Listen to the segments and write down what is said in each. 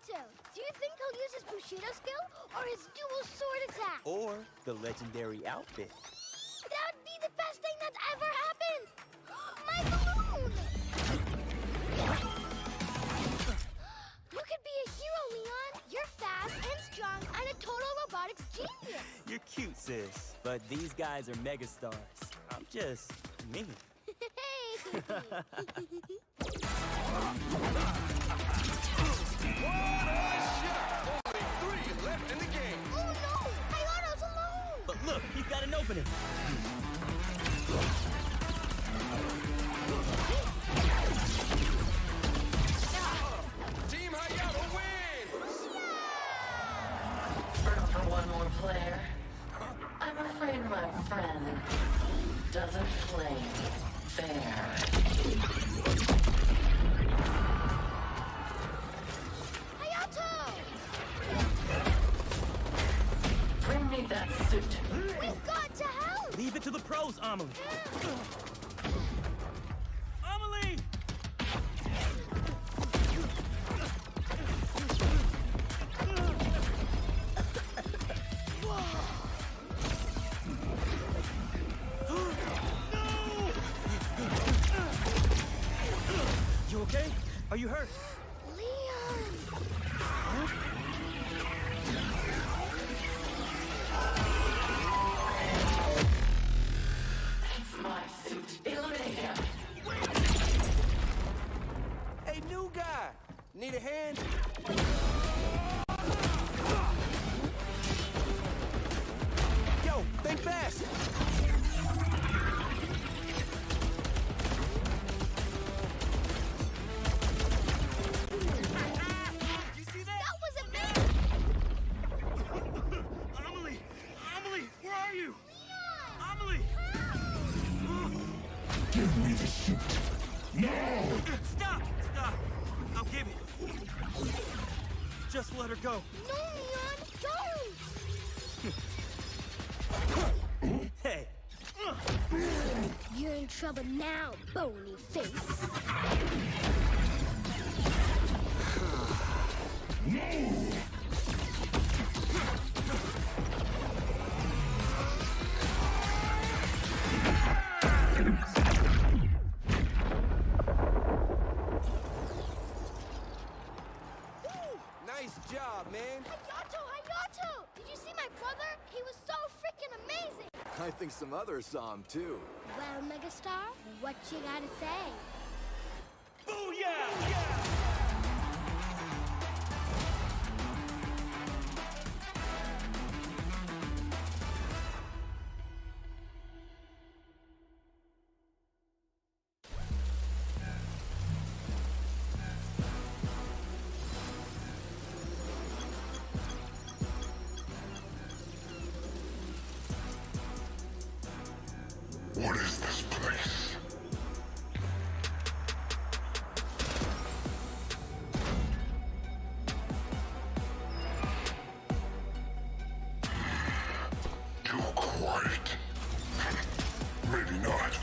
Hayato, do you think he'll use his Bushido skill or his dual sword attack? Or the legendary outfit. That would be the best thing that's ever happened! My balloon! You could be a hero, Leon. You're fast and strong and a total robotics genius. You're cute, sis. But these guys are megastars. I'm just me. Hey! What a shot! Only 3 left in the game. Oh no! Hayato's alone! But look, he's got an opening. Team Hayato wins! For one more player, I'm afraid my friend doesn't play fair. Hayato! Bring me that suit. We've got to help! Leave it to the pros, Amelie. Amelie! You okay? Are you hurt? Leon! It's my suit. Eliminate him. Hey, new guy! Need a hand? Yo, think fast! You see that? That was a man! Amelie! Amelie, where are you? Amelie! Give me the suit. Now! Stop! Stop! I'll give it. Just let her go. No, Leon! Don't! Hey! You're in trouble now, bony face. No! Nice job, man. Hayato! Hayato! Did you see my brother? He was so freaking amazing! I think some others saw him, too. Well, Megastar, what you gotta say? Booyah! Yeah! What is this place? Too quiet. Maybe not.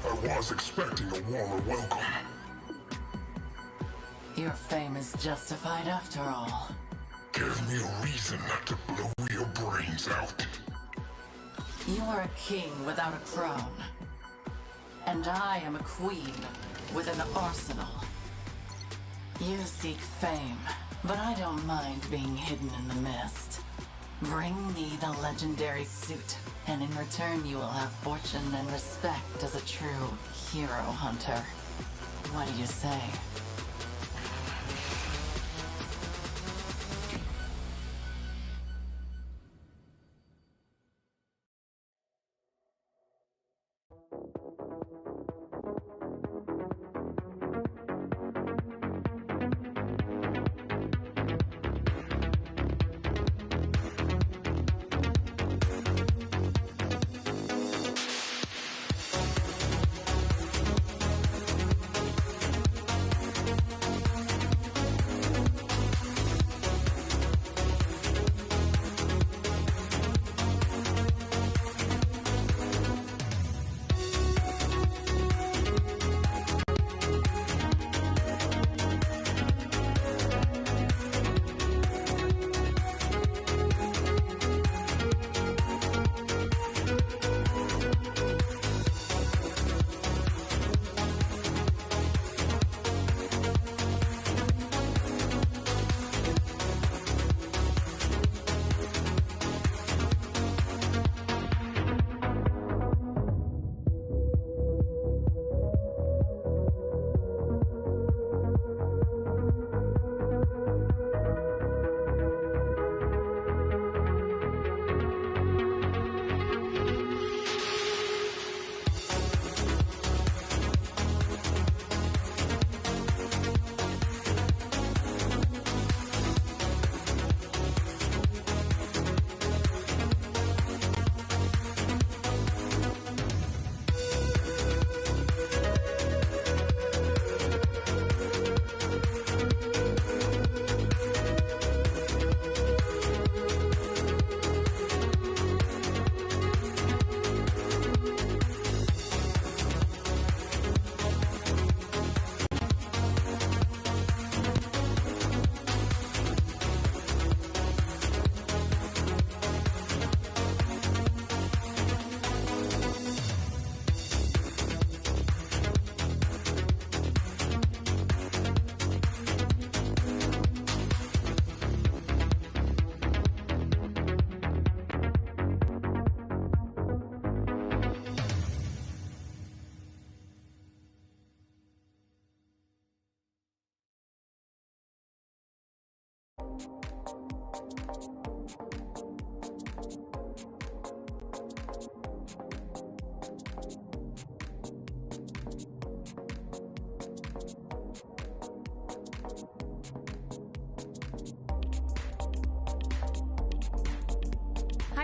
I was expecting a warmer welcome. Your fame is justified after all. Give me a reason to blow your brains out. You are a king without a crown. And I am a queen with an arsenal. You seek fame, but I don't mind being hidden in the mist. Bring me the legendary suit, and in return you will have fortune and respect as a true hero hunter. What do you say? Hi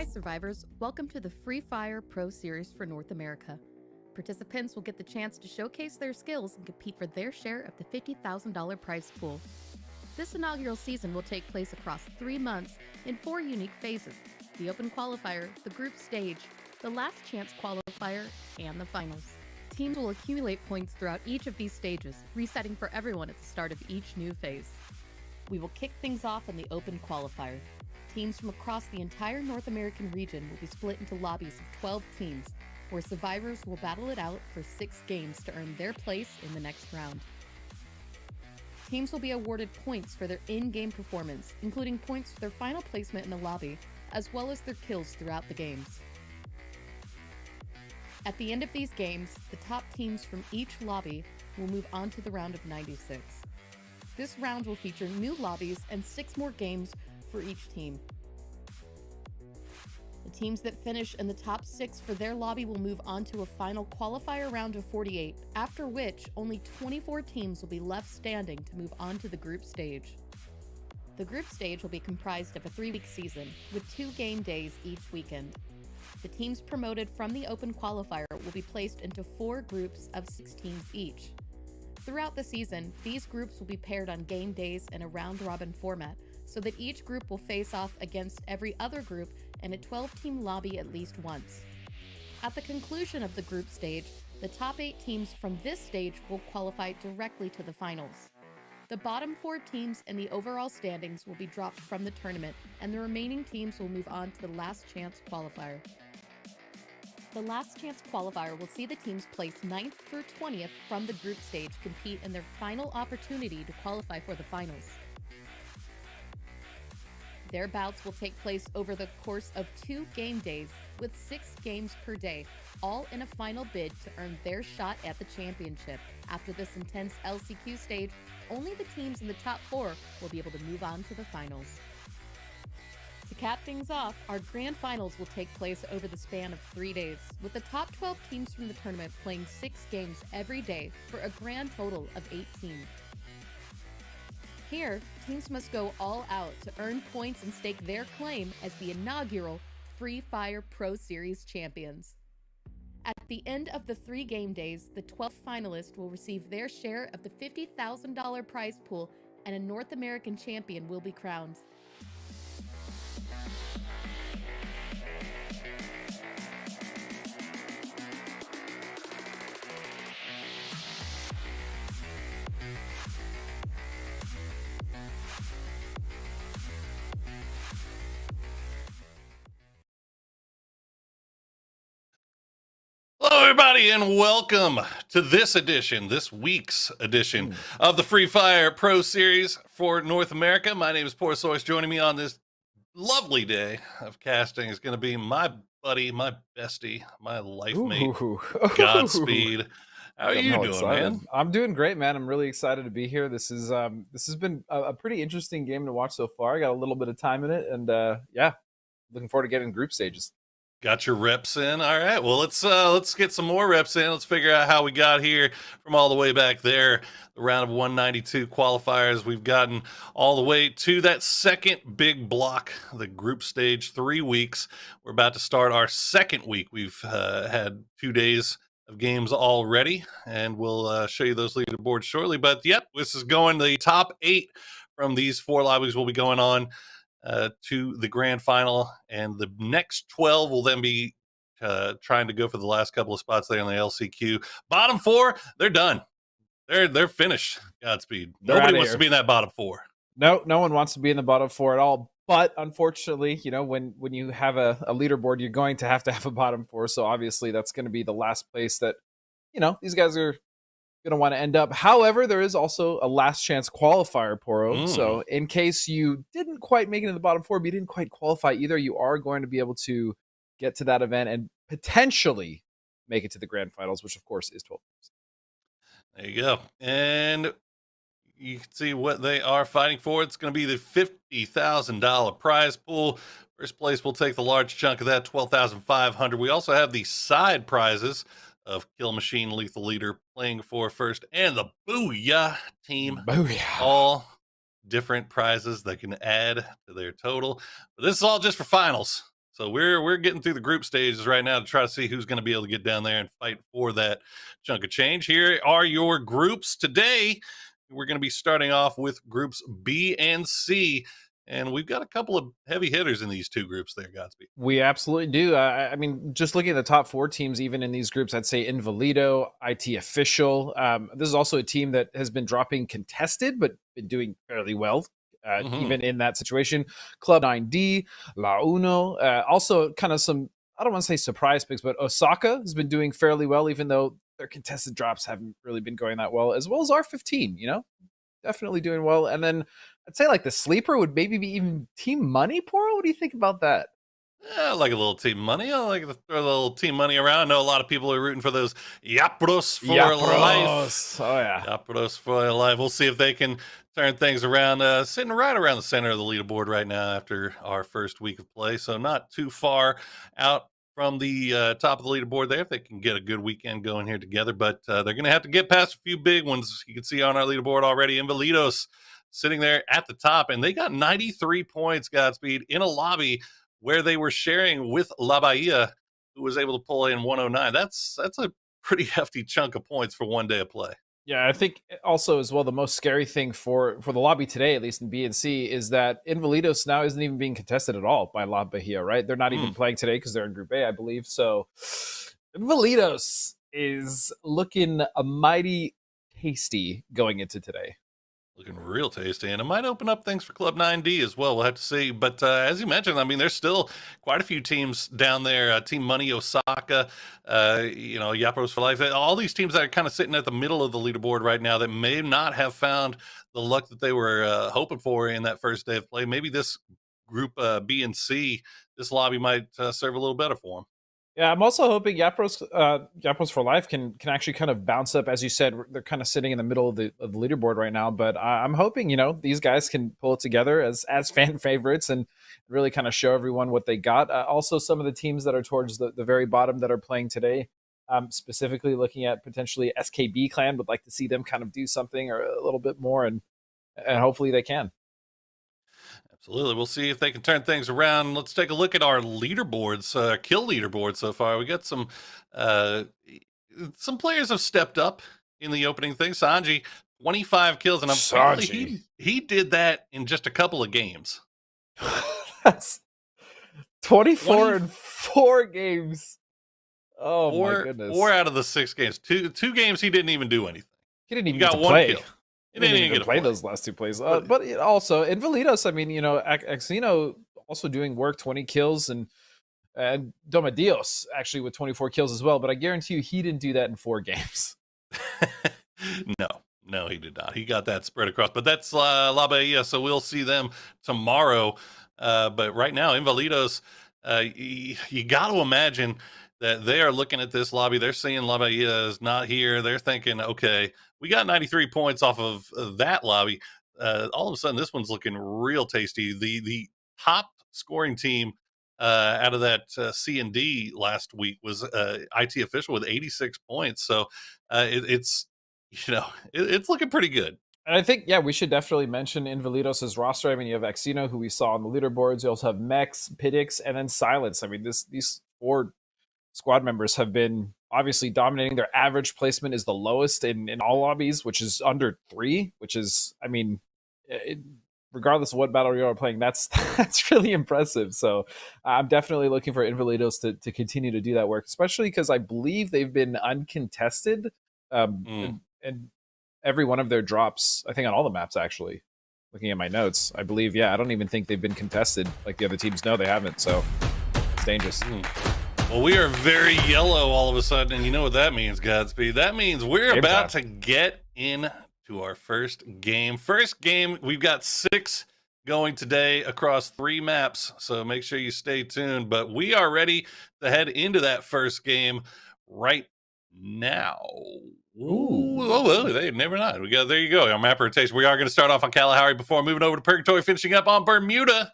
Survivors, welcome to the Free Fire Pro Series for North America. Participants will get the chance to showcase their skills and compete for their share of the $50,000 prize pool. This inaugural season will take place across 3 months in 4 unique phases: the Open Qualifier, the Group Stage, the Last Chance Qualifier, and the Finals. Teams will accumulate points throughout each of these stages, resetting for everyone at the start of each new phase. We will kick things off in the Open Qualifier. Teams from across the entire North American region will be split into lobbies of 12 teams, where survivors will battle it out for 6 games to earn their place in the next round. Teams will be awarded points for their in-game performance, including points for their final placement in the lobby, as well as their kills throughout the games. At the end of these games, the top teams from each lobby will move on to the round of 96. This round will feature new lobbies and 6 more games for each team. The teams that finish in the top 6 for their lobby will move on to a final qualifier round of 48, after which only 24 teams will be left standing to move on to the group stage. The group stage will be comprised of a 3-week season, with 2 game days each weekend. The teams promoted from the open qualifier will be placed into 4 groups of 6 teams each. Throughout the season, these groups will be paired on game days in a round-robin format, so that each group will face off against every other group in a 12-team lobby at least once. At the conclusion of the group stage, the top 8 teams from this stage will qualify directly to the finals. The bottom 4 teams in the overall standings will be dropped from the tournament, and the remaining teams will move on to the Last Chance Qualifier. The Last Chance Qualifier will see the teams placed 9th through 20th from the group stage compete in their final opportunity to qualify for the finals. Their bouts will take place over the course of 2 game days, with 6 games per day, all in a final bid to earn their shot at the championship. After this intense LCQ stage, only the teams in the top 4 will be able to move on to the finals. To cap things off, our grand finals will take place over the span of 3 days, with the top 12 teams from the tournament playing 6 games every day for a grand total of 18. Here, teams must go all out to earn points and stake their claim as the inaugural Free Fire Pro Series champions. At the end of the 3 game days, the 12th finalist will receive their share of the $50,000 prize pool, and a North American champion will be crowned. Hello, everybody, and welcome to this week's edition of the Free Fire Pro Series for North America. My name is Porsois. Joining me on this lovely day of casting is going to be my buddy, my bestie, my life mate, Godspeed. How are you doing, man? I'm doing great, man. I'm really excited to be here. This has been a pretty interesting game to watch so far. I got a little bit of time in it, and looking forward to getting group stages. Got your reps in. All right. Well, let's get some more reps in. Let's figure out how we got here from all the way back there. The round of 192 qualifiers. We've gotten all the way to that second big block, the group stage, 3 weeks. We're about to start our second week. We've had 2 days of games already, and we'll show you those leaderboards shortly. But yep, this is going the top 8 from these 4 lobbies will be going on to the grand final, and the next 12 will then be trying to go for the last couple of spots there in the LCQ. Bottom 4, they're done. They're finished. Godspeed. Nobody wants to be in that bottom 4. No one wants to be in the bottom 4 at all. But unfortunately, when you have a leaderboard, you're going to have a bottom 4. So obviously, that's going to be the last place that these guys are going to want to end up. However, there is also a last chance qualifier, Poro. So in case you didn't quite make it in the bottom 4, but you didn't quite qualify either, you are going to be able to get to that event and potentially make it to the grand finals, which of course is 12. There you go. And you can see what they are fighting for. It's going to be the $50,000 prize pool. First place will take the large chunk of that, $12,500. We also have the side prizes of Kill Machine, Lethal Leader playing for first, and the Booyah team. Booyah. All different prizes that can add to their total. But this is all just for finals. So we're getting through the group stages right now to try to see who's going to be able to get down there and fight for that chunk of change. Here are your groups today. We're going to be starting off with groups B and C. And we've got a couple of heavy hitters in these two groups there, Godspeed. We absolutely do. I mean, just looking at the top 4 teams, even in these groups, I'd say Invalido, IT Official. This is also a team that has been dropping contested, but been doing fairly well, even in that situation. Club 9D, La Uno. Also, kind of some, I don't want to say surprise picks, but Osaka has been doing fairly well, even though their contested drops haven't really been going that well as R15, definitely doing well. And then I'd say like the sleeper would maybe be even Team Money. Poro, what do you think about that? I like a little team money. I like to throw a little team money around. I know a lot of people are rooting for those Yapros for life. Oh, yeah. Yapros for life. We'll see if they can turn things around. Sitting right around the center of the leaderboard right now after our first week of play. So not too far out from the top of the leaderboard there if they can get a good weekend going here together. But they're going to have to get past a few big ones. You can see on our leaderboard already, Invalidos sitting there at the top. And they got 93 points, Godspeed, in a lobby where they were sharing with La Bahia, who was able to pull in 109. That's a pretty hefty chunk of points for one day of play. Yeah, I think also as well, the most scary thing for the lobby today, at least in B and C, is that Invalidos now isn't even being contested at all by La Bahia, right? They're not even playing today because they're in Group A, I believe. So Invalidos is looking a mighty tasty going into today. Looking real tasty, and it might open up things for Club 9D as well. We'll have to see. But as you mentioned, I mean, there's still quite a few teams down there. Team Money, Osaka, Yapros for Life. All these teams that are kind of sitting at the middle of the leaderboard right now that may not have found the luck that they were hoping for in that first day of play. Maybe this group B and C, this lobby might serve a little better for them. Yeah, I'm also hoping Yapros for Life can actually kind of bounce up. As you said, they're kind of sitting in the middle of the leaderboard right now. But I'm hoping, these guys can pull it together as fan favorites and really kind of show everyone what they got. Also, some of the teams that are towards the very bottom that are playing today, specifically looking at potentially SKB Clan, would like to see them kind of do something or a little bit more, and hopefully they can. Absolutely. We'll see if they can turn things around. Let's take a look at our leaderboards, kill leaderboard so far. We got some players have stepped up in the opening thing. Sanji, 25 kills, and apparently he did that in just a couple of games. That's 24 in 4 games. Oh, my goodness. 4 out of the 6 games. Two games he didn't even do anything. He didn't even got one play. kill. He didn't even get to play those last 2 plays. But also, Invalidos, I mean, Axino also doing work, 20 kills, and Domadios actually with 24 kills as well. But I guarantee you he didn't do that in 4 games. No, he did not. He got that spread across. But that's La Bahia, so we'll see them tomorrow. But right now, Invalidos, you got to imagine that they are looking at this lobby. They're seeing La Bahia is not here. They're thinking, okay, we got 93 points off of that lobby. All of a sudden, this one's looking real tasty. The top scoring team out of that C and D last week was IT Official with 86 points. So it's looking pretty good. And I think, we should definitely mention Invalidos' roster. I mean, you have Axino, who we saw on the leaderboards. You also have Mex, Pidix, and then Silence. I mean, these 4 squad members have been obviously dominating. Their average placement is the lowest in all lobbies, which is under 3, which is, I mean, regardless of what battle royale are playing, that's really impressive. So I'm definitely looking for Invalidos to continue to do that work, especially because I believe they've been uncontested and every one of their drops, I think on all the maps actually. Looking at my notes, I believe, I don't even think they've been contested like the other teams. No, they haven't. So it's dangerous. Well, we are very yellow all of a sudden, and you know what that means, Godspeed. That means we're about to get into our first game. First game, we've got 6 going today across 3 maps, so make sure you stay tuned. But we are ready to head into that first game right now. Ooh, oh, well, they never not. We got there. You go. Our map rotation. We are going to start off on Kalahari before moving over to Purgatory, finishing up on Bermuda.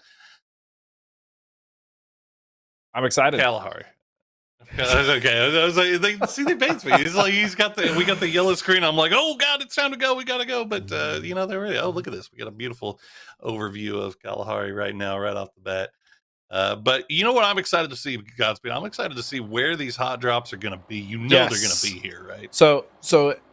I'm excited. Kalahari. Okay. I was like, they baits me. He's like, we got the yellow screen. I'm like, oh god, it's time to go. We gotta go. But they're ready. Oh, look at this. We got a beautiful overview of Kalahari right now, right off the bat. But you know what I'm excited to see, Godspeed? I'm excited to see where these hot drops are going to be. You know they're going to be here, right? So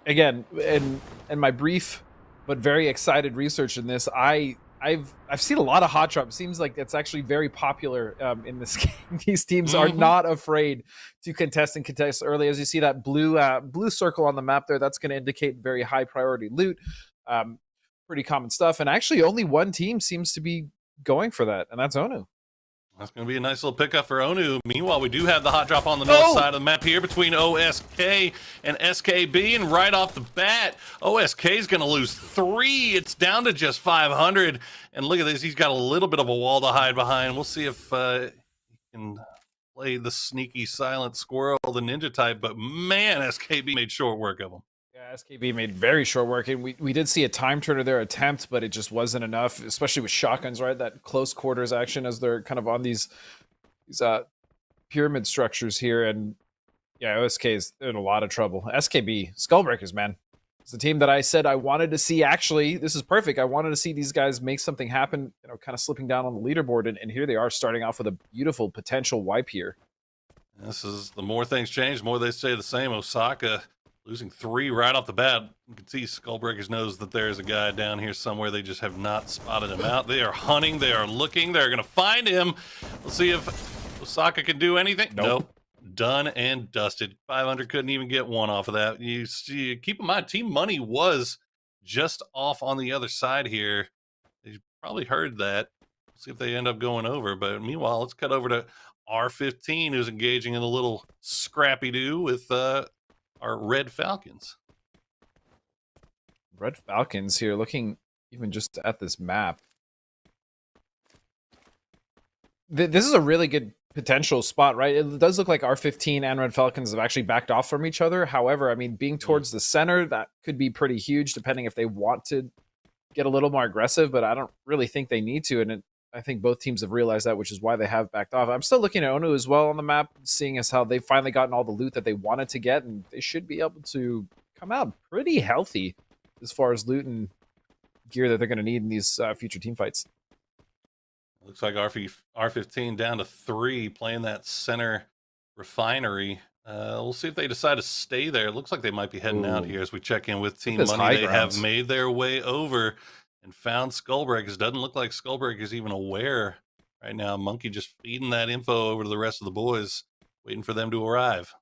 again, in my brief but very excited research in this, I've seen a lot of hot drops. Seems like it's actually very popular in this game. These teams are not afraid to contest early. As you see that blue circle on the map there, that's going to indicate very high priority loot. Pretty common stuff. And actually, only one team seems to be going for that, and that's ONU. That's going to be a nice little pickup for ONU. Meanwhile, we do have the hot drop on the north side of the map here between OSK and SKB. And right off the bat, OSK is going to lose 3. It's down to just 500. And look at this. He's got a little bit of a wall to hide behind. We'll see if he can play the sneaky silent squirrel, the ninja type. But man, SKB made short work of him. Yeah, SKB made very short work, and we did see a time turner there attempt, but it just wasn't enough, especially with shotguns, right? That close quarters action as they're kind of on these pyramid structures here, and yeah, OSK is in a lot of trouble. SKB, Skullbreakers, man. It's the team that I said I wanted to see. Actually, this is perfect. I wanted to see these guys make something happen, kind of slipping down on the leaderboard, and here they are starting off with a beautiful potential wipe here. This is, the more things change, the more they stay the same. Osaka losing 3 right off the bat. You can see Skullbreakers knows that there's a guy down here somewhere. They just have not spotted him out. They are hunting. They are looking. They're going to find him. We'll see if Osaka can do anything. Nope. Done and dusted. 500 couldn't even get one off of that. You see, keep in mind, Team Money was just off on the other side here. They probably heard that. We'll see if they end up going over. But meanwhile, let's cut over to R15, who's engaging in a little scrappy-doo with our Red Falcons. Red Falcons here, looking even just at this map. This is a really good potential spot, right? It does look like R15 and Red Falcons have actually backed off from each other. However, I mean, being towards the center, that could be pretty huge, depending if they want to get a little more aggressive, but I don't really think they need to, and I think both teams have realized that, which is why they have backed off. I'm still looking at ONU as well on the map, seeing as how they've finally gotten all the loot that they wanted to get, and they should be able to come out pretty healthy as far as loot and gear that they're going to need in these future team fights. Looks like R15 down to 3, playing that center refinery. We'll see if they decide to stay there. It looks like they might be heading out here as we check in with Team Money. They have made their way over and found Skullbreakers. Doesn't look like Skullbreakers even aware right now. Monkey just feeding that info over to the rest of the boys, waiting for them to arrive.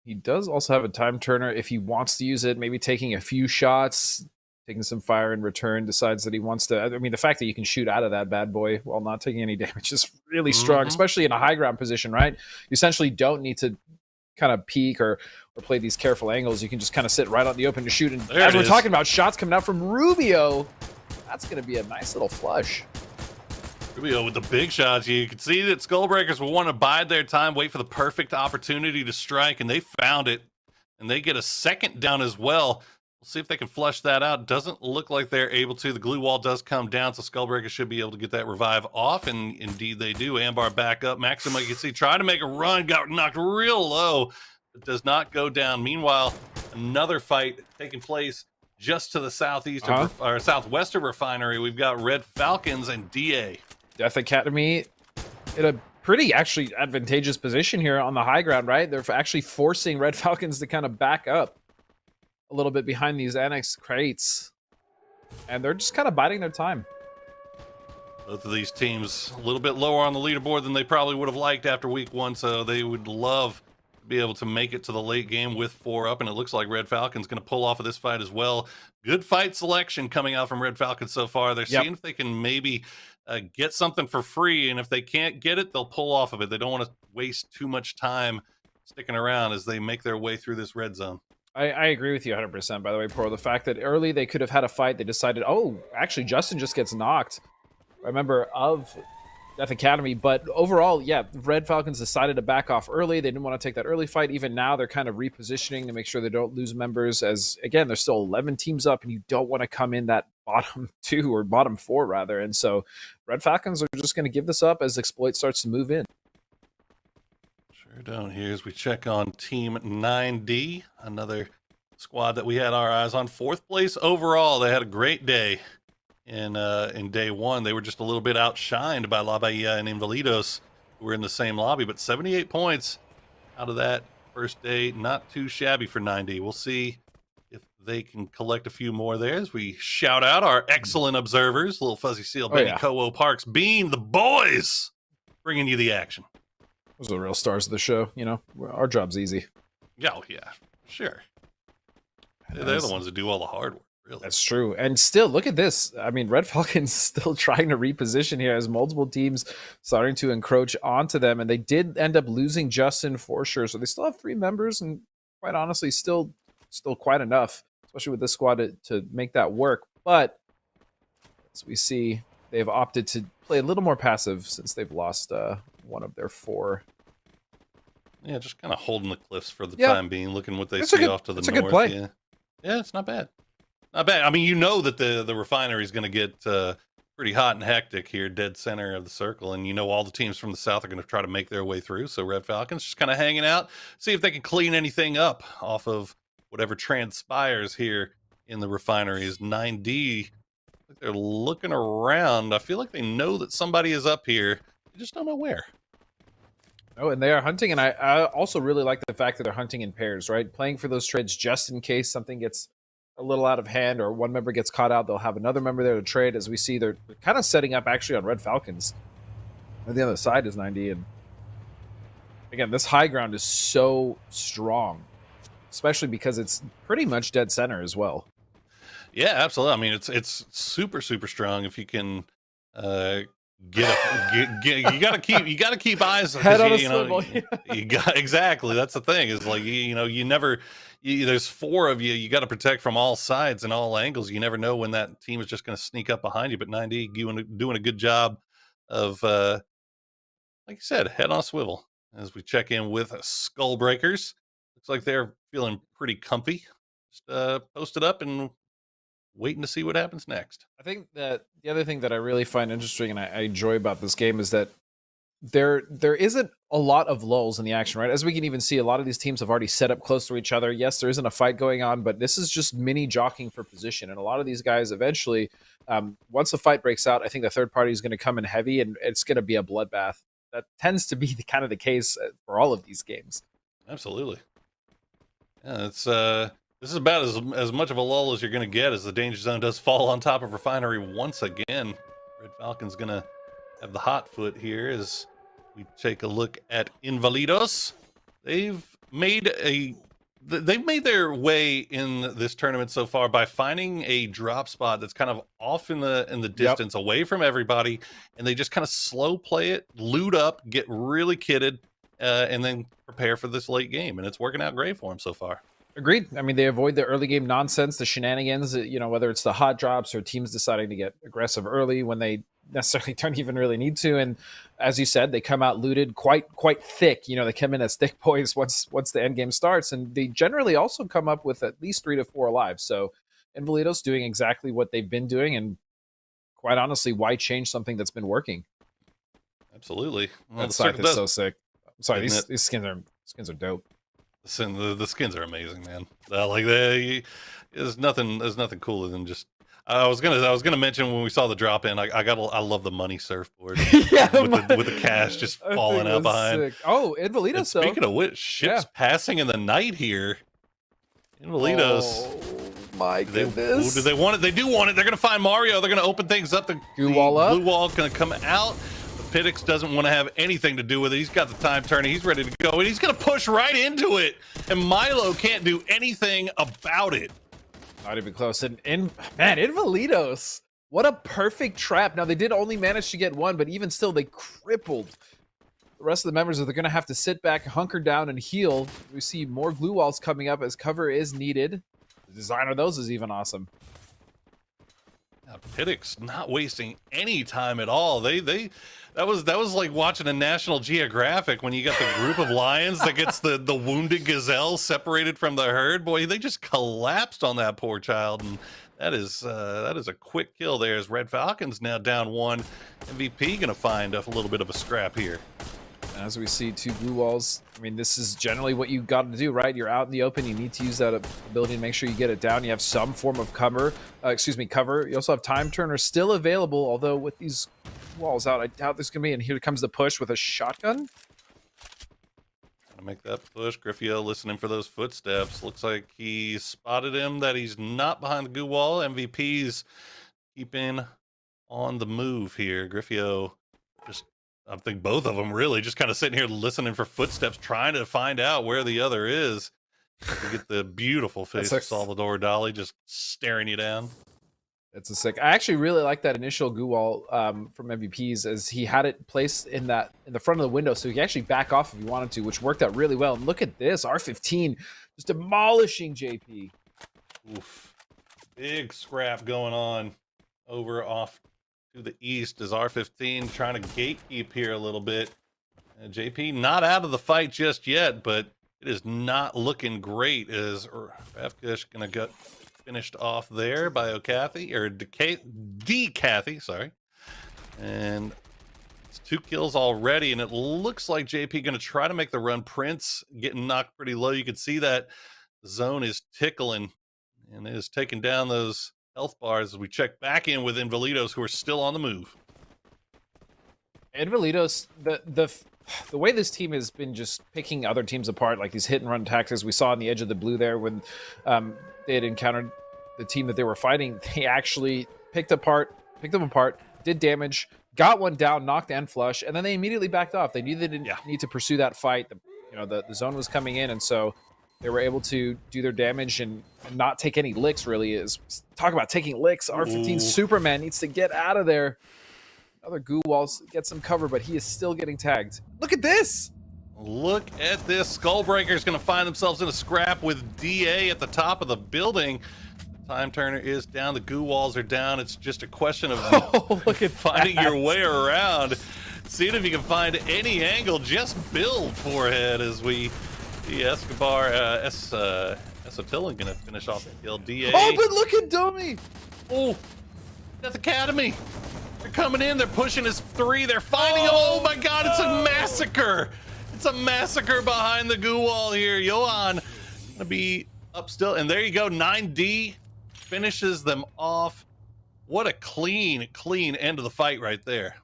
He does also have a time turner if he wants to use it, maybe taking a few shots, taking some fire in return, decides that he wants to. I mean, the fact that you can shoot out of that bad boy while not taking any damage is really strong, especially in a high ground position, right? You essentially don't need to kind of peek or play these careful angles. You can just kind of sit right on the open to shoot. And as we're talking about shots coming out from Rubio, that's going to be a nice little flush. Rubio with the big shots. You can see that Skullbreakers will want to bide their time, wait for the perfect opportunity to strike, and they found it. And they get a second down as well. We'll see if they can flush that out. Doesn't look like they're able to. The glue wall does come down, so Skullbreakers should be able to get that revive off, and indeed they do. Ambar back up. Maxima, you can see, trying to make a run, got knocked real low. It does not go down. Meanwhile, another fight taking place just to the southeast or southwest of Refinery. We've got Red Falcons and DA. Death Academy in a pretty actually advantageous position here on the high ground, right? They're actually forcing Red Falcons to kind of back up a little bit behind these annex crates, and they're just kind of biding their time. Both of these teams a little bit lower on the leaderboard than they probably would have liked after week 1, so they would love to be able to make it to the late game with 4 up, and it looks like Red Falcon's going to pull off of this fight as well. Good fight selection coming out from Red Falcon so far. They're seeing if they can maybe get something for free, and if they can't get it, they'll pull off of it. They don't want to waste too much time sticking around as they make their way through this red zone. I agree with you 100%, by the way, Poro. The fact that early they could have had a fight, they decided, oh, actually, Justin just gets knocked. I remember of Death Academy. But overall, yeah, Red Falcons decided to back off early. They didn't want to take that early fight. Even now, they're kind of repositioning to make sure they don't lose members. As again, there's still 11 teams up, and you don't want to come in that bottom 2 or bottom 4 rather. And so, Red Falcons are just going to give this up as Exploit starts to move in. Sure don't. Here as we check on Team 9D, another squad that we had our eyes on. 4th place overall. They had a great day. In day 1, they were just a little bit outshined by La Bahia and Invalidos, who were in the same lobby, but 78 points out of that first day. Not too shabby for 9D. We'll see if they can collect a few more there as we shout out our excellent observers, Little Fuzzy Seal, Benny, Kowo, Parks, Bean, the boys, bringing you the action. Those are the real stars of the show. You know, our job's easy. Oh, yeah, sure. They're the ones that do all the hard work. Really? That's true. And still, look at this. I mean, Red Falcons still trying to reposition here as multiple teams starting to encroach onto them. And they did end up losing Justin for sure. So they still have 3 members and quite honestly, still quite enough, especially with this squad to make that work. But as we see, they've opted to play a little more passive since they've lost one of their 4. Yeah, just kind of holding the cliffs for the time being, looking what they see off to the north. A good play. Yeah, it's not bad. Not bad. I mean, you know that the refinery is going to get pretty hot and hectic here, dead center of the circle. And you know all the teams from the south are going to try to make their way through. So Red Falcons just kind of hanging out, see if they can clean anything up off of whatever transpires here in the refineries. 9D, they're looking around. I feel like they know that somebody is up here. They just don't know where. Oh, and they are hunting. And I also really like the fact that they're hunting in pairs, right? Playing for those trades just in case something gets a little out of hand or one member gets caught out, they'll have another member there to trade. As we see, they're kind of setting up actually on Red Falcons. And the other side is 90. And again, this high ground is so strong, especially because it's pretty much dead center as well. Yeah, absolutely. I mean, it's super strong if you can you got to keep eyes head on a swivel. You got exactly. That's the thing is like you never. There's 4 of you. You got to protect from all sides and all angles. You never know when that team is just going to sneak up behind you. But 9D doing a good job of, like you said, head on a swivel. As we check in with Skullbreakers, looks like they're feeling pretty comfy. Just posted up and waiting to see what happens next. I think that the other thing that I really find interesting and I enjoy about this game is that there isn't a lot of lulls in the action, right? As we can even see, a lot of these teams have already set up close to each other. Yes, there isn't a fight going on, but this is just mini jockeying for position. And a lot of these guys eventually, once the fight breaks out, I think the third party is going to come in heavy and it's going to be a bloodbath. That tends to be the case for all of these games. Absolutely. Yeah, it's this is about as much of a lull as you're going to get as the danger zone does fall on top of Refinery once again. Red Falcon's going to have the hot foot here as we take a look at Invalidos. They've made their way in this tournament so far by finding a drop spot that's kind of off in the distance, away from everybody, and they just kind of slow play it, loot up, get really kitted, and then prepare for this late game. And it's working out great for them so far. Agreed. I mean, they avoid the early game nonsense, the shenanigans, whether it's the hot drops or teams deciding to get aggressive early when they necessarily don't even really need to. And as you said, they come out looted quite thick. They come in as thick boys once the end game starts, and they generally also come up with at least 3 to 4 alive. So Invalidos doing exactly what they've been doing, and quite honestly, why change something that's been working? Absolutely. Well, that scythe is so sick. I'm sorry, these skins are dope. The skins are amazing, man. There's nothing cooler than just. I was gonna mention when we saw the drop in. I love the money surfboard. with the cash just falling out behind. Sick. Oh, Invalidos. Speaking of which, ships passing in the night here. Invalidos. Oh my goodness. Do they want it? They do want it. They're gonna find Mario. They're gonna open things up. The glue wall gonna come out. Pittix doesn't want to have anything to do with it. He's got the time turning. He's ready to go, and he's going to push right into it. And Milo can't do anything about it. Not even close. And man, Invalidos, what a perfect trap. Now, they did only manage to get one, but even still, they crippled the rest of the members. They're going to have to sit back, hunker down, and heal. We see more glue walls coming up as cover is needed. The design of those is even awesome. Piddock's not wasting any time at all. That was like watching a National Geographic when you got the group of lions that gets the wounded gazelle separated from the herd. Boy, they just collapsed on that poor child, and that is a quick kill there. As Red Falcons now down one. MVP gonna find a little bit of a scrap here. As we see two blue walls, I mean, this is generally what you got to do, right? You're out in the open. You need to use that ability to make sure you get it down. You have some form of cover. You also have time turner still available, although with these walls out, I doubt there's going to be. And here comes the push with a shotgun. Gonna make that push. Griffio listening for those footsteps. Looks like he spotted him, that he's not behind the goo wall. MVP's keeping on the move here. Griffio just... I think both of them really just kind of sitting here listening for footsteps, trying to find out where the other is. You get the beautiful face of Salvador Dali just staring you down. It's a sick. I actually really like that initial goo wall from MVPs, as he had it placed in the front of the window, so he could actually back off if he wanted to, which worked out really well. And look at this, R15 just demolishing JP. Oof. Big scrap going on over off to the east as R15 trying to gatekeep here a little bit. JP not out of the fight just yet, but it is not looking great as FFPS gonna get finished off there by O'Cathy, or D-Cathy, sorry. And it's 2 kills already, and it looks like JP gonna try to make the run. Prince getting knocked pretty low. You can see that the zone is tickling, and it is taking down those health bars as we check back in with Invalidos, who are still on the move. Invalidos, the way this team has been just picking other teams apart, like these hit and run tactics we saw on the edge of the blue there when they had encountered the team that they were fighting, they actually picked them apart, did damage, got one down, knocked and flush, and then they immediately backed off. They knew they didn't need to pursue that fight. The zone was coming in, and so they were able to do their damage and not take any licks, really. Talk about taking licks. R15 Superman needs to get out of there. Another goo walls, get some cover, but he is still getting tagged. Look at this! Look at this. Skullbreaker's going to find themselves in a scrap with DA at the top of the building. Time Turner is down. The goo walls are down. It's just a question of look at finding your way around. Seeing if you can find any angle. Just build forehead as we... Escobar, Esotillan gonna finish off the kill. DA. Oh, but look at Domi! Oh, Death Academy. They're coming in. They're pushing his 3. They're finding him. Oh my God! It's a massacre. It's a massacre behind the goo wall here. Johan gonna be up still, and there you go. 9D finishes them off. What a clean end of the fight right there.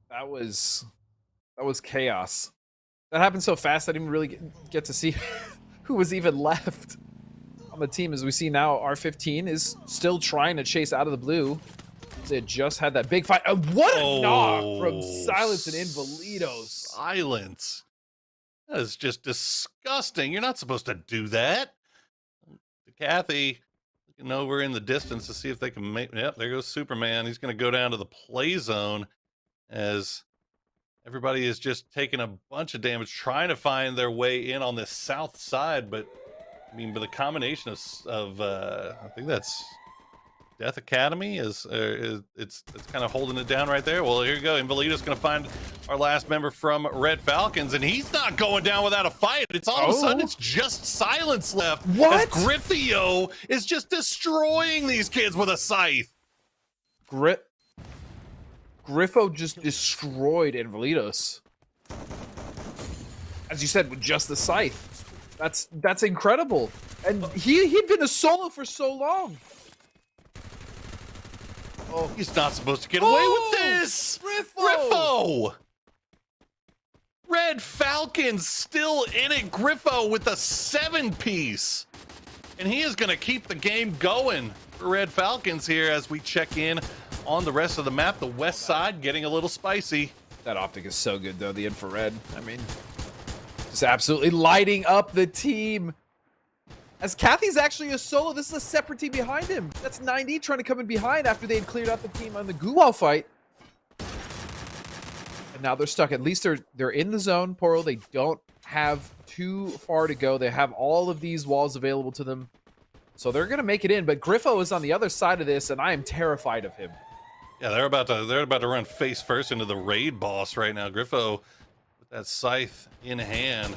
That was chaos. That happened so fast, I didn't really get to see who was even left on the team. As we see now, R15 is still trying to chase out of the blue. They just had that big fight. What a knock from Silence and Invalidos. Silence. That is just disgusting. You're not supposed to do that. Kathy looking over in the distance to see if they can make... Yep, there goes Superman. He's going to go down to the play zone as... everybody is just taking a bunch of damage, trying to find their way in on this south side, but I mean, the combination of I think that's Death Academy it's kind of holding it down right there. Well, here you go. Invalido's going to find our last member from Red Falcons, and he's not going down without a fight. It's all of a sudden it's just Silence left. What? As Griffio is just destroying these kids with a scythe. Griffo just destroyed Invalidos. As you said, with just the scythe. That's incredible. And he'd been a solo for so long. Oh, he's not supposed to get away with this. Griffo. Red Falcons still in it. Griffo with a 7-piece. And he is going to keep the game going for Red Falcons here as we check in on the rest of the map. The west side getting a little spicy. That optic is so good, though. The infrared. I mean, just absolutely lighting up the team. As Kathy's actually a solo, this is a separate team behind him. That's 9D trying to come in behind after they had cleared out the team on the Guwao fight. And now they're stuck. At least they're in the zone, Poro. They don't have too far to go. They have all of these walls available to them. So they're going to make it in, but Griffo is on the other side of this, and I am terrified of him. Yeah, they're about to run face first into the raid boss right now. Griffo with that scythe in hand.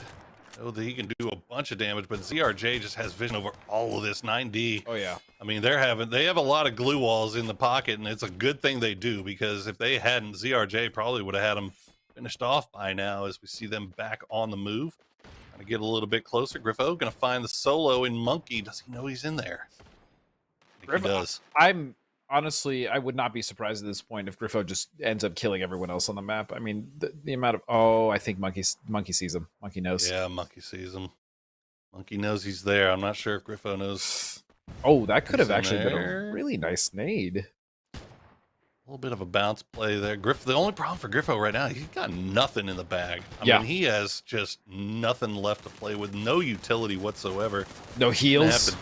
Oh, that he can do a bunch of damage, but ZRJ just has vision over all of this. 9D. Oh yeah. I mean, they have a lot of glue walls in the pocket, and it's a good thing they do, because if they hadn't, ZRJ probably would have had them finished off by now. As we see them back on the move, gonna get a little bit closer. Griffo gonna find the solo in Monkey. Does he know he's in there? I think he does. I'm honestly, I would not be surprised at this point if Griffo just ends up killing everyone else on the map. I mean, the amount of I think Monkey sees him. Monkey knows. Yeah, Monkey sees him. Monkey knows he's there. I'm not sure if Griffo knows. Oh, that could have actually been there. a really nice nade. A little bit of a bounce play there. The only problem for Griffo right now, he's got nothing in the bag. I mean, he has just nothing left to play with. No utility whatsoever. No heals.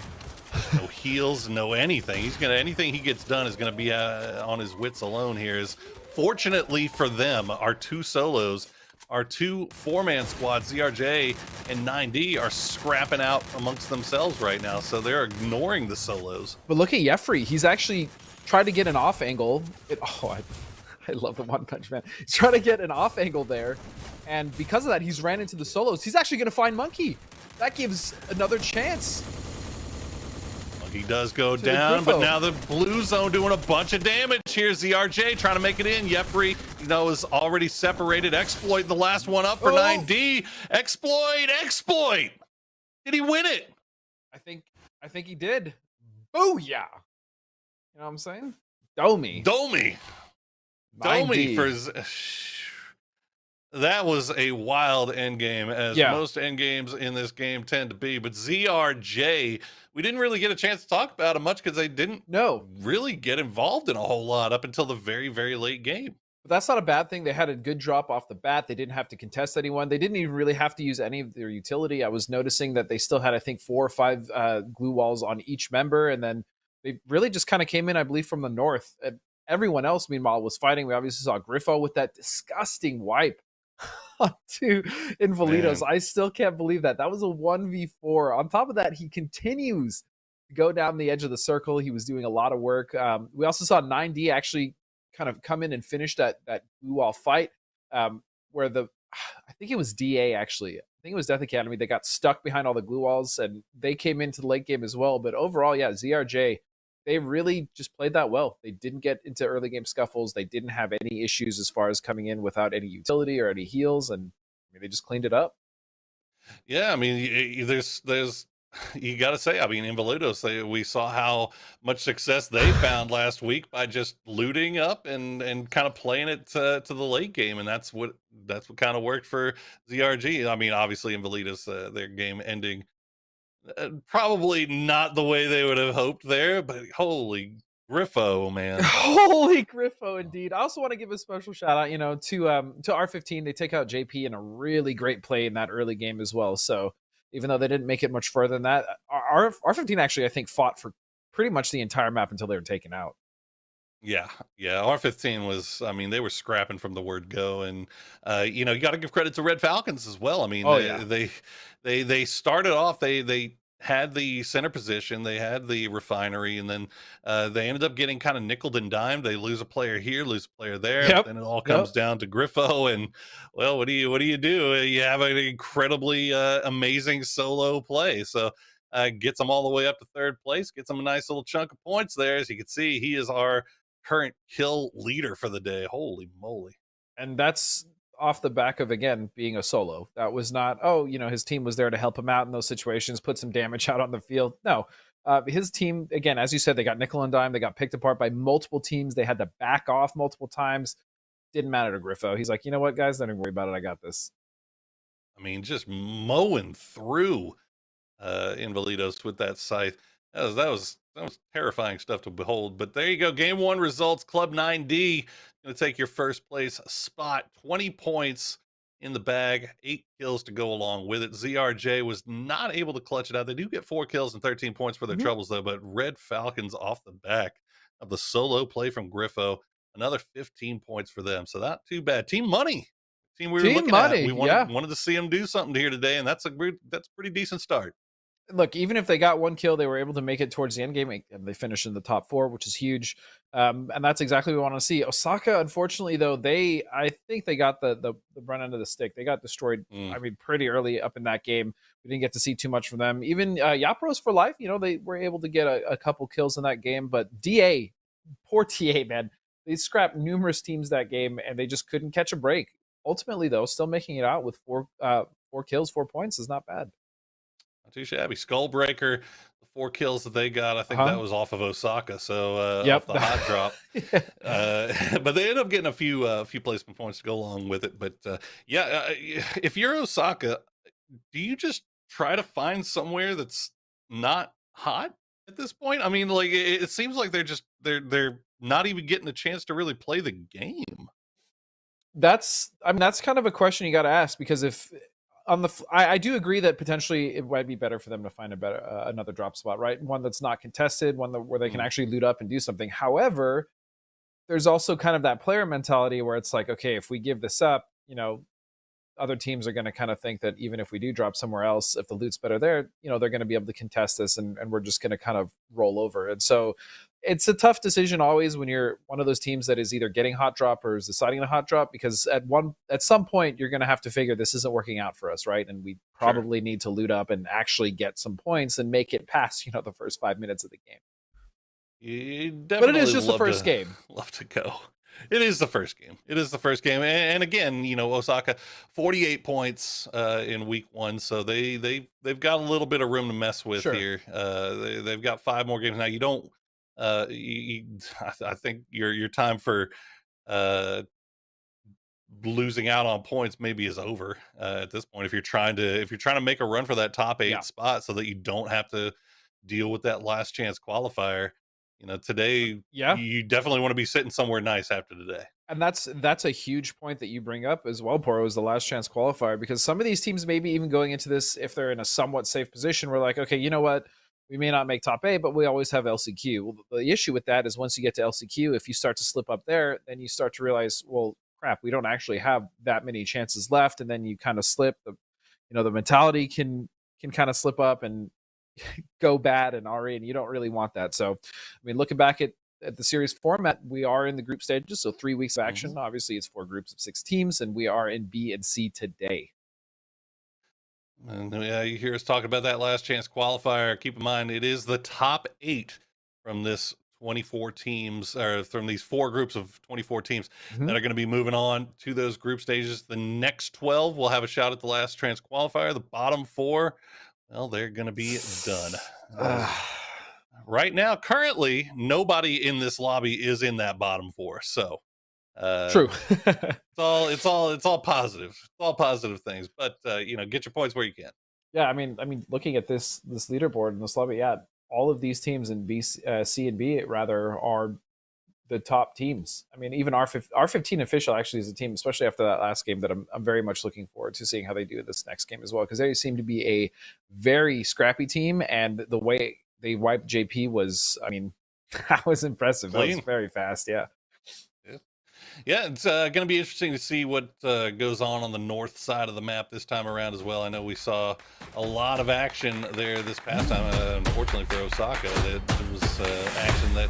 No heals, no anything. Anything he gets done is gonna be on his wits alone here. Is fortunately for them, our two solos, our two 4-man squads, ZRJ and 9D, are scrapping out amongst themselves right now, so they're ignoring the solos. But look at Jeffrey. He's actually tried to get an off angle. I love the One Punch Man. He's trying to get an off angle there, and because of that, he's ran into the solos. He's actually going to find Monkey. That gives another chance. He does go down, but now the blue zone doing a bunch of damage. Here's ZRJ trying to make it in. Jeffrey, is already separated. Exploit the last one up for 9D. Exploit. Did he win it? I think he did. Booyah. You know what I'm saying? Domi for that was a wild end game, as most end games in this game tend to be. But ZRJ, we didn't really get a chance to talk about him much because they didn't really get involved in a whole lot up until the very, very late game. But that's not a bad thing. They had a good drop off the bat. They didn't have to contest anyone. They didn't even really have to use any of their utility. I was noticing that they still had, I think, 4 or 5 glue walls on each member. And then they really just kind of came in, I believe, from the north. And everyone else, meanwhile, was fighting. We obviously saw Griffo with that disgusting wipe onto Invalidos. I still can't believe that. That was a 1v4. On top of that, he continues to go down the edge of the circle. He was doing a lot of work. We also saw 9D actually kind of come in and finish that blue wall fight, where I think it was DA actually. I think it was Death Academy. They got stuck behind all the glue walls, and they came into the late game as well. But overall, ZRJ, they really just played that well. They didn't get into early game scuffles. They didn't have any issues as far as coming in without any utility or any heals, and they just cleaned it up. Yeah, I mean, there's you got to say, I mean, Invalidos, we saw how much success they found last week by just looting up and kind of playing it to the late game, and that's what kind of worked for ZRG. I mean, obviously, Invalidos, their game ending probably not the way they would have hoped there, but holy Griffo, man. Holy Griffo, indeed. I also want to give a special shout out, to R15. They take out JP in a really great play in that early game as well. So even though they didn't make it much further than that, R15 actually, I think, fought for pretty much the entire map until they were taken out. Yeah. R15 was, I mean, they were scrapping from the word go, and you got to give credit to Red Falcons as well. I mean, they started off, they had the center position, they had the refinery, and then they ended up getting kind of nickeled and dimed. They lose a player here, lose a player there, and it all comes down to Griffo. And well, what do you do? You have an incredibly amazing solo play, so gets them all the way up to third place, gets them a nice little chunk of points there. As you can see, he is our current kill leader for the day. Holy moly. And that's off the back of, again, being a solo. That was not, his team was there to help him out in those situations, put some damage out on the field. No, his team, again, as you said, they got nickel and dime. They got picked apart by multiple teams. They had to back off multiple times. Didn't matter to Griffo. He's like, you know what, guys, don't even worry about it. I got this. I mean, just mowing through Invalidos with that scythe. That was terrifying stuff to behold. But there you go. Game 1 results. Club 9D going to take your first place spot. 20 points in the bag. 8 kills to go along with it. ZRJ was not able to clutch it out. They do get 4 kills and 13 points for their troubles, though. But Red Falcons off the back of the solo play from Griffo. Another 15 points for them. So not too bad. Team Money. Team we were looking at. We wanted to see them do something here today, and that's a pretty decent start. look, even if they got one kill, they were able to make it towards the end game, and they finished in the top 4, which is huge. And that's exactly what we want to see. Osaka, unfortunately, though, I think they got the brunt end of the stick. They got destroyed. I mean, pretty early up in that game. We didn't get to see too much from them. Even Yapros for life, they were able to get a couple kills in that game. But DA, poor TA, man, they scrapped numerous teams that game, and they just couldn't catch a break. Ultimately, though, still making it out with 4 kills, 4 points is not bad. Not too shabby. Skullbreaker, the 4 kills that they got, I think that was off of Osaka, so off the hot drop. But they ended up getting a few placement points to go along with it. But if you're Osaka, do you just try to find somewhere that's not hot at this point? I mean, like it seems like they're not even getting a chance to really play the game. That's kind of a question you got to ask, because if I do agree that potentially it might be better for them to find another drop spot, right? One that's not contested, where they can actually loot up and do something. However, there's also kind of that player mentality where it's like, okay, if we give this up, other teams are going to kind of think that even if we do drop somewhere else, if the loot's better there, they're going to be able to contest this, and we're just going to kind of roll over. And so it's a tough decision always when you're one of those teams that is either getting hot drop or is deciding to hot drop, because at some point you're going to have to figure this isn't working out for us, right? And we probably need to loot up and actually get some points and make it past, the first 5 minutes of the game. But it is just the first game. Love to go. It is the first game. And again, Osaka, 48 points in week 1, so they've got a little bit of room to mess with here. They've got 5 more games now. You don't. I think your time for losing out on points maybe is over at this point. If you're trying to make a run for that top 8 spot, so that you don't have to deal with that last chance qualifier. Today, you definitely want to be sitting somewhere nice after today. And that's a huge point that you bring up as well, Poro, is the last chance qualifier, because some of these teams maybe even going into this, if they're in a somewhat safe position, we're like, okay, you know what? We may not make top 8, but we always have LCQ. Well, the issue with that is once you get to LCQ, if you start to slip up there, then you start to realize, well, crap, we don't actually have that many chances left. And then you kind of slip. The mentality can kind of slip up and go bad and RE, and you don't really want that. So, I mean, looking back at the series format, we are in the group stages, so 3 weeks of action. Obviously, it's 4 groups of 6 teams, and we are in B and C today. And you hear us talking about that last chance qualifier. Keep in mind, it is the top 8 from this 24 teams, or from these 4 groups of 24 teams that are going to be moving on to those group stages. The next 12 will have a shot at the last chance qualifier. The bottom 4, well, they're going to be done. Right now, currently, nobody in this lobby is in that bottom 4. So, true. it's all positive. It's all positive things. But get your points where you can. Yeah, I mean, looking at this leaderboard in this lobby, all of these teams in B, C, and B rather are the top teams. I mean, even R15 official actually is a team, especially after that last game, that I'm very much looking forward to seeing how they do this next game as well, because they seem to be a very scrappy team, and the way they wiped JP was, I mean, that was impressive. That was very fast. Yeah, it's going to be interesting to see what goes on the north side of the map this time around as well. I know we saw a lot of action there this past time. Unfortunately for Osaka, there was action that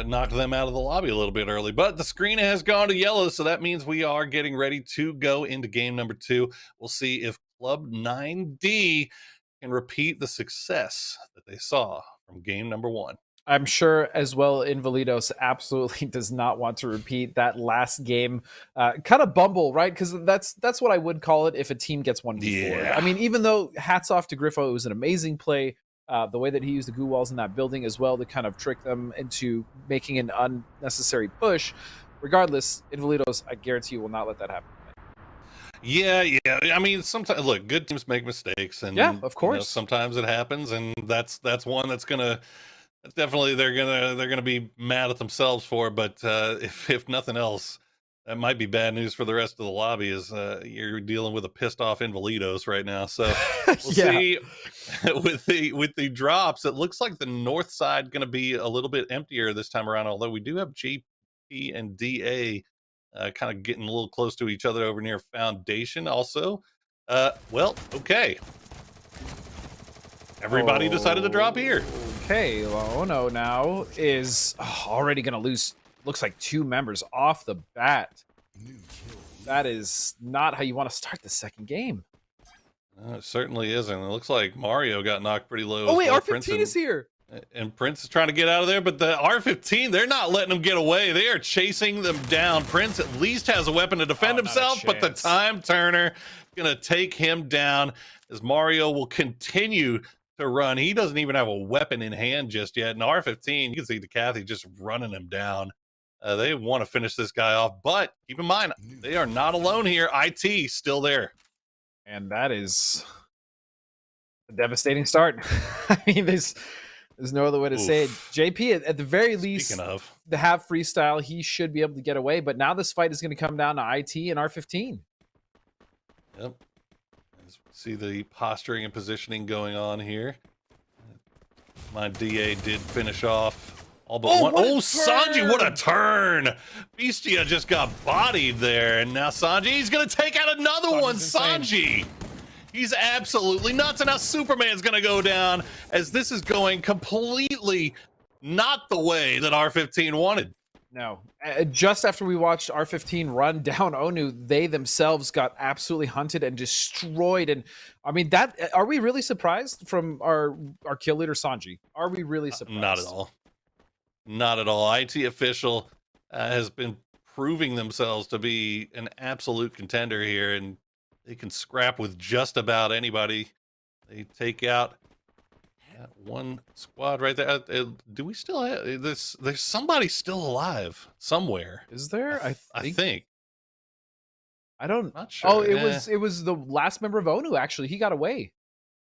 knocked them out of the lobby a little bit early. But the screen has gone to yellow, so that means we are getting ready to go into game number 2. We'll see if Club 9D can repeat the success that they saw from game number 1. I'm sure as well Invalidos absolutely does not want to repeat that last game. Kind of bumble, right? Because that's what I would call it if a team gets 1v4. I mean, even though hats off to Griffo, it was an amazing play. The way that he used the goo walls in that building as well to kind of trick them into making an unnecessary push. Regardless, Invalidos, I guarantee you, will not let that happen. Yeah. I mean, sometimes look, good teams make mistakes, and of course, sometimes it happens, and that's one that's definitely they're gonna be mad at themselves for. But if nothing else, that might be bad news for the rest of the lobby, as you're dealing with a pissed off Invalidos right now. So we'll see with the drops. It looks like the north side going to be a little bit emptier this time around, although we do have GP and DA kind of getting a little close to each other over near Foundation also. Okay. Everybody decided to drop here. Okay, Ono now is already going to lose, looks like 2 members off the bat. That is not how you want to start the second game. No, it certainly isn't. It looks like Mario got knocked pretty low. Oh, wait, well. R15 is here. And Prince is trying to get out of there, but the R15, they're not letting them get away. They are chasing them down. Prince at least has a weapon to defend himself, but the time turner going to take him down as Mario will continue to run. He doesn't even have a weapon in hand just yet. And R15, you can see the Kathy just running him down. They want to finish this guy off, but keep in mind, they are not alone here. IT still there. And that is a devastating start. I mean, there's no other way to say it. JP, at the very least, the have freestyle, he should be able to get away. But now this fight is going to come down to IT and R15. Yep. See the posturing and positioning going on here. My DA did finish off all but one. Oh, Sanji, what a turn! Bestia just got bodied there, and now Sanji, he's going to take out another one. Sanji! He's absolutely nuts, and now Superman's going to go down as this is going completely not the way that R15 wanted. No. Just after we watched R15 run down Onu, they themselves got absolutely hunted and destroyed. And I mean, that are we really surprised from our kill leader Sanji? Are we really surprised? Not at all. Not at all. IT official has been proving themselves to be an absolute contender here, and they can scrap with just about anybody. They take out one squad right there. Do we still have this? There's somebody still alive somewhere. Is there? I think. I don't. Not sure. Oh, it was the last member of Onu. Actually, he got away.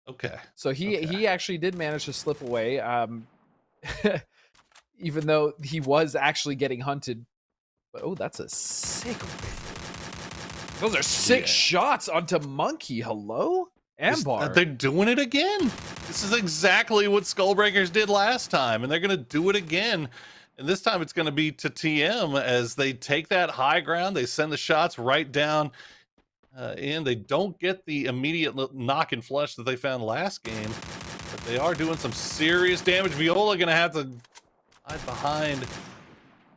Okay. So he actually did manage to slip away. Even though he was actually getting hunted. But oh, that's a sick. Those are 6 shots onto Monkey. Hello? Ambar. They're doing it again. This is exactly what Skullbreakers did last time, and they're going to do it again. And this time it's going to be to TM as they take that high ground. They send the shots right down in. They don't get the immediate knock and flush that they found last game, but they are doing some serious damage. Viola going to have to hide behind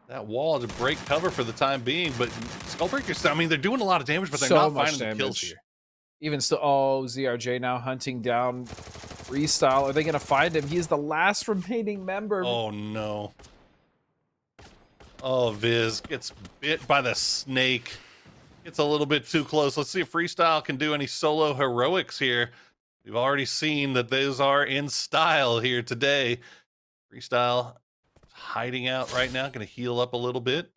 that wall to break cover for the time being, but Skullbreakers, I mean, they're doing a lot of damage, but they're not finding the kills here. Even still, oh, ZRJ now hunting down Freestyle. Are they going to find him? He's the last remaining member. Oh, no. Oh, Viz gets bit by the snake. Gets a little bit too close. Let's see if Freestyle can do any solo heroics here. We've already seen that those are in style here today. Freestyle hiding out right now. Going to heal up a little bit.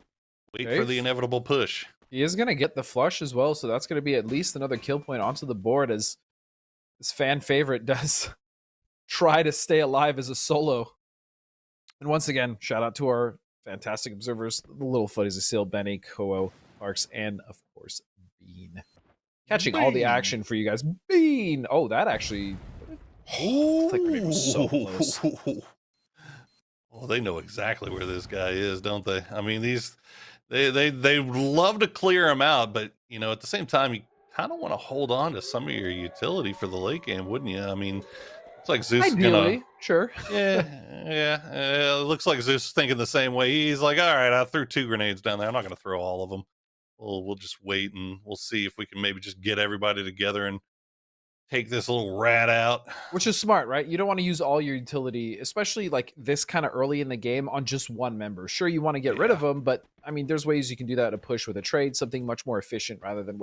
Wait for the inevitable push. He is going to get the flush as well, so that's going to be at least another kill point onto the board as this fan favorite does try to stay alive as a solo. And once again, shout out to our fantastic observers, the little footies of Seal, Benny, Koo, Parks, and of course, Bean. Catching all the action for you guys. Bean! Oh, that actually... Oh, the grenade was so close. Well, they know exactly where this guy is, don't they? I mean, they love to clear him out, but you know, at the same time, you kind of want to hold on to some of your utility for the late game, wouldn't you? I mean, it's like Zeus ideally, sure. Yeah. It looks like Zeus is thinking the same way. He's like, all right, I threw 2 grenades down there. I'm not going to throw all of them. We'll just wait and we'll see if we can maybe just get everybody together and take this little rat out. Which is smart, right? You don't want to use all your utility, especially like this kind of early in the game, on just one member. Sure, you want to get rid of them, but I mean, there's ways you can do that to push with a trade, something much more efficient rather than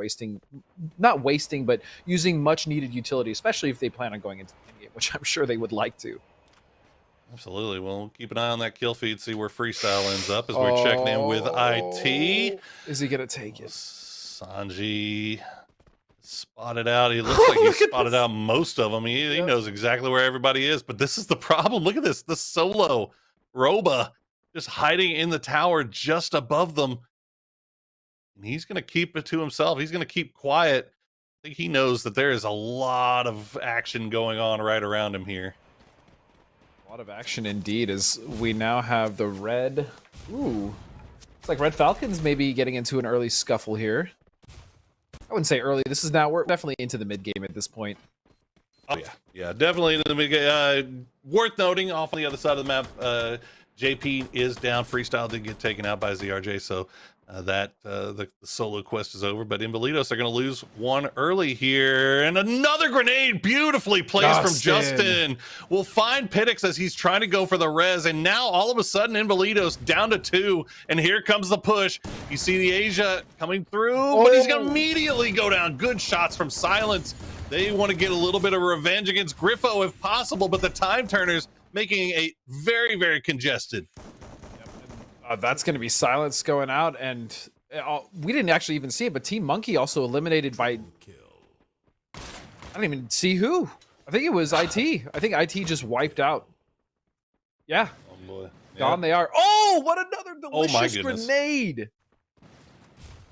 not wasting, but using much needed utility, especially if they plan on going into the game, which I'm sure they would like to. Absolutely. Well, we'll keep an eye on that kill feed, see where Freestyle ends up as we're checking in with IT. Is he going to take it? Sanji spotted out. He looks like he spotted out most of them. He knows exactly where everybody is, but this is the problem. Look at this. The solo Roba just hiding in the tower just above them. And he's going to keep it to himself. He's going to keep quiet. I think he knows that there is a lot of action going on right around him here. A lot of action indeed, as we now have the red. Ooh. It's like Red Falcons maybe getting into an early scuffle here. I wouldn't say early. We're definitely into the mid game at this point. Oh yeah, definitely. Worth noting, off on the other side of the map, JP is down. Freestyle did get taken out by ZRJ, so the solo quest is over. But Invalidos are going to lose one early here, and another grenade beautifully placed from Justin will find Pittix as he's trying to go for the res, and now all of a sudden Invalidos down to 2, and here comes the push. You see the Asia coming through, but he's going to immediately go down. Good shots from Silence. They want to get a little bit of revenge against Griffo if possible, but the time turners making a very, very congested. That's going to be Silence going out, and we didn't actually even see it, but Team Monkey also eliminated by... I don't even see who. I think it was IT. I think IT just wiped out. Yeah. Oh, boy. Gone they are. Oh, what another delicious grenade.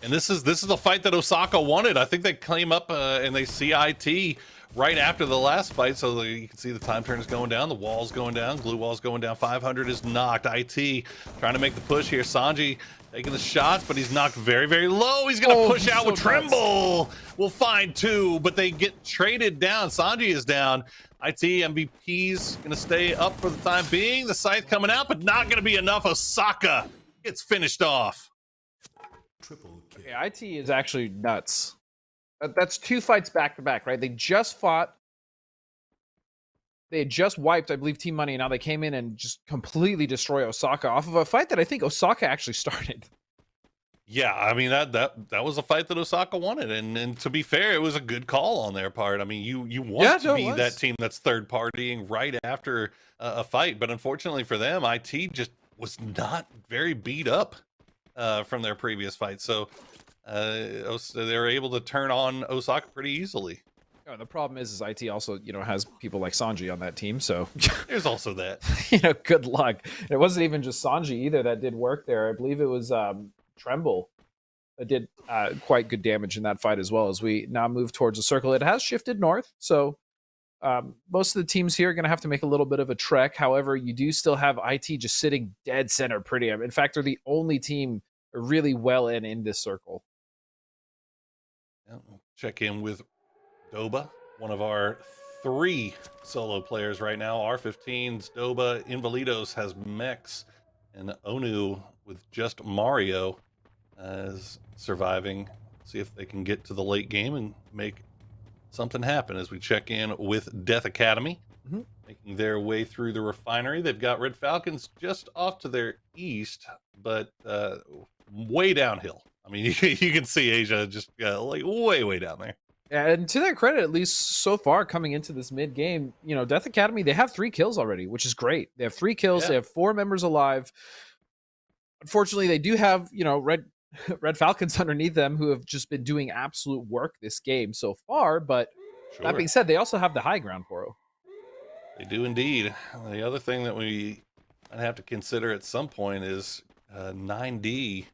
And this is the fight that Osaka wanted. I think they claim up and they see IT right after the last fight, so you can see the time turners going down, the walls going down, glue walls going down. 500 is knocked. IT trying to make the push here. Sanji taking the shots, but he's knocked very, very low. He's going to push out with Tremble. We'll find 2, but they get traded down. Sanji is down. IT MVP's going to stay up for the time being. The scythe coming out, but not going to be enough. Osaka gets finished off. Yeah, IT is actually nuts. That's 2 fights back to back, right? They just fought. They had just wiped, I believe, Team Money, and now they came in and just completely destroy Osaka off of a fight that I think Osaka actually started. Yeah, I mean that was a fight that Osaka wanted, and to be fair, it was a good call on their part. I mean, you want to be that team that's third partying right after a fight, but unfortunately for them, IT just was not very beat up from their previous fight, so they were able to turn on Osaka pretty easily. Oh, the problem is IT also, has people like Sanji on that team, so there's also that. Good luck. It wasn't even just Sanji either that did work there. I believe it was Tremble that did quite good damage in that fight as well. As we now move towards the circle, it has shifted north, so most of the teams here are going to have to make a little bit of a trek. However, you do still have IT just sitting dead center pretty. In fact, they're the only team really well in this circle. Yeah, we'll check in with Doba, one of our 3 solo players right now. R15's Doba, Invalidos has Mex, and Onu with just Mario as surviving. See if they can get to the late game and make something happen as we check in with Death Academy, making their way through the refinery. They've got Red Falcons just off to their east, but way downhill. I mean, you can see Asia just like way down there. Yeah, and to their credit, at least so far coming into this mid game, Death Academy, they have 3 kills already, which is great. They have 3 kills. Yeah. They have 4 members alive. Unfortunately, they do have, Red Falcons underneath them who have just been doing absolute work this game so far. But that being said, they also have the high ground for them. They do indeed. The other thing that we have to consider at some point is 9D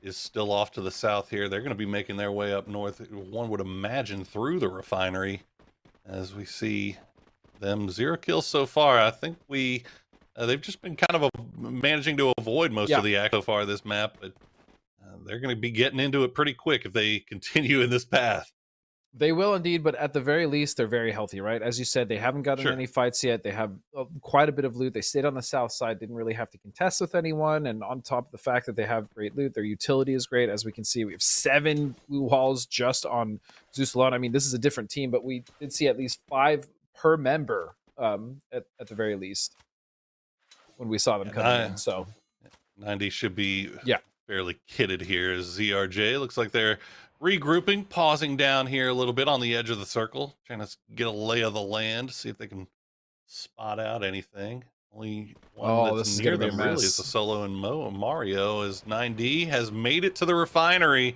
is still off to the south here. They're going to be making their way up north, one would imagine, through the refinery, as we see them 0 kills so far. I think they've just been kind of managing to avoid most of the act so far this map, but they're going to be getting into it pretty quick if they continue in this path. They will indeed, but at the very least, they're very healthy, right? As you said, they haven't gotten any fights yet. They have quite a bit of loot. They stayed on the south side, didn't really have to contest with anyone. And on top of the fact that they have great loot, their utility is great. As we can see, we have 7 blue walls just on Zeus alone. I mean, this is a different team, but we did see at least 5 per member at the very least when we saw them coming in. So 90 should be fairly kitted here as ZRJ. Looks like they're regrouping, pausing down here a little bit on the edge of the circle, trying to get a lay of the land, see if they can spot out anything. Only one that's near them really is the solo and Mario, as 9D has made it to the refinery,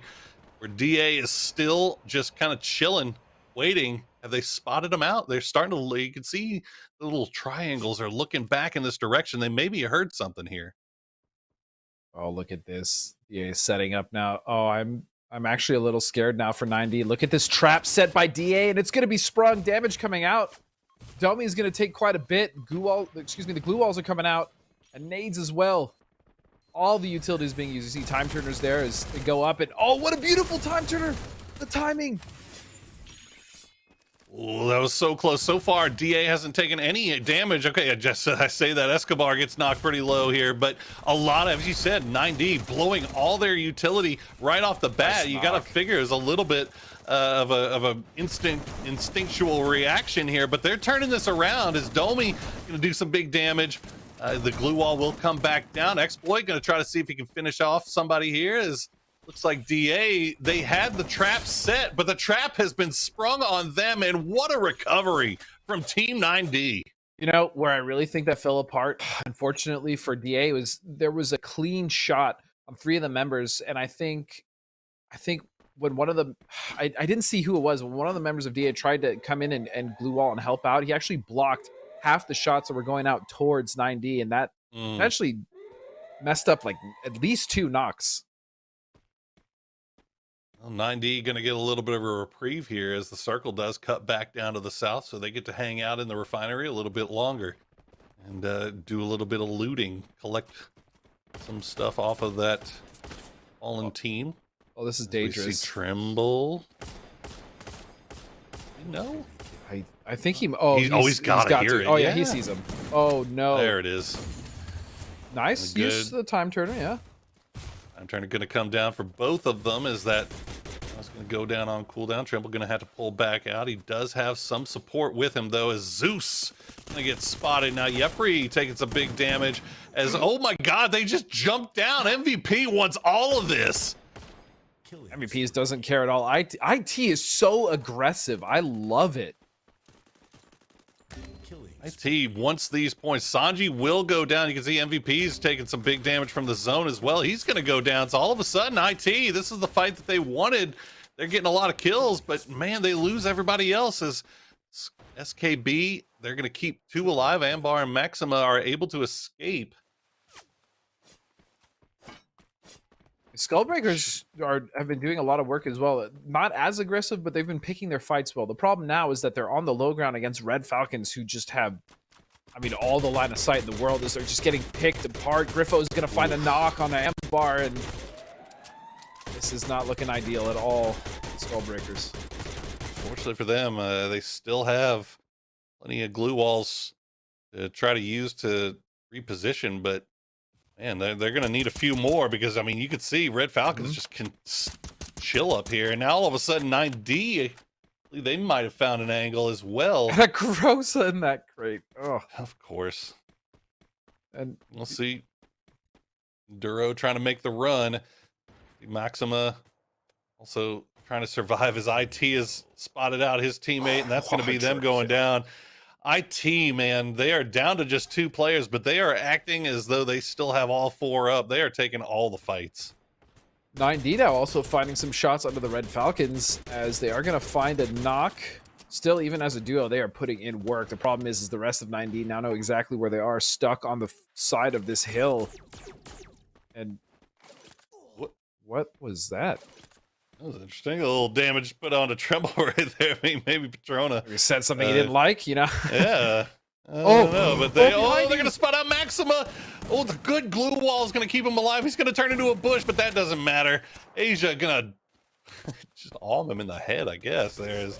where DA is still just kind of chilling, waiting. Have they spotted them out? They're starting to, you can see the little triangles are looking back in this direction. They maybe heard something here. Oh, look at this. DA is setting up now. Oh, I'm actually a little scared now for 9D. Look at this trap set by DA, and it's going to be sprung. Damage coming out. Dummy is going to take quite a bit. The glue walls are coming out, and nades as well. All the utilities being used. You see time turners there as they go up, and oh, what a beautiful time turner! The timing. Oh, that was so close. So far, DA hasn't taken any damage. Okay, I say that Escobar gets knocked pretty low here, but a lot of, as you said, 9D blowing all their utility right off the bat. Nice you got to figure there's a little bit of a instinctual reaction here, but they're turning this around as Domi going to do some big damage. The glue wall will come back down. Exploit going to try to see if he can finish off somebody here. Looks like DA, they had the trap set, but the trap has been sprung on them, and what a recovery from Team 9D. You know, where I really think that fell apart, unfortunately for DA, was there was a clean shot on 3 of the members, and I think when one of them, I didn't see who it was, when one of the members of DA tried to come in and glue wall and help out, he actually blocked half the shots that were going out towards 9D, and that actually messed up like at least 2 knocks. 9D going to get a little bit of a reprieve here as the circle does cut back down to the south, so they get to hang out in the refinery a little bit longer and do a little bit of looting, collect some stuff off of that fallen team. Oh, this is dangerous. We see Tremble. No, I think he. Oh, he's got to hear it. Oh yeah, he sees him. Oh no, there it is. Nice use of the time turner. Yeah. I'm trying to come down for both of them. Is that that's going to go down on cooldown. Tremble going to have to pull back out. He does have some support with him though, as Zeus going to get spotted. Now Yepri taking some big damage as, oh my God, they just jumped down. MVP wants all of this. MVP doesn't care at all. IT is so aggressive. I love it. IT wants these points. Sanji will go down. You can see MVP's taking some big damage from the zone as well. He's going to go down. So all of a sudden, IT, this is the fight that they wanted. They're getting a lot of kills, but man, they lose everybody else. As SKB, they're going to keep 2 alive. Ambar and Maxima are able to escape. Skullbreakers have been doing a lot of work as well. Not as aggressive, but they've been picking their fights well. The problem now is that they're on the low ground against Red Falcons, who just have, I mean, all the line of sight in the world. Is they're just getting picked apart. Griffo's going to find a knock on the Ambar, and this is not looking ideal at all for the Skullbreakers. Fortunately for them, they still have plenty of glue walls to try to use to reposition, but man, they're going to need a few more because, I mean, you could see Red Falcons just can chill up here. And now all of a sudden 9D, they might have found an angle as well. That Grossa in that crate. Oh, of course. And we'll see Duro trying to make the run. Maxima also trying to survive as IT has spotted out his teammate, and that's going to be them going down. IT, man, they are down to just 2 players, but they are acting as though they still have all 4 up. They are taking all the fights. 9D now also finding some shots under the Red Falcons as they are going to find a knock. Still, even as a duo, they are putting in work. The problem is the rest of 9D now know exactly where they are, stuck on the side of this hill. And what was that? That was interesting. A little damage put on a Tremble right there. I mean, maybe Patrona said something he didn't like, you know? Yeah. I don't know, but they're going to spot out Maxima. Oh, the good glue wall is going to keep him alive. He's going to turn into a bush, but that doesn't matter. Asia going to just arm him in the head, I guess. There's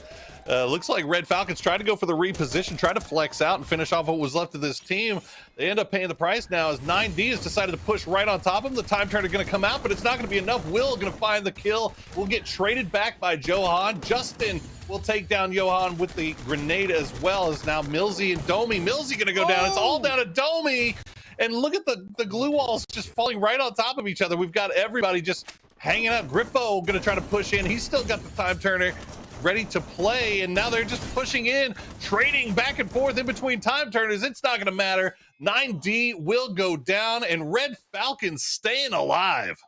looks like Red Falcons tried to go for the reposition, try to flex out and finish off what was left of this team. They end up paying the price now as 9D has decided to push right on top of them. The time turner going to come out, but it's not going to be enough. Will going to find the kill. Will get traded back by Johan. Justin will take down Johan with the grenade as well as now Millsy and Domi. Millsy going to go down. It's all down to Domi. And look at the glue walls just falling right on top of each other. We've got everybody just hanging out. Griffo going to try to push in. He's still got the time turner ready to play, and now they're just pushing in, trading back and forth in between time turners. It's not going to matter. 9D will go down, and Red Falcons staying alive.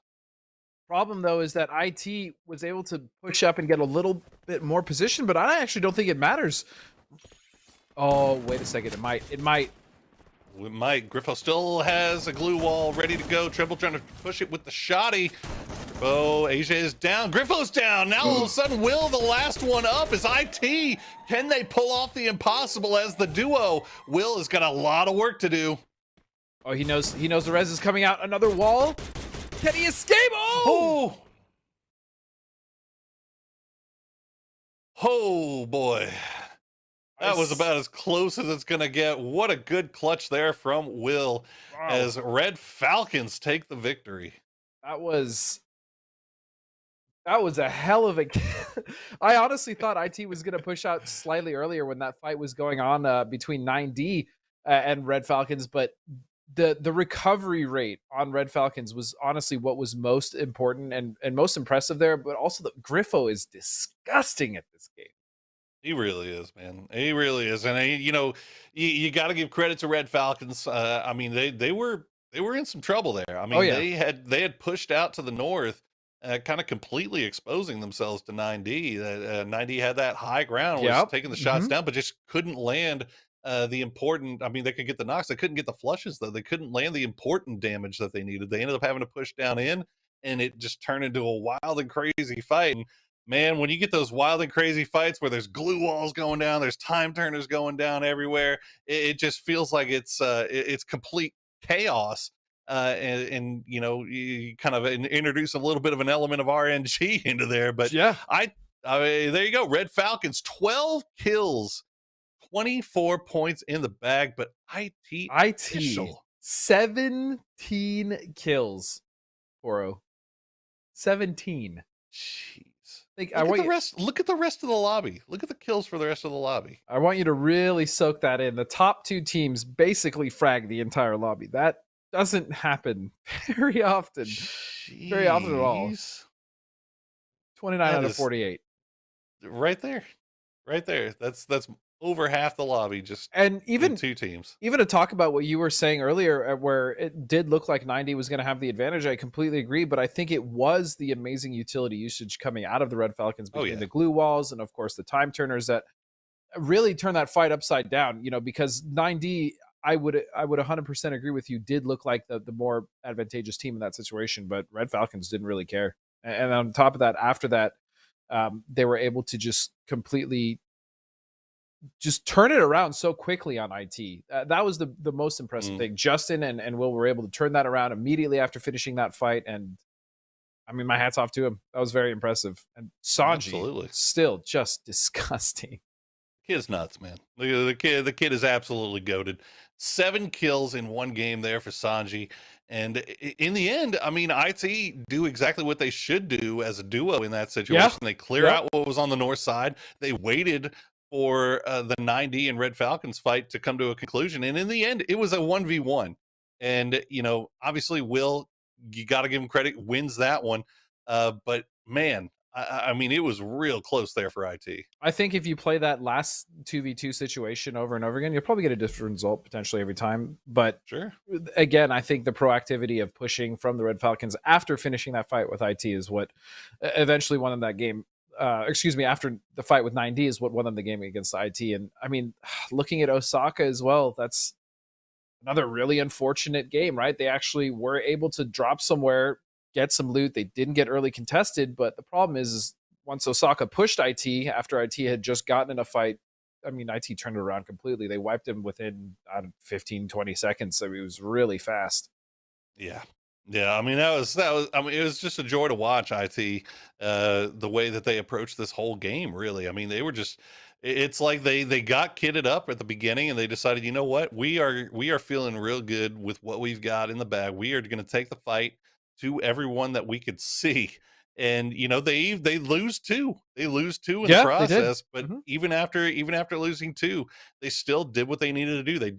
Problem, though, is that IT was able to push up and get a little bit more position, but I actually don't think it matters. Oh, wait a second. It might. It might. Griffo still has a glue wall ready to go. Tremble trying to push it with the shotty. Oh, Asia is down. Griffo's down. Now all of a sudden, Will, the last one up, is IT. Can they pull off the impossible as the duo? Will has got a lot of work to do. Oh, he knows the res is coming out. Another wall. Can he escape? Oh! Oh boy. That was about as close as it's going to get. What a good clutch there from Will as Red Falcons take the victory. That was a hell of a. I honestly thought IT was going to push out slightly earlier when that fight was going on between 9D and Red Falcons, but the recovery rate on Red Falcons was honestly what was most important and most impressive there. But also, the Griffo is disgusting at this game. He really is, man. He really is, and you got to give credit to Red Falcons. I mean, they were in some trouble there. I mean, they had pushed out to the north, kind of completely exposing themselves to 9D. 9D had that high ground, was taking the shots down, but just couldn't land the important. I mean, they could get the knocks, they couldn't get the flushes though. They couldn't land the important damage that they needed. They ended up having to push down in, and it just turned into a wild and crazy fight. And man, when you get those wild and crazy fights where there's glue walls going down, there's time turners going down everywhere, it just feels like it's complete chaos. And you kind of introduce a little bit of an element of RNG into there. But I mean, there you go. Red Falcons, 12 kills, 24 points in the bag. But IT official. 17 kills, Poro. 17. Jeez. Look at the rest of the lobby. Look at the kills for the rest of the lobby. I want you to really soak that in. The top two teams basically frag the entire lobby. That doesn't happen very often. Jeez. Very often at all. 29 out of 48. Right there. That's over half the lobby, just and even two teams. Even to talk about what you were saying earlier, where it did look like 90 was going to have the advantage, I completely agree. But I think it was the amazing utility usage coming out of the Red Falcons between the glue walls and, of course, the time turners that really turned that fight upside down. Because 9D, I would 100% agree with you, did look like the more advantageous team in that situation, but Red Falcons didn't really care. And on top of that, after that, they were able to just completely just turn it around so quickly on IT. That was the most impressive thing. Justin and Will were able to turn that around immediately after finishing that fight. And I mean, my hat's off to him. That was very impressive. And Sanji, still just disgusting. Kid's nuts, man. The kid is absolutely goated. 7 kills in one game there for Sanji. And in the end, I mean, IT do exactly what they should do as a duo in that situation. They clear out what was on the north side. They waited for the 9D and Red Falcons fight to come to a conclusion. And in the end, it was a 1v1. And, obviously, Will, you got to give him credit, wins that one. But, man, I mean, it was real close there for IT. I think if you play that last 2v2 situation over and over again, you'll probably get a different result potentially every time. But again, I think the proactivity of pushing from the Red Falcons after finishing that fight with IT is what eventually won them that game. After the fight with 9D is what won them the game against IT. And I mean, looking at Osaka as well, that's another really unfortunate game, right? They actually were able to drop somewhere, get some loot. They didn't get early contested, but the problem is once Osaka pushed IT after IT had just gotten in a fight, I mean, IT turned it around completely. They wiped him within 15, 20 seconds. So it was really fast. Yeah. Yeah, I mean that was I mean it was just a joy to watch IT the way that they approached this whole game, really. I mean, they were just it's like they got kitted up at the beginning and they decided, you know what? We are feeling real good with what we've got in the bag. We are going to take the fight to everyone that we could see. And they lose two. They lose two in the process, but even after losing two, they still did what they needed to do. They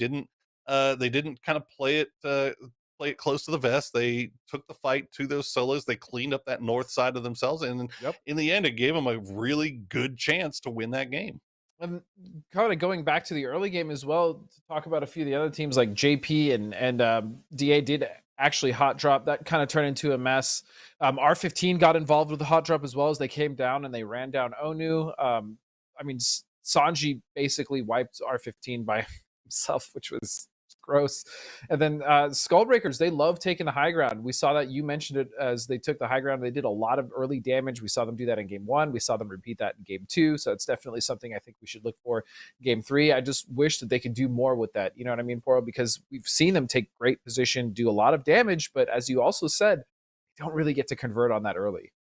didn't kind of play it close to the vest. They took the fight to those solos. They cleaned up that north side of themselves. And in the end, it gave them a really good chance to win that game. And kind of going back to the early game as well, to talk about a few of the other teams like JP and DA did actually hot drop. That kind of turned into a mess. R15 got involved with the hot drop as well as they came down and they ran down Onu. I mean, Sanji basically wiped R15 by himself, which was gross. And then Skullbreakers, they love taking the high ground. We saw that, you mentioned it, as they took the high ground. They did a lot of early damage. We saw them do that in game 1. We saw them repeat that in game 2. So it's definitely something I think we should look for in game 3. I just wish that they could do more with that. You know what I mean, Poro? Because we've seen them take great position, do a lot of damage, but as you also said, they don't really get to convert on that early.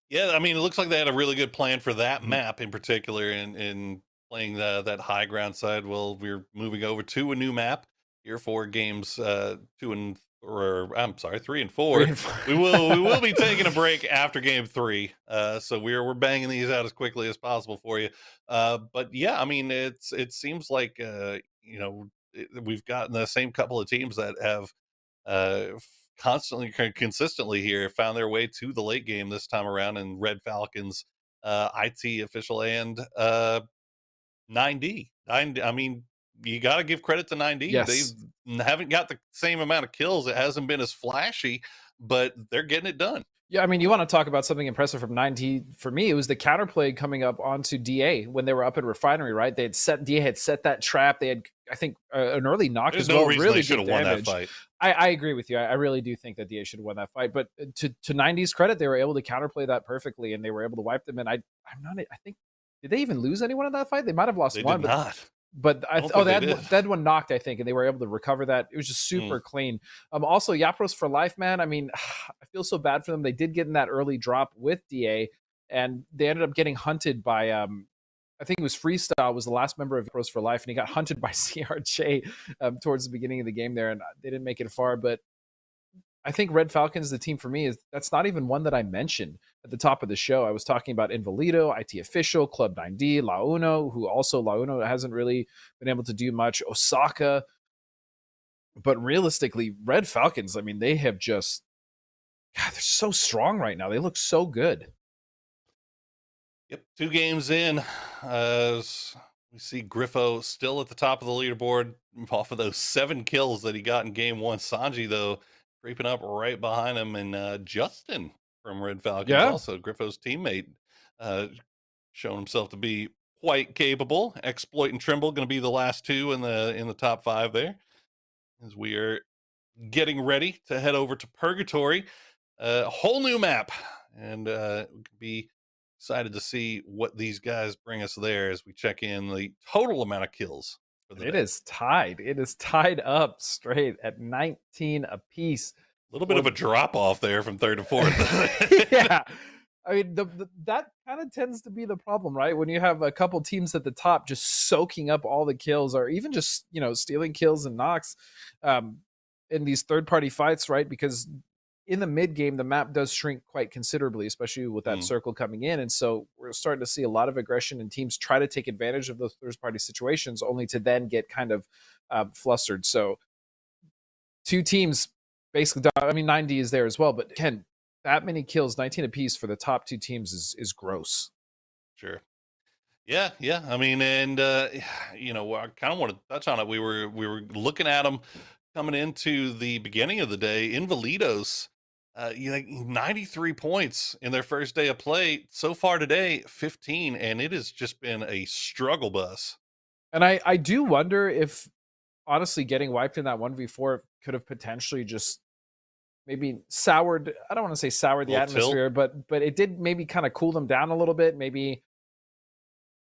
Yeah, I mean, it looks like they had a really good plan for that map in particular, and playing that high ground side. Well, we're moving over to a new map here for games 3 and 4. 3 and 4. We will be taking a break after game 3. So we're banging these out as quickly as possible for you. But yeah, I mean, it seems like we've gotten the same couple of teams that have constantly, consistently here found their way to the late game this time around, in Red Falcons, IT official, and 9D. I mean, you got to give credit to 9D. Yes. They haven't got the same amount of kills. It hasn't been as flashy, but they're getting it done. Yeah, I mean, you want to talk about something impressive from 9D. For me, it was the counterplay coming up onto DA when they were up at Refinery, right? DA had set that trap. They had, I think, an early knock There's as well. no reason really they should have won that fight. I agree with you. I really do think that DA should have won that fight. But to 9D's credit, they were able to counterplay that perfectly, and they were able to wipe them. And I think, did they even lose anyone in that fight? They might have lost They one. did not. But they had one knocked, I think, and they were able to recover that. It was just super clean. Also, Yapros for life, man. I mean, I feel so bad for them. They did get in that early drop with DA, and they ended up getting hunted by I think it was Freestyle was the last member of Yapros for life, and he got hunted by CRJ towards the beginning of the game there, and they didn't make it far. But I think Red Falcons, the team for me, that's not even one that I mentioned at the top of the show. I was talking about Invalido, IT Official, Club 9D, La Uno, who also La Uno hasn't really been able to do much, Osaka. But realistically, Red Falcons, I mean, they have just, God, they're so strong right now. They look so good. Yep, 2 games in. We see Griffo still at the top of the leaderboard off of those 7 kills that he got in game 1. Sanji, though, creeping up right behind him, and Justin from Red Falcons, also Griffo's teammate, showing himself to be quite capable. Exploit and Trimble going to be the last 2 in the top 5 there, as we are getting ready to head over to Purgatory, a whole new map, and we can be excited to see what these guys bring us there as we check in the total amount of kills. It is tied. It is tied up straight at 19 apiece. A little bit of a drop off there from 3rd to 4th. Yeah. I mean, that kind of tends to be the problem, right? When you have a couple teams at the top just soaking up all the kills, or even just, stealing kills and knocks in these third-party fights, right? Because in the mid game, the map does shrink quite considerably, especially with that circle coming in. And so we're starting to see a lot of aggression, and teams try to take advantage of those third-party situations only to then get kind of flustered. So 2 teams basically, I mean, 9D is there as well, but Ken, that many kills, 19 apiece for the top 2 teams is gross. Sure. Yeah. I mean, and I kind of want to touch on it. We were looking at them coming into the beginning of the day. Invalidos, 93 points in their first day of play. So far today, 15, and it has just been a struggle bus. And I do wonder if, honestly, getting wiped in that 1v4 could have potentially just maybe soured, I don't want to say soured the atmosphere, but it did maybe kind of cool them down a little bit. Maybe,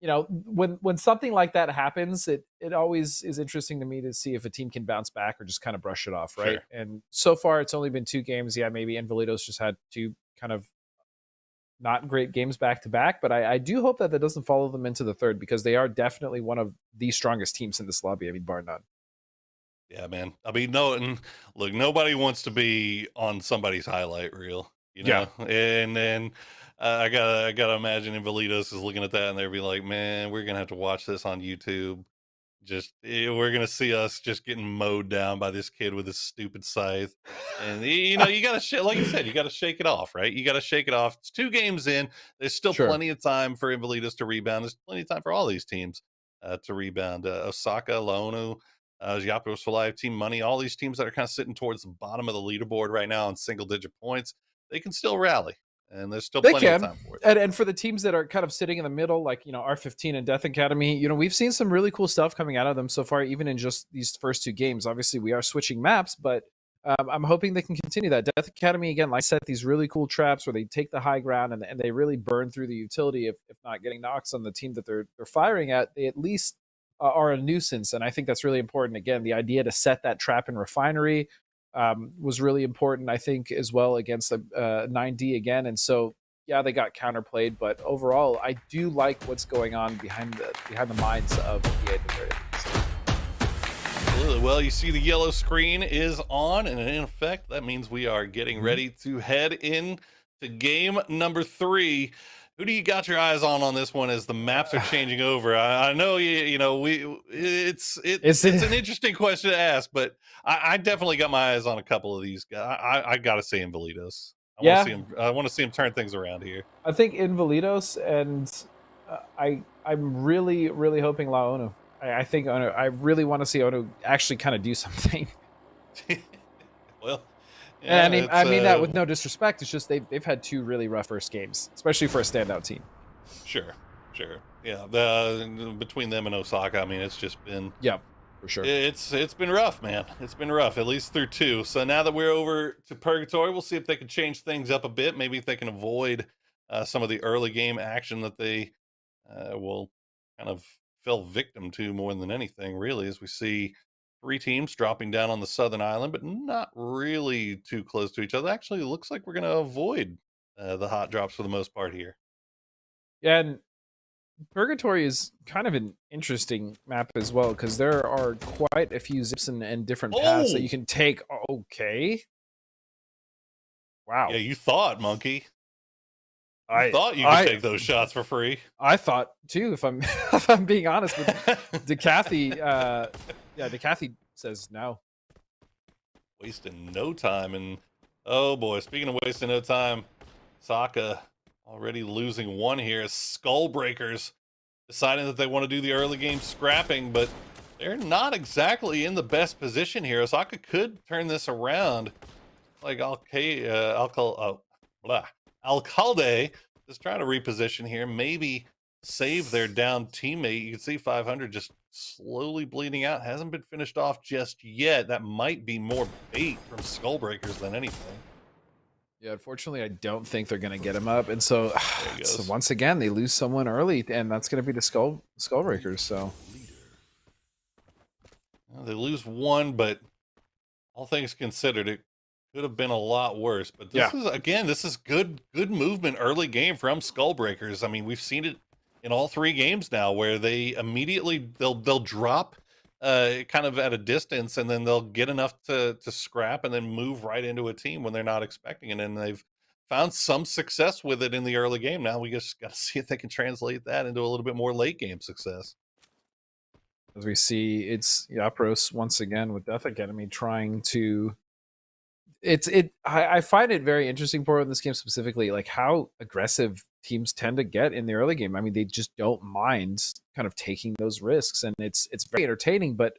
when something like that happens, it always is interesting to me to see if a team can bounce back or just kind of brush it off, right? Sure. And so far, it's only been 2 games. Yeah, maybe Invalidos just had 2 kind of not great games back to back, but I do hope that doesn't follow them into the 3rd, because they are definitely one of the strongest teams in this lobby. I mean, bar none. Yeah, man. I mean, look, nobody wants to be on somebody's highlight reel, Yeah. And then I gotta imagine Invalidos is looking at that, and they'll be like, "Man, we're gonna have to watch this on YouTube. We're gonna see us just getting mowed down by this kid with his stupid scythe." And you gotta, like you said, you gotta shake it off, right? You gotta shake it off. It's 2 games in. There's still plenty of time for Invalidos to rebound. There's plenty of time for all these teams to rebound. Osaka, Laonu, Yapros for Life, Team Money, all these teams that are kind of sitting towards the bottom of the leaderboard right now on single-digit points, they can still rally, and there's still plenty of time for it. And for the teams that are kind of sitting in the middle, like R15 and Death Academy, we've seen some really cool stuff coming out of them so far, even in just these first 2 games. Obviously, we are switching maps, but I'm hoping they can continue that. Death Academy, again, like I set these really cool traps where they take the high ground and they really burn through the utility. If not getting knocks on the team that they're firing at, they at least are a nuisance. And I think that's really important. Again, the idea to set that trap in Refinery was really important, I think, as well, against the 9D again. And so yeah, they got counterplayed, but overall, I do like what's going on behind the minds of the EA at the very least. Absolutely. Well, you see the yellow screen is on, and in effect, that means we are getting ready to head in to game number 3. Who do you got your eyes on this one as the maps are changing over? I know it's an interesting question to ask, but I definitely got my eyes on a couple of these guys. I got to say Invalidos. I want to see him turn things around here. I think Invalidos, and I'm really hoping La Onu. I think Ono, I really want to see Ono actually kind of do something. Well, yeah, and I mean that with no disrespect. It's just they've had 2 really rough first games, especially for a standout team. Sure. Yeah, between them and Osaka, I mean, it's just been for sure. It's been rough, man. It's been rough, at least through 2. So now that we're over to Purgatory, we'll see if they can change things up a bit. Maybe if they can avoid some of the early game action that they will kind of fell victim to more than anything, really, as we see 3 teams dropping down on the southern island, but not really too close to each other. Actually, it looks like we're going to avoid the hot drops for the most part here. Yeah, and Purgatory is kind of an interesting map as well, because there are quite a few zips and different paths that you can take. Okay. Wow. Yeah, you thought, Monkey. I thought you could take those shots for free. I thought too, if I'm if I'm being honest. But DeCathy, DeCathy says no. Wasting no time, and oh boy, speaking of wasting no time, Saka already losing 1 here. Skullbreakers deciding that they want to do the early game scrapping, but they're not exactly in the best position here. Osaka could turn this around. Like Alcalde is trying to reposition here, maybe save their down teammate. You can see 500 just slowly bleeding out. Hasn't been finished off just yet. That might be more bait from Skullbreakers than anything. Yeah, unfortunately, I don't think they're going to get him up. And so once again, they lose someone early, and that's going to be the Skullbreakers. So well, they lose 1, but all things considered, it could have been a lot worse. But this is good movement early game from Skullbreakers. I mean, we've seen it in all 3 games now, where they immediately they'll drop kind of at a distance, and then they'll get enough to scrap and then move right into a team when they're not expecting it. And they've found some success with it in the early game. Now we just got to see if they can translate that into a little bit more late game success. As we see, it's Yapros once again with Death Academy trying to. I find it very interesting for in this game specifically, like how aggressive teams tend to get in the early game. I mean, they just don't mind kind of taking those risks, and it's very entertaining. But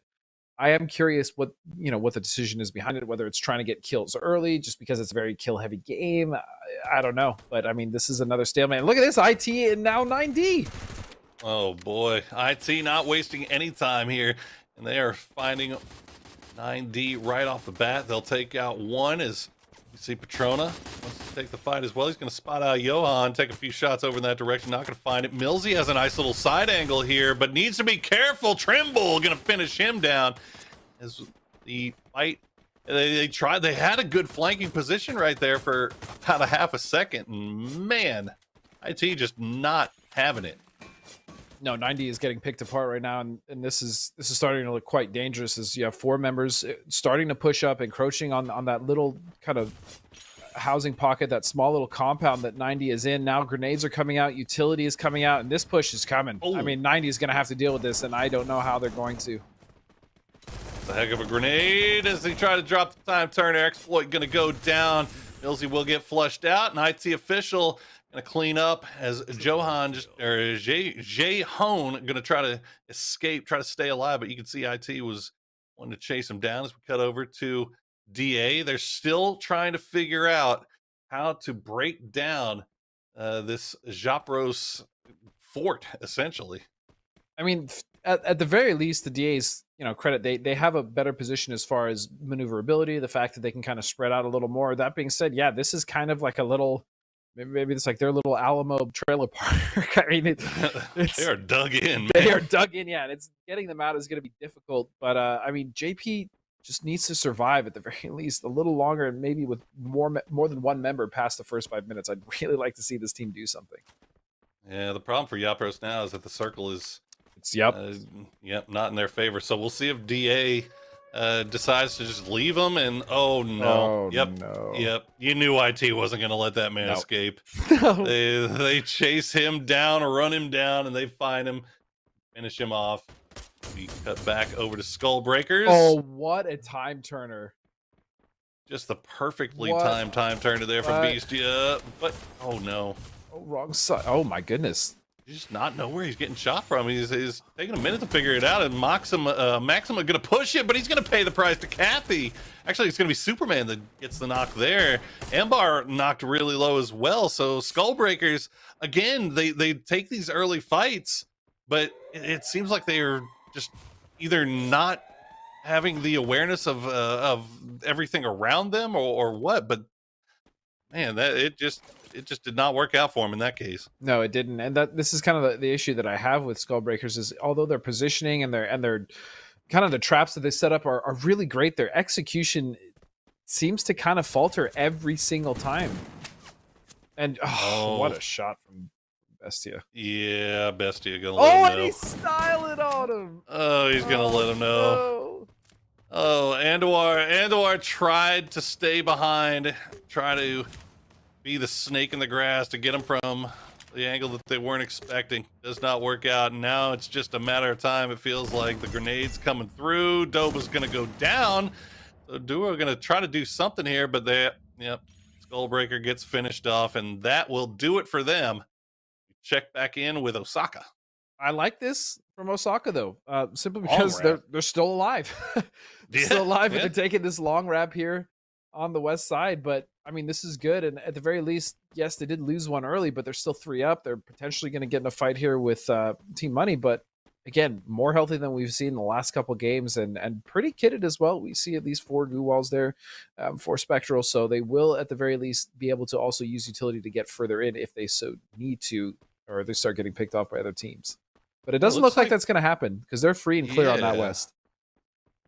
I am curious what the decision is behind it, whether it's trying to get kills early just because it's a very kill heavy game. I don't know, but I mean, this is another stalemate. Look at this, IT and now 9D. Oh boy, IT not wasting any time here, and they are finding 9D right off the bat. They'll take out 1 as you see Petrona wants to take the fight as well. He's going to spot out Johan, take a few shots over in that direction. Not going to find it. Millsy has a nice little side angle here, but needs to be careful. Trimble going to finish him down as the fight. They tried. They had a good flanking position right there for about a half a second, and man, IT just not having it. No, 90 is getting picked apart right now, and this is starting to look quite dangerous as you have 4 members starting to push up, encroaching on that little kind of housing pocket, that small little compound that 90 is in. Now grenades are coming out, utility is coming out, and this push is coming. I mean, 90 is going to have to deal with this, and I don't know how they're going to. It's a heck of a grenade as they try to drop the time turner. Exploit going to go down. Millsy will get flushed out, and IT official going to clean up as Johan Jay Hone going to try to escape, try to stay alive, but you can see IT was wanting to chase him down as we cut over to DA. They're still trying to figure out how to break down this Japros fort, essentially. I mean, at the very least, the DA's credit, they have a better position as far as maneuverability, the fact that they can kind of spread out a little more. That being said, yeah, this is kind of like a little. Maybe it's like their little Alamo trailer park. I mean, they are dug in. Man. They are dug in, yeah. And it's getting them out is going to be difficult. But I mean, JP just needs to survive at the very least a little longer, and maybe with more than one member past the first 5 minutes. I'd really like to see this team do something. Yeah, the problem for Yapros now is that the circle is Yep. Not in their favor. So we'll see if DA decides to just leave him. And oh no, yep. You knew IT wasn't going to let that man escape. They chase him down, run him down, and they find him, finish him off. We cut back over to Skull Breakers. Oh, what a time turner! Just the perfectly timed time turner there from Beast. Yeah, but oh no. Oh, wrong side. Oh my goodness. You just not know where he's getting shot from. He's taking a minute to figure it out, and Maxima going to push it, but he's going to pay the price to Kathy. Actually, it's going to be Superman that gets the knock there. Ambar knocked really low as well. So Skullbreakers, again, they take these early fights, but it seems like they are just either not having the awareness of everything around them or what. But man, it just did not work out for him in that case. No, it didn't. And this is kind of the issue that I have with Skullbreakers is, although their positioning and their kind of the traps that they set up are really great, their execution seems to kind of falter every single time. And what a shot from Bestia. Yeah, Bestia gonna let him know. And he's styling on him. Oh, he's gonna let him know. No. Oh, Andwar tried to stay behind, try to be the snake in the grass to get him from the angle that they weren't expecting. Does not work out. And now it's just a matter of time. It feels like the grenade's coming through. Doba's gonna go down. So Duo are gonna try to do something here, but Skullbreaker gets finished off, and that will do it for them. Check back in with Osaka. I like this from Osaka though, simply because they're still alive. They're still alive, and they're taking this long wrap here on the west side. But I mean, this is good, and at the very least, yes, they did lose one early, but they're still 3 up. They're potentially going to get in a fight here with Team Money, but again, more healthy than we've seen in the last couple games, and pretty kitted as well. We see at least 4 goo walls there for Spectral, so they will at the very least be able to also use utility to get further in if they so need to, or they start getting picked off by other teams. But it doesn't look like that's going to happen because they're free and clear on that west.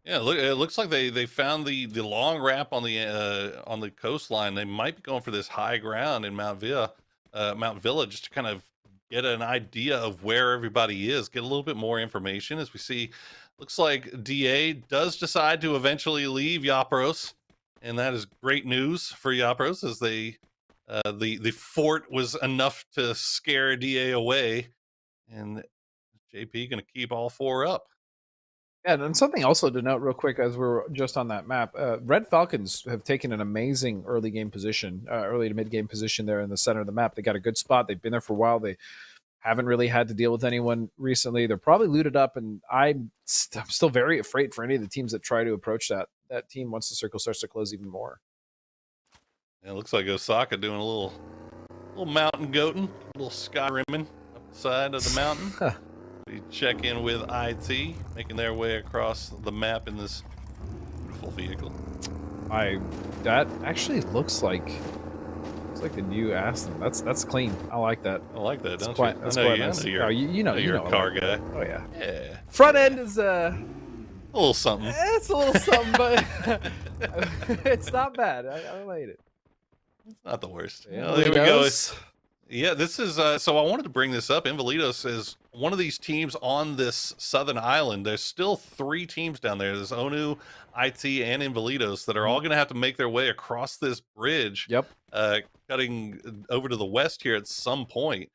Yeah, look, it looks like they found the long wrap on the coastline. They might be going for this high ground in Mount Villa just to kind of get an idea of where everybody is, get a little bit more information. As we see, looks like DA does decide to eventually leave Yapros, and that is great news for Yapros, as the fort was enough to scare DA away, and JP going to keep all 4 up. Yeah, and something also to note real quick as we're just on that map, Red Falcons have taken an amazing early to mid game position there in the center of the map. They got a good spot. They've been there for a while. They haven't really had to deal with anyone recently. They're probably looted up, and I'm still very afraid for any of the teams that try to approach that team once the circle starts to close even more. Yeah, it looks like Osaka doing a little mountain goating, a little skyrimming up the side of the mountain. We check in with IT, making their way across the map in this beautiful vehicle. That actually looks like the new Aston. That's clean. I like that. I like that. Don't you? That's quite nice. You know you're a car guy. Oh yeah. Yeah. Front end is a little something. It's a little something, but it's not bad. I like it. It's not the worst. Yeah, there we go. Yeah, this is so I wanted to bring this up. Invalidos is one of these teams on this southern island. There's still 3 teams down there. There's ONU, IT, and Invalidos that are all going to have to make their way across this bridge. Yep. Cutting over to the west here at some point.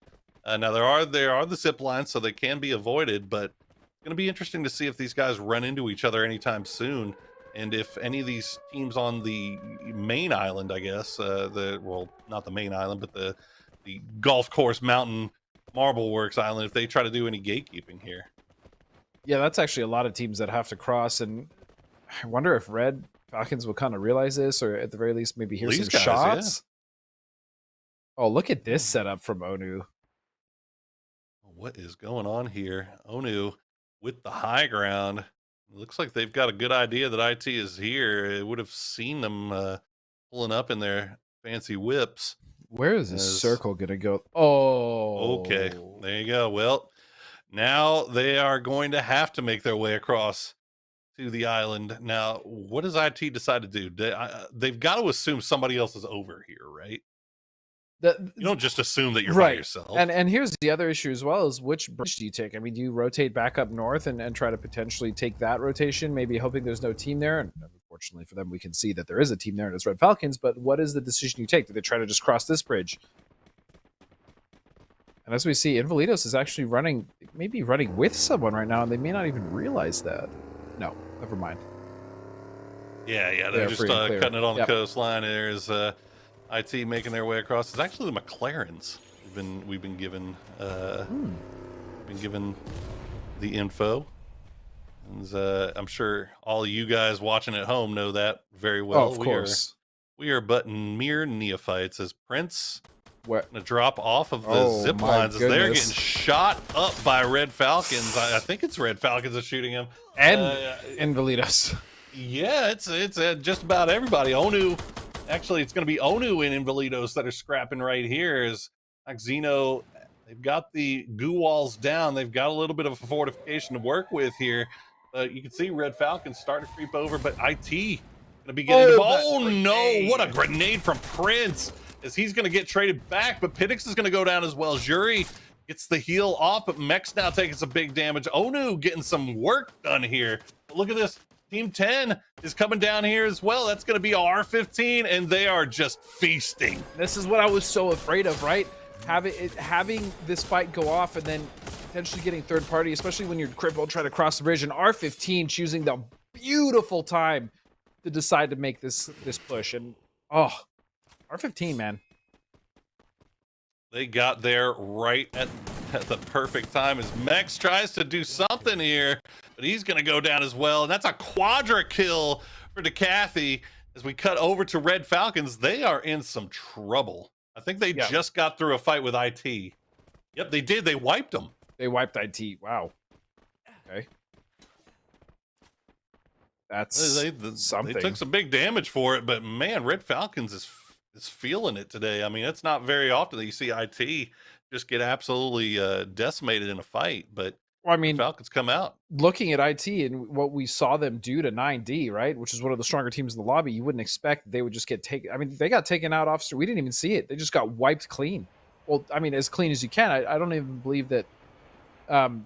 Now there are the zip lines, so they can be avoided, but it's going to be interesting to see if these guys run into each other anytime soon, and if any of these teams on the main island, I guess, not the main island, but the golf course mountain marble works island, if they try to do any gatekeeping here. Yeah, that's actually a lot of teams that have to cross, and I wonder if Red Falcons will kind of realize this, or at the very least maybe hear some shots. Yeah. Oh, look at this setup from ONU. What is going on here? ONU with the high ground. It looks like they've got a good idea that IT is here. It would have seen them pulling up in their fancy whips. Where is this circle going to go? Oh. Okay, there you go. Well, now they are going to have to make their way across to the island. Now, what does IT decide to do? They've got to assume somebody else is over here, right? You don't just assume that you're by yourself. And here's the other issue as well, is which bridge do you take? I mean, do you rotate back up north and try to potentially take that rotation, maybe hoping there's no team there? And unfortunately for them, we can see that there is a team there, and it's Red Falcons. But what is the decision you take? Do they try to just cross this bridge? And as we see, Invalidos is actually running with someone right now, and they may not even realize that. No, never mind. Yeah, they're just cutting it on the coastline. There's IT making their way across. It's actually the McLarens we've been given the info. And, I'm sure all of you guys watching at home know that very well. Oh, of course. We are but mere neophytes as Prince gonna drop off of the zip lines as they're getting shot up by Red Falcons. I think it's Red Falcons that's shooting him. And Invalidos. Yeah, it's just about everybody. Onu, actually, it's going to be Onu and Invalidos that are scrapping right here. As Xeno, they've got the goo walls down. They've got a little bit of a fortification to work with here. You can see Red Falcons starting to creep over, but IT going to be getting no, what a grenade from Prince, as he's going to get traded back, but Pittix is going to go down as well. Zuri gets the heal off, but Mech's now taking some big damage. Onu getting some work done here. But look at this. Team 10 is coming down here as well. That's going to be R15, and they are just feasting. This is what I was so afraid of, right? Having this fight go off and then potentially getting third party, especially when you're crippled trying to cross the bridge, and R15 choosing the beautiful time to decide to make this push. And R15, man. They got there right at the perfect time as Mex tries to do something here, but he's going to go down as well. And that's a quadra kill for DeCathy. As we cut over to Red Falcons, they are in some trouble. I think they just got through a fight with IT. Yep, they did. They wiped them. They wiped IT. Wow. Okay. That's something. They took some big damage for it, but man, Red Falcons is feeling it today. I mean, it's not very often that you see IT just get absolutely decimated in a fight, but I mean, Falcons come out. Looking at IT and what we saw them do to 9D, right, which is one of the stronger teams in the lobby, you wouldn't expect they would just get taken. I mean, they got taken out, officer. We didn't even see it. They just got wiped clean. Well, I mean, as clean as you can. I don't even believe that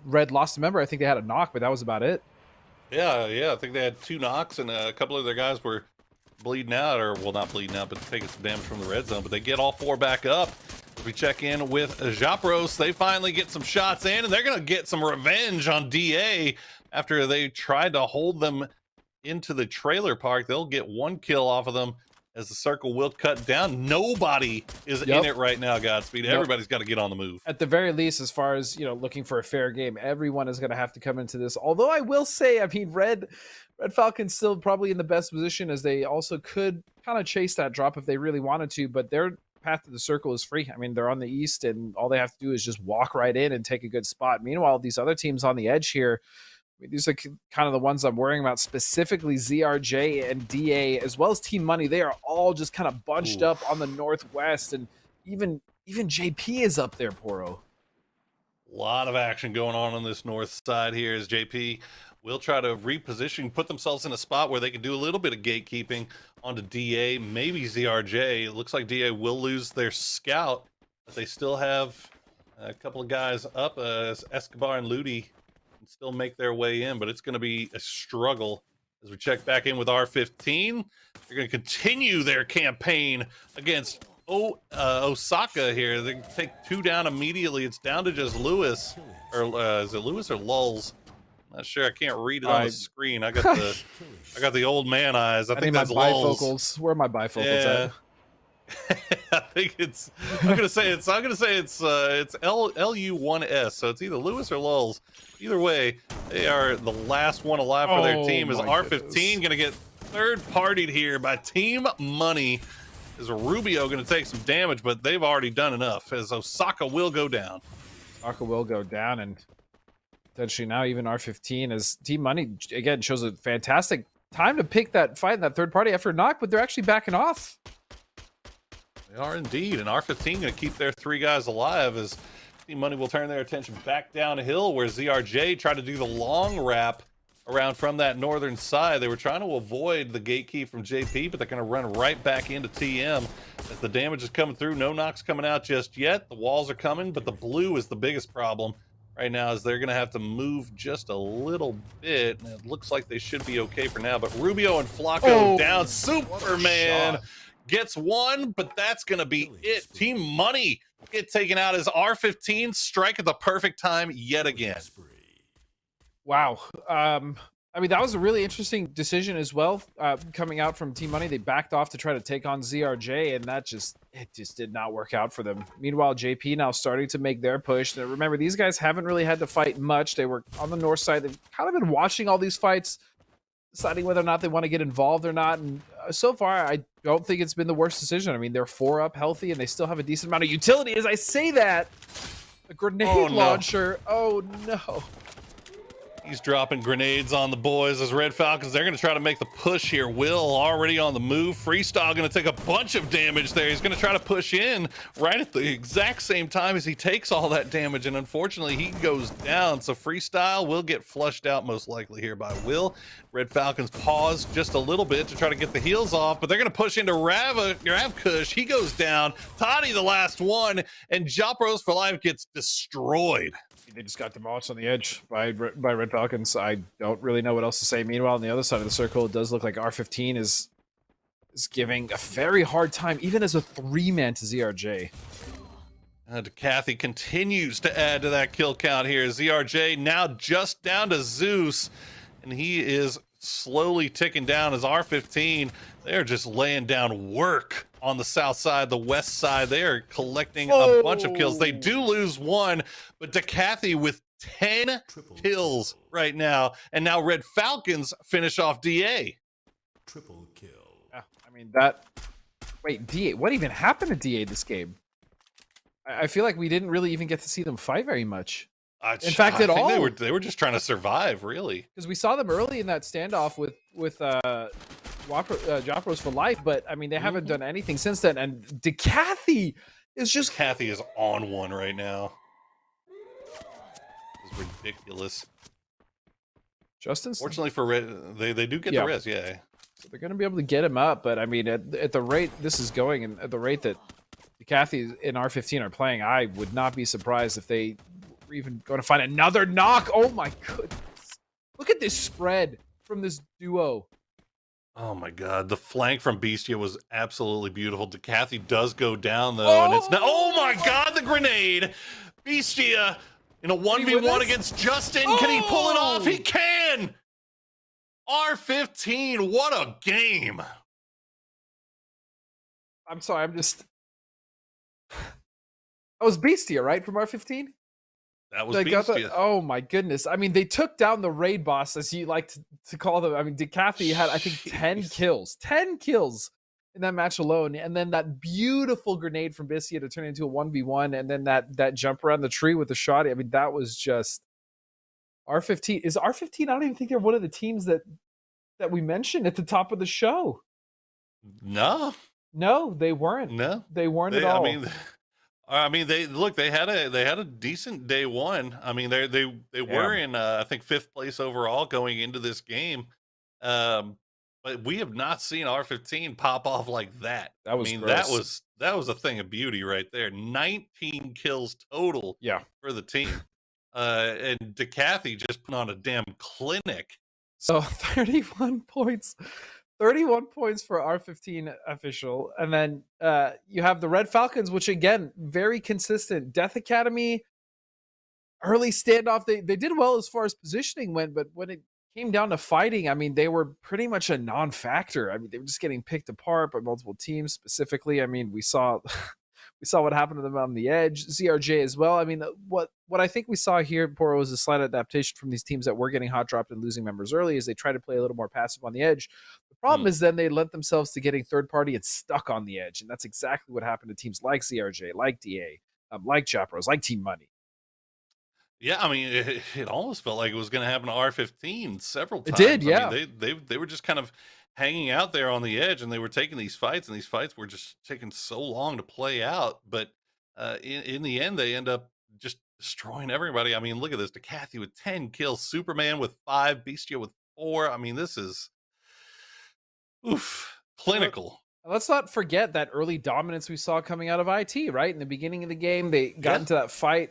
Red lost a member. I think they had a knock, but that was about it. Yeah. I think they had 2 knocks, and a couple of their guys were bleeding out, or well, not bleeding out, but taking some damage from the red zone. But they get all 4 back up. We check in with Japros. They finally get some shots in, and they're going to get some revenge on DA after they tried to hold them into the trailer park. They'll get 1 kill off of them as the circle will cut down. Nobody is in it right now, Godspeed. Everybody's got to get on the move. At the very least, as far as, looking for a fair game, everyone is going to have to come into this. Although I will say, I mean, Red Falcons still probably in the best position, as they also could kind of chase that drop if they really wanted to, but their path to the circle is free. I mean, they're on the east, and all they have to do is just walk right in and take a good spot. Meanwhile, these other teams on the edge here, I mean, these are kind of the ones I'm worrying about, specifically ZRJ and DA, as well as Team Money. They are all just kind of bunched up on the northwest, and even JP is up there, Poro. A lot of action going on this north side here as JP will try to reposition, put themselves in a spot where they can do a little bit of gatekeeping onto DA, maybe ZRJ. It looks like DA will lose their scout, but they still have a couple of guys up as Escobar and Ludi can still make their way in, but it's going to be a struggle as we check back in with R15. They're going to continue their campaign against Osaka here. They take 2 down immediately. It's down to just Lewis, or is it Lewis or Lulz? Not sure. I can't read it on the screen. I got the old man eyes. I think that's bifocals. Where are my bifocals at? I think it's. I'm gonna say it's LU1S. So it's either Lewis or Lulz. Either way, they are the last one alive for their team. Is R15 gonna get third partied here by Team Money? Is Rubio gonna take some damage? But they've already done enough. As Osaka will go down. Osaka will go down, and potentially now even R15 as Team Money again shows a fantastic time to pick that fight in that third party after a knock, but they're actually backing off. They are indeed, and R15 going to keep their 3 guys alive as Team Money will turn their attention back downhill where ZRJ tried to do the long wrap around from that northern side. They were trying to avoid the gate key from JP, but they're going to run right back into TM as the damage is coming through. No knocks coming out just yet. The walls are coming, but the blue is the biggest problem right now, as they're going to have to move just a little bit. And it looks like they should be okay for now, but Rubio and Flacco down. Superman gets one, but that's going to be it. Team Money get taken out as R15 strike at the perfect time yet again. Wow. I mean, that was a really interesting decision as well, coming out from Team Money. They backed off to try to take on ZRJ, and it just did not work out for them. Meanwhile, JP now starting to make their push. Now, remember, these guys haven't really had to fight much. They were on the north side. They've kind of been watching all these fights, deciding whether or not they want to get involved or not. And so far, I don't think it's been the worst decision. I mean, they're 4 up healthy, and they still have a decent amount of utility. As I say that, a grenade launcher. Oh, no. He's dropping grenades on the boys as Red Falcons. They're going to try to make the push here. Will already on the move. Freestyle going to take a bunch of damage there. He's going to try to push in right at the exact same time as he takes all that damage. And unfortunately, he goes down. So Freestyle will get flushed out most likely here by Will. Red Falcons pause just a little bit to try to get the heals off, but they're going to push into Ravkush. He goes down. Toddy the last one. And Jopros for Life gets destroyed. They just got demolished on the edge by Red Falcons. I don't really know what else to say. Meanwhile, on the other side of the circle, it does look like R15 is giving a very hard time, even as a 3-man to ZRJ. Kathy continues to add to that kill count here. ZRJ now just down to Zeus, and he is slowly ticking down as R15. They're just laying down work on the south side, the west side. They are collecting a bunch of kills. They do lose one, but DeCathy with 10 kills right now. And now Red Falcons finish off DA. Triple kill. Yeah, I mean, that... Wait, DA? What even happened to DA this game? I feel like we didn't really even get to see them fight very much. In fact, at all. They were just trying to survive, really. Because we saw them early in that standoff with Jopros for Life, but I mean, they haven't done anything since then. And DeCathy is just... Kathy is on one right now. It's ridiculous. Justin, fortunately for Red, they do get the res, yeah. So they're going to be able to get him up, but I mean, at the rate this is going, and at the rate that DeCathy and R15 are playing, I would not be surprised if they were even going to find another knock. Oh my goodness! Look at this spread from this duo. Oh my god, the flank from Bestia was absolutely beautiful. DeCathy does go down though, and it's not. Oh my god, the grenade! Bestia in a 1v1 against Justin. Can he pull it off? He can! R15, what a game! I'm sorry, I'm just... That was Bestia, right, from R15? That was Bestia. Oh my goodness. I mean, they took down the raid boss, as you like to call them. I mean, DeCathy had, I think, 10 kills. 10 kills in that match alone. And then that beautiful grenade from Bestia to turn into a 1v1. And then that jump around the tree with the shot. I mean, that was just... R15. Is R15? I don't even think they're one of the teams that we mentioned at the top of the show. No. No, they weren't. No. They weren't at all. I mean, they had a decent day one. I mean, they were in I think 5th place overall going into this game, but we have not seen R15 pop off like that. That was that was a thing of beauty right there. 19 kills total. For the team, and DeCathy just put on a damn clinic. So 31 points. 31 points for R15 official. And then you have the Red Falcons, which again, very consistent. Death Academy, early standoff. They did well as far as positioning went, but when it came down to fighting, I mean, they were pretty much a non-factor. I mean, they were just getting picked apart by multiple teams specifically. I mean, we saw what happened to them on the edge. ZRJ as well. I mean, what I think we saw here, Poro, was a slight adaptation from these teams that were getting hot dropped and losing members early, as they try to play a little more passive on the edge. The problem is then they lent themselves to getting third party and stuck on the edge. And that's exactly what happened to teams like ZRJ, like DA, like Chapros, like Team Money. Yeah, I mean, it almost felt like it was going to happen to R15 several times. It did, yeah. I mean, they were just kind of hanging out there on the edge, and they were taking these fights, and these fights were just taking so long to play out. But in the end, they end up just destroying everybody. I mean, look at this. DeCathy with 10 kills, Superman with 5, Bestia with 4. I mean, this is clinical. Let's not forget that early dominance we saw coming out of IT, right? In the beginning of the game, they got into that fight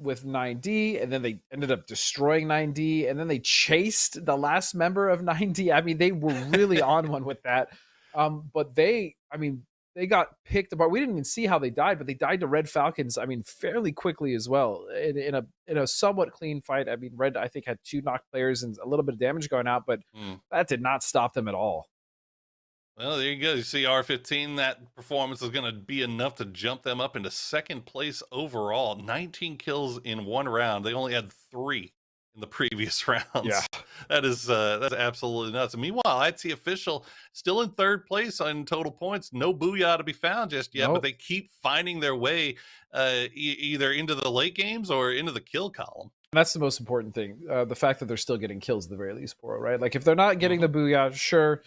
with 9D, and then they ended up destroying 9D, and then they chased the last member of 9D. I mean, they were really on one with that. But they got picked apart. We didn't even see how they died, but they died to Red Falcons, I mean, fairly quickly as well, in a somewhat clean fight. I mean, Red, I think, had 2 knocked players and a little bit of damage going out, but that did not stop them at all. Well, there you go. You see R15, that performance is going to be enough to jump them up into 2nd place overall. 19 kills in 1 round. They only had 3 in the previous rounds. Yeah. That's absolutely nuts. And meanwhile, IT Official still in 3rd place on total points. No booyah to be found just yet, but they keep finding their way either into the late games or into the kill column. That's the most important thing. The fact that they're still getting kills at the very least, Poro, right? Like, if they're not getting the booyah, sure.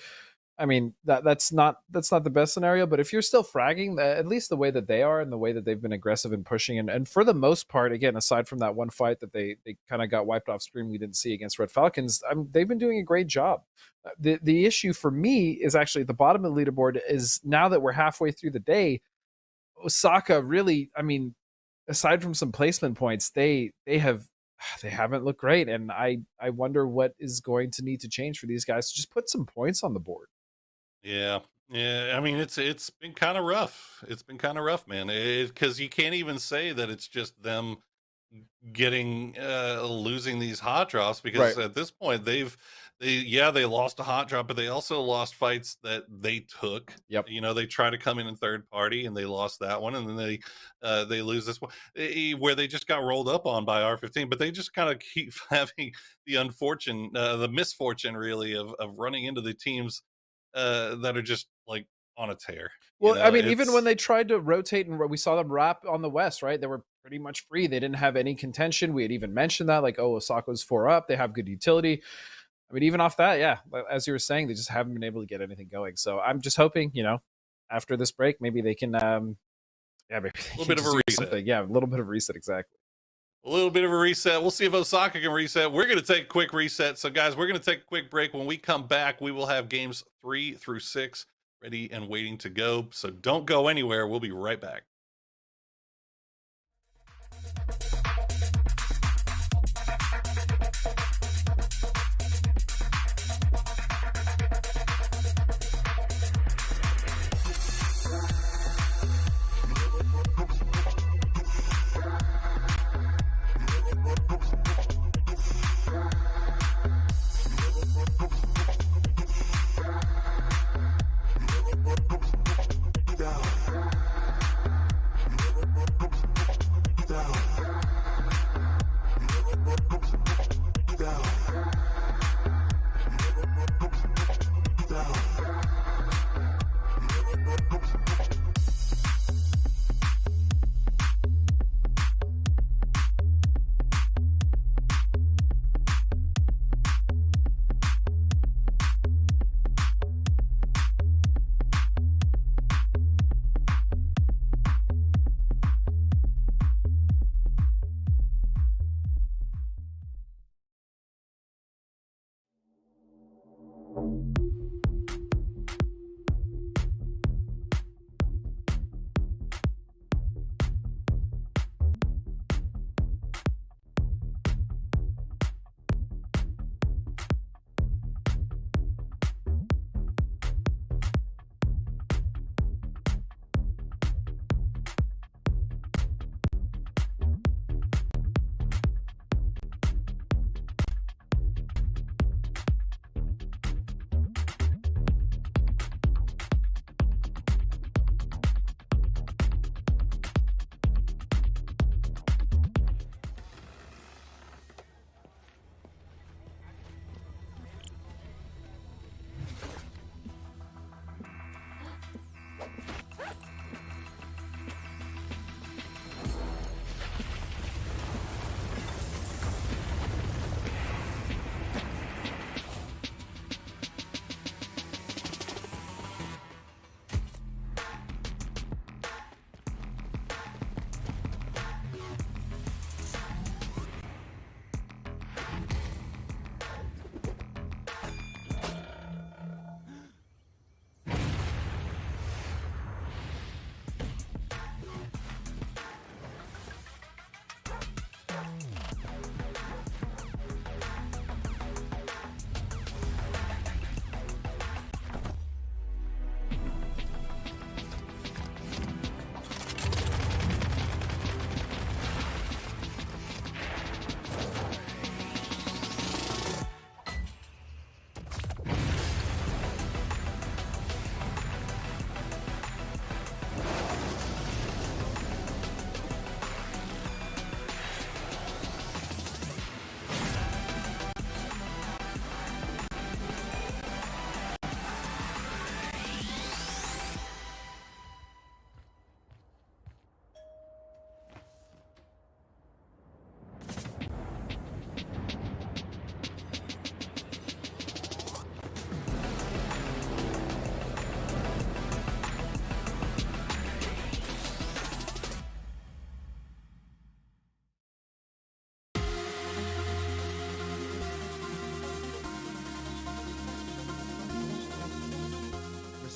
I mean, that's not the best scenario, but if you're still fragging, at least the way that they are and the way that they've been aggressive and pushing, and for the most part, again, aside from that one fight that they kind of got wiped off screen we didn't see against Red Falcons, they've been doing a great job. The issue for me is actually at the bottom of the leaderboard is now that we're halfway through the day, Osaka really, I mean, aside from some placement points, they haven't looked great, and I wonder what is going to need to change for these guys to just put some points on the board. Yeah. I mean, it's been kind of rough. It's been kind of rough, man. Because you can't even say that it's just them getting losing these hot drops, because at this point they lost a hot drop, but they also lost fights that they took. Yep. You know, they tried to come in 3rd party and they lost that one, and then they lose this one where they just got rolled up on by R15, but they just kind of keep having the misfortune really of running into the teams that are just like on a tear. Well, I mean, even when they tried to rotate and we saw them wrap on the West, right? They were pretty much free. They didn't have any contention. We had even mentioned that, like, oh, Osaka's 4 up. They have good utility. I mean, even off that, yeah, as you were saying, they just haven't been able to get anything going. So I'm just hoping, after this break, maybe they can, maybe a little bit of a reset. Something. Yeah, a little bit of reset, exactly. A little bit of a reset. We'll see if Osaka can reset. We're going to take a quick reset. So, guys, we're going to take a quick break. When we come back, we will have games 3 through 6 ready and waiting to go. So don't go anywhere. We'll be right back.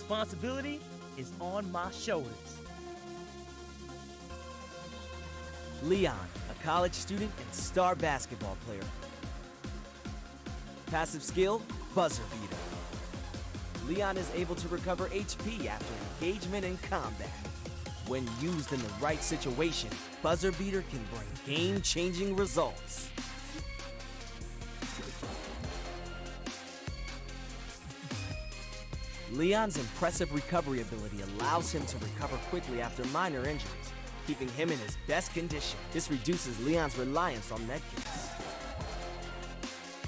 responsibility is on my shoulders. Leon, a college student and star basketball player. Passive skill, buzzer beater. Leon is able to recover HP after engagement in combat. When used in the right situation, buzzer beater can bring game-changing results. Leon's impressive recovery ability allows him to recover quickly after minor injuries, keeping him in his best condition. This reduces Leon's reliance on medkits.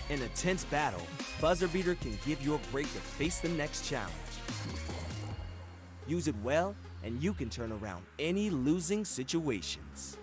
In a tense battle, buzzer beater can give you a break to face the next challenge. Use it well, and you can turn around any losing situations.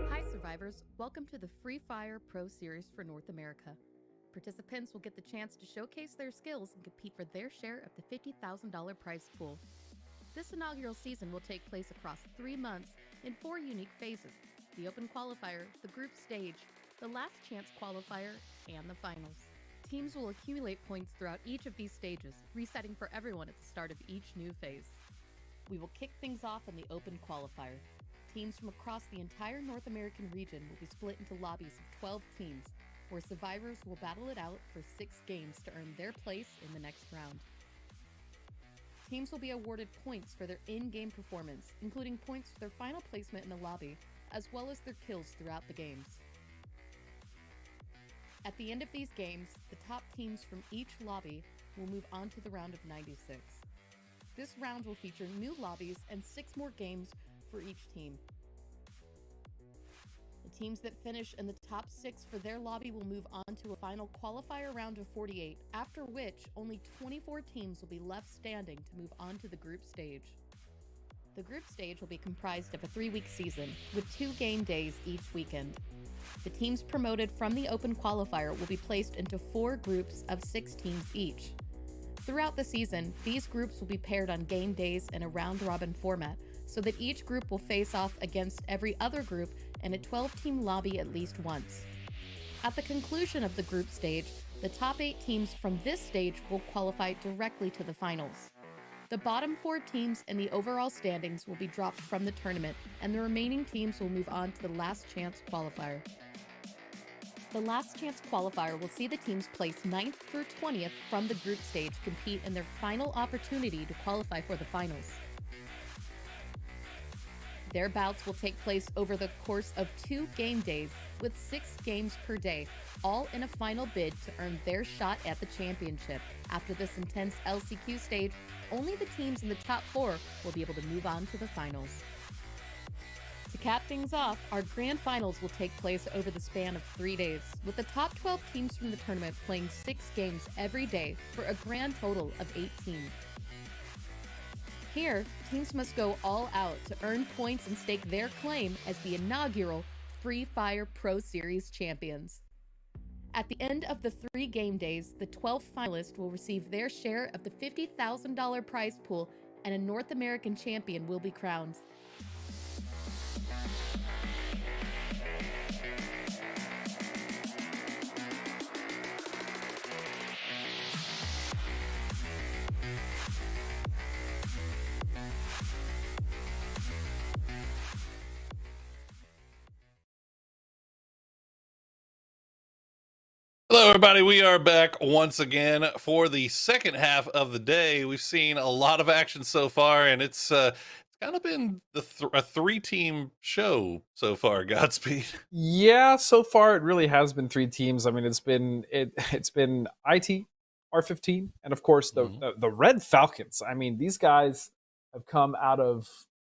Hi survivors, welcome to the Free Fire Pro Series for North America. Participants will get the chance to showcase their skills and compete for their share of the $50,000 prize pool. This inaugural season will take place across 3 months in 4 unique phases: the Open Qualifier, the Group Stage, the Last Chance Qualifier, and the Finals. Teams will accumulate points throughout each of these stages, resetting for everyone at the start of each new phase. We will kick things off in the Open Qualifier. Teams from across the entire North American region will be split into lobbies of 12 teams, where survivors will battle it out for 6 games to earn their place in the next round. Teams will be awarded points for their in-game performance, including points for their final placement in the lobby, as well as their kills throughout the games. At the end of these games, the top teams from each lobby will move on to the round of 96. This round will feature new lobbies and 6 more games for each team. The teams that finish in the top 6 for their lobby will move on to a final qualifier round of 48, after which only 24 teams will be left standing to move on to the group stage. The group stage will be comprised of a 3-week season, with 2 game days each weekend. The teams promoted from the Open Qualifier will be placed into 4 groups of 6 teams each. Throughout the season, these groups will be paired on game days in a round-robin format, so that each group will face off against every other group in a 12-team lobby at least once. At the conclusion of the group stage, the top 8 teams from this stage will qualify directly to the finals. The bottom 4 teams in the overall standings will be dropped from the tournament, and the remaining teams will move on to the Last Chance Qualifier. The Last Chance Qualifier will see the teams placed 9th through 20th from the group stage compete in their final opportunity to qualify for the finals. Their bouts will take place over the course of 2 game days, with 6 games per day, all in a final bid to earn their shot at the championship. After this intense LCQ stage, only the teams in the top 4 will be able to move on to the finals. To cap things off, our grand finals will take place over the span of 3 days, with the top 12 teams from the tournament playing 6 games every day for a grand total of 18. Here, teams must go all out to earn points and stake their claim as the inaugural Free Fire Pro Series champions. At the end of the 3 game days, the 12 finalists will receive their share of the $50,000 prize pool, and a North American champion will be crowned. Hello, everybody. We are back once again for the second half of the day. We've seen a lot of action so far, and it's kind of been a 3-team show so far. Godspeed. Yeah, so far it really has been 3 teams. I mean, it's been IT, R15, and of course the Red Falcons. I mean, these guys have come out of,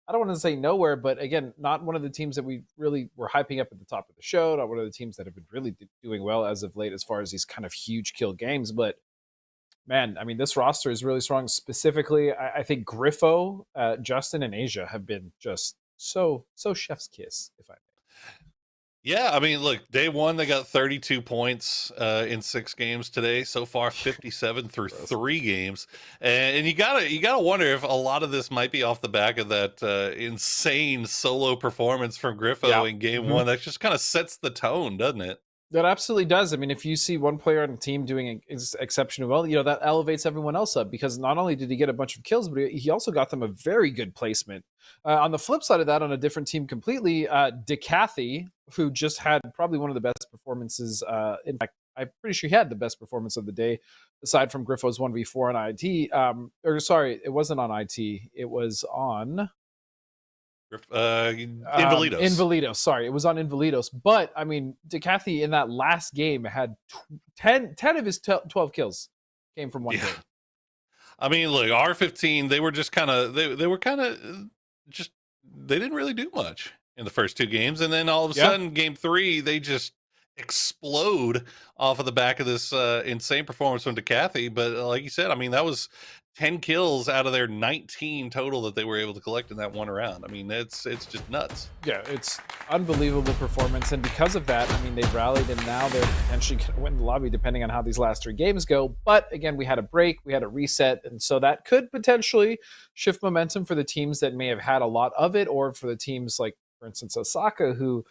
I don't want to say nowhere, but again, not one of the teams that we really were hyping up at the top of the show, not one of the teams that have been really doing well as of late as far as these kind of huge kill games. But man, I mean, this roster is really strong. Specifically, I think Griffo, Justin, and Asia have been just so chef's kiss, if I may. Yeah, I mean, look, day 1, they got 32 points in 6 games today. So far, 57 through 3 games. And you gotta wonder if a lot of this might be off the back of that insane solo performance from Griffo in game 1. That just kind of sets the tone, doesn't it? That absolutely does. I mean, if you see one player on a team doing exceptionally well, that elevates everyone else up, because not only did he get a bunch of kills, but he also got them a very good placement. On the flip side of that, on a different team completely, Decathy, who just had probably one of the best performances. In fact, I'm pretty sure he had the best performance of the day, aside from Griffo's 1v4 on IT. Sorry, it wasn't on IT. It was on... Invalidos. Invalidos, sorry. It was on Invalidos. But, I mean, Decathy in that last game had 10 of his 12 kills came from one game. I mean, look, R15, they were just kind of, they were kind of just, they didn't really do much in the first 2 games. And then all of a sudden, game 3, they just explode off of the back of this insane performance from Decathy. But like you said, I mean, that was 10 kills out of their 19 total that they were able to collect in that one round. I mean, it's just nuts. Yeah, it's unbelievable performance. And because of that, I mean, they've rallied, and now they're potentially going to win the lobby depending on how these last 3 games go. But again, we had a break, we had a reset, and so that could potentially shift momentum for the teams that may have had a lot of it, or for the teams like, for instance, Osaka, who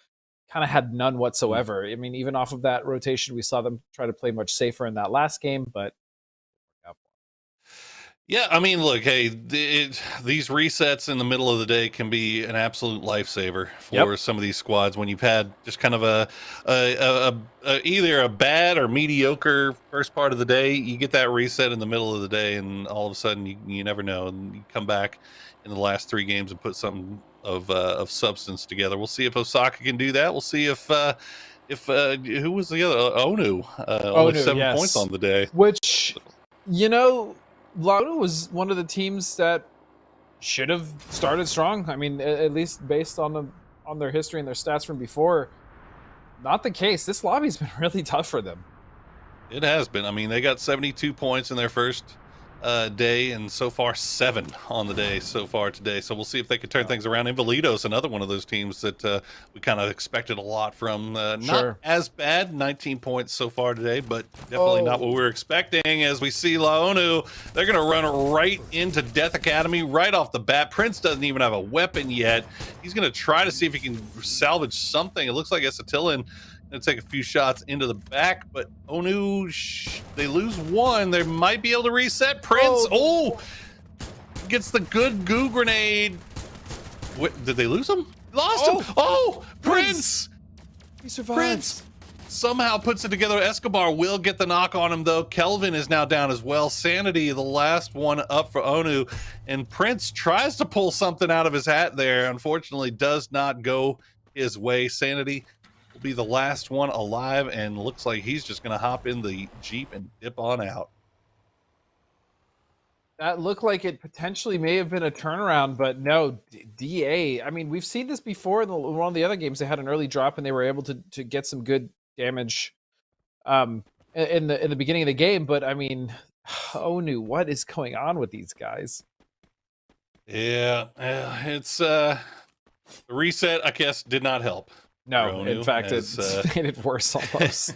kind of had none whatsoever. I mean, even off of that rotation, we saw them try to play much safer in that last game, but yeah, I mean, look, hey, these resets in the middle of the day can be an absolute lifesaver for some of these squads when you've had just kind of either a bad or mediocre first part of the day. You get that reset in the middle of the day, and all of a sudden, you never know, and you come back in the last 3 games and put something of substance together. We'll see if Osaka can do that. We'll see if who was the other Onu? Only 7 points on the day, which Launu was one of the teams that should have started strong. I mean, at least based on their history and their stats from before. Not the case. This lobby's been really tough for them. It has been. I mean, they got 72 points in their first day, and so far 7 on the day so far today. So we'll see if they can turn things around. Invalidos, another one of those teams that we kind of expected a lot from. Not as bad, 19 points so far today, but definitely not what we were expecting. As we see Laonu, they're going to run right into Death Academy right off the bat. Prince doesn't even have a weapon yet. He's going to try to see if he can salvage something. It looks like Esatilan going to take a few shots into the back, but Onu, they lose 1. They might be able to reset. Prince, gets the good goo grenade. What, did they lose him? Lost him. Oh, Prince. He survived. Prince somehow puts it together. Escobar will get the knock on him, though. Kelvin is now down as well. Sanity, the last one up for Onu. And Prince tries to pull something out of his hat there. Unfortunately, does not go his way. Sanity will be the last one alive, and looks like he's just going to hop in the Jeep and dip on out. That looked like it potentially may have been a turnaround, but no, DA. I mean, we've seen this before in one of the other games. They had an early drop and they were able to get some good damage in the beginning of the game. But I mean, Onu, what is going on with these guys? Yeah, it's the reset, I guess, did not help. No, in fact, it's made it worse almost.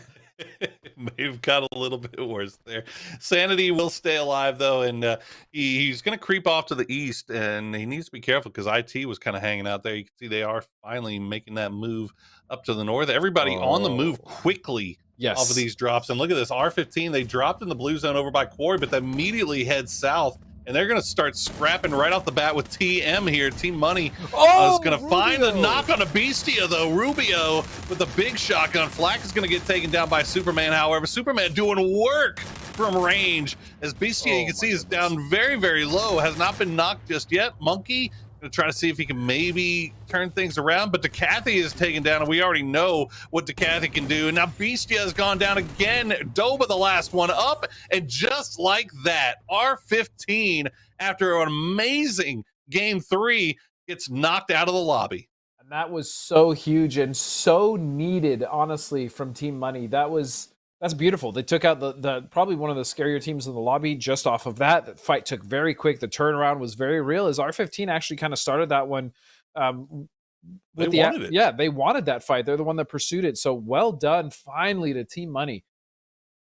It may have got a little bit worse there. Sanity will stay alive, though, and he's going to creep off to the east, and he needs to be careful because IT was kind of hanging out there. You can see they are finally making that move up to the north. Everybody on the move quickly off of these drops. And look at this, R15, they dropped in the blue zone over by Quarry, but they immediately head south. And they're going to start scrapping right off the bat with TM here. Team Money is going to find the knock on a Bestia, though. Rubio with the big shotgun. Flak is going to get taken down by Superman, however. Superman doing work from range. As Bestia, you can see, is down very, very low. Has not been knocked just yet. Monkey going to try to see if he can maybe turn things around. But Decathy is taken down, and we already know what Decathy can do. And now Bestia has gone down again. Doba, the last one up. And just like that, R15, after an amazing game 3, gets knocked out of the lobby. And that was so huge and so needed, honestly, from Team Money. That's beautiful. They took out the probably one of the scarier teams in the lobby just off of that. The fight took very quick. The turnaround was very real, as R15 actually kind of started that one. They wanted it. Yeah, they wanted that fight. They're the one that pursued it. So well done, finally, to Team Money.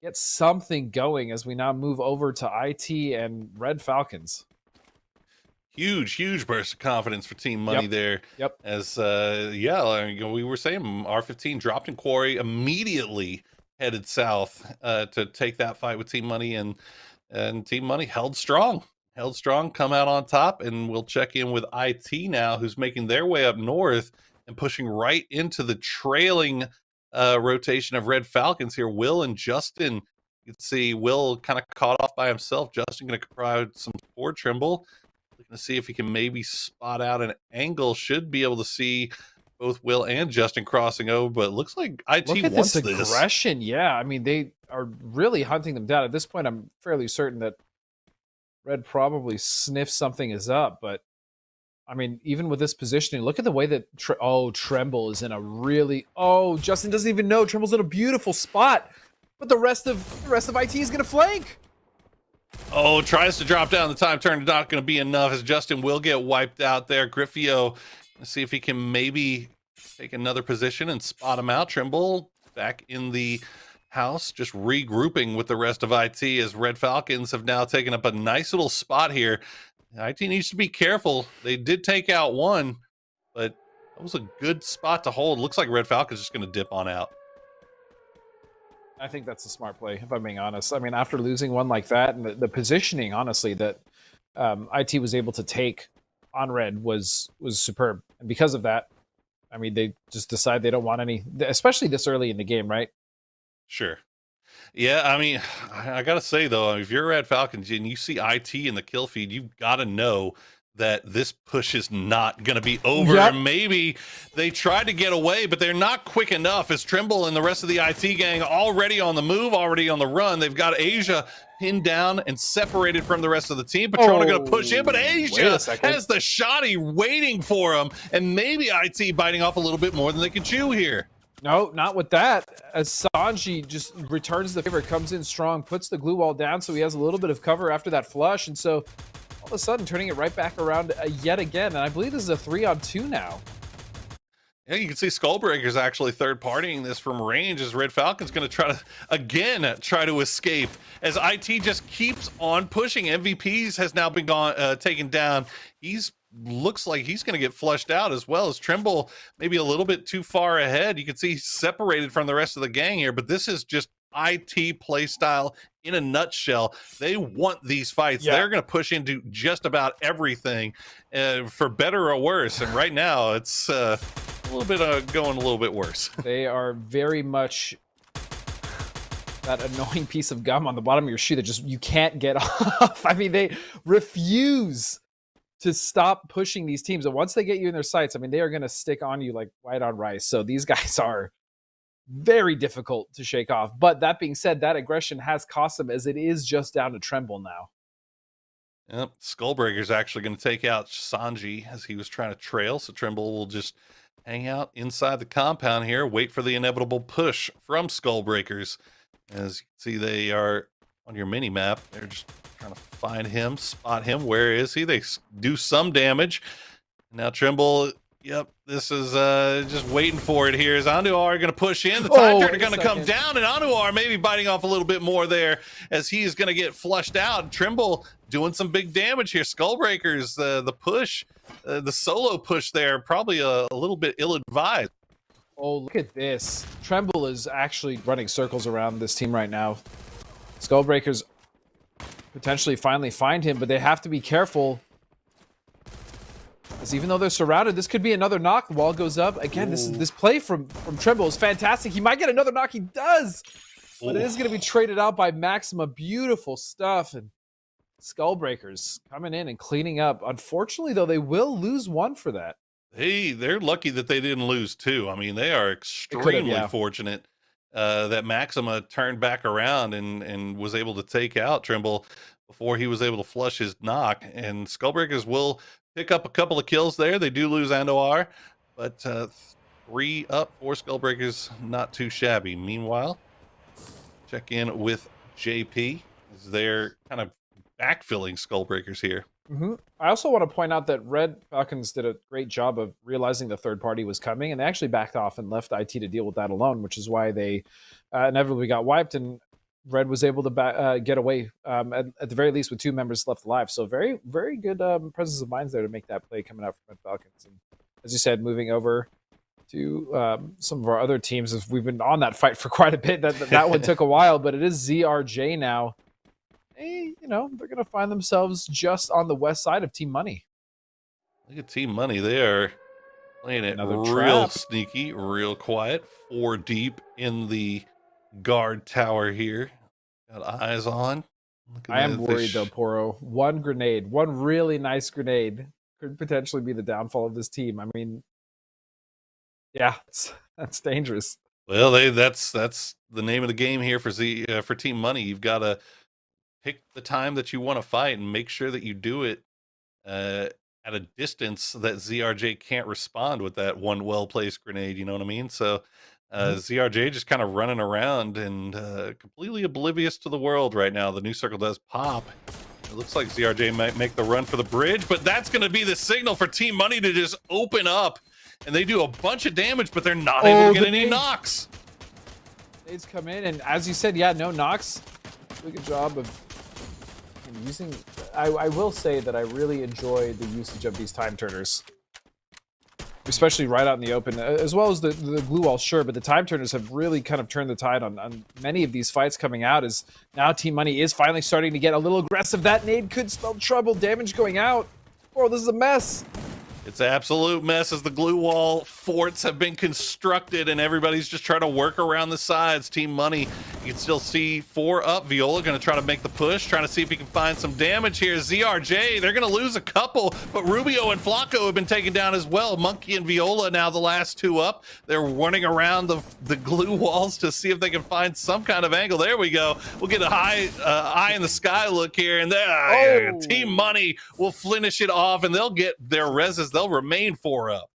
Get something going as we now move over to IT and Red Falcons. Huge burst of confidence for Team Money there. Yep. As we were saying, R15 dropped in Quarry, immediately headed south to take that fight with Team Money, and Team Money held strong, come out on top. And we'll check in with IT now, who's making their way up north and pushing right into the trailing rotation of Red Falcons here. Will and Justin, you can see Will kind of caught off by himself. Justin going to provide some support. Trimble looking to see if he can maybe spot out an angle. Should be able to see both Will and Justin crossing over, but it looks like IT Look at wants this aggression. Yeah, I mean, they are really hunting them down. At this point, I'm fairly certain that Red probably sniffs something is up, but I mean, even with this positioning, look at the way that Tremble is in a really Justin doesn't even know Tremble's in a beautiful spot, but the rest of IT is going to flank. Tries to drop down. The time turn is not going to be enough, as Justin will get wiped out there. Griffio, let's see if he can maybe take another position and spot him out. Trimble back in the house, just regrouping with the rest of IT, as Red Falcons have now taken up a nice little spot here. IT needs to be careful. They did take out one, but that was a good spot to hold. Looks like Red Falcons just going to dip on out. I think that's a smart play, if I'm being honest. I mean, after losing one like that, and the positioning, honestly, that IT was able to take on Red was superb. And because of that, I mean, they just decide they don't want any, especially this early in the game, right? Sure. Yeah, I mean, I got to say, though, if you're Red Falcons and you see IT in the kill feed, you've got to know that this push is not going to be over. Yep. Maybe they tried to get away, but they're not quick enough, as Trimble and the rest of the IT gang already on the move, already on the run. They've got Asia pinned down and separated from the rest of the team. Patrona going to push in, but Asia has the shotty waiting for him, and maybe IT biting off a little bit more than they can chew here. No, not with that. As Sanji just returns the favor, comes in strong, puts the glue wall down, so he has a little bit of cover after that flush, and so all of a sudden turning it right back around yet again. And I believe this is a 3-on-2 now. Yeah, you can see Skullbreaker's actually third partying this from range, as Red Falcon's going to try to escape, as IT just keeps on pushing. MVPs has now been taken down. Looks like he's going to get flushed out, as well as Trimble maybe a little bit too far ahead. You can see he's separated from the rest of the gang here, but this is just IT playstyle in a nutshell. They want these fights. Yeah. They're going to push into just about everything, for better or worse. And right now, it's a little bit going a little bit worse. They are very much that annoying piece of gum on the bottom of your shoe that just you can't get off. I mean, they refuse to stop pushing these teams. And once they get you in their sights, I mean, they are going to stick on you like white on rice. So these guys are very difficult to shake off. But that being said, that aggression has cost them, as it is just down to Tremble now. Yep. Skullbreaker's actually going to take out Sanji as he was trying to trail. So Tremble will just hang out inside the compound here, wait for the inevitable push from Skullbreakers. As you can see, they are on your mini map. They're just trying to find him, spot him. Where is he? They do some damage. Now Tremble, yep, this is just waiting for it here. Is Anduar going to push in? The time turner going to come down, and Anduar maybe biting off a little bit more there as he's going to get flushed out. Tremble doing some big damage here. Skullbreakers, the push, the solo push there, probably a little bit ill-advised. Oh, look at this. Tremble is actually running circles around this team right now. Skullbreakers potentially finally find him, but they have to be careful. Because even though they're surrounded, this could be another knock. The wall goes up. Again, this play from Tremble is fantastic. He might get another knock. He does. But it is going to be traded out by Maxima. Beautiful stuff. And Skullbreakers coming in and cleaning up. Unfortunately, though, they will lose one for that. Hey, they're lucky that they didn't lose two. I mean, they are extremely fortunate that Maxima turned back around and was able to take out Tremble before he was able to flush his knock. And Skullbreakers will pick up a couple of kills there. They do lose Andoar, but 3 up for Skullbreakers, not too shabby. Meanwhile, check in with JP as they're kind of backfilling Skullbreakers here. I also want to point out that Red Falcons did a great job of realizing the third party was coming, and they actually backed off and left IT to deal with that alone, which is why they inevitably got wiped, and Red was able to get away, at the very least, with 2 members left alive. So very, very good presence of minds there to make that play coming out from Red Falcons. And as you said, moving over to some of our other teams, as we've been on that fight for quite a bit. That one took a while, but it is ZRJ now. Hey, you know, they're going to find themselves just on the west side of Team Money. Look at Team Money. They are playing it Another real trap. sneaky, real quiet. 4 deep in the guard tower here. Got eyes on. I am worried, though, Poro. One grenade, one really nice grenade could potentially be the downfall of this team. I mean, yeah, that's dangerous. Well, that's the name of the game here for Team Money. You've got to pick the time that you want to fight and make sure that you do it at a distance that ZRJ can't respond with that one well-placed grenade. You know what I mean? So ZRJ just kind of running around and completely oblivious to the world right now. The new circle does pop. It looks like ZRJ might make the run for the bridge, but that's going to be the signal for Team Money to just open up. And they do a bunch of damage, but they're not able to get any knocks. Nades come in, and as you said, yeah, no knocks. Really good job of using. I will say that I really enjoy the usage of these time turners, especially right out in the open, as well as the glue wall, sure. But the time turners have really kind of turned the tide on many of these fights coming out. As now Team Money is finally starting to get a little aggressive. That nade could spell trouble. Damage going out. Oh, this is a mess. It's an absolute mess as the glue wall forts have been constructed and everybody's just trying to work around the sides. Team Money, you can still see 4 up. Viola going to try to make the push, trying to see if he can find some damage here. ZRJ, they're going to lose a couple, but Rubio and Flacco have been taken down as well. Monkey and Viola now the last 2 up. They're running around the glue walls to see if they can find some kind of angle. There we go. We'll get a eye in the sky look here, and there Team Money will finish it off, and they'll get their reses. They'll remain 4 up.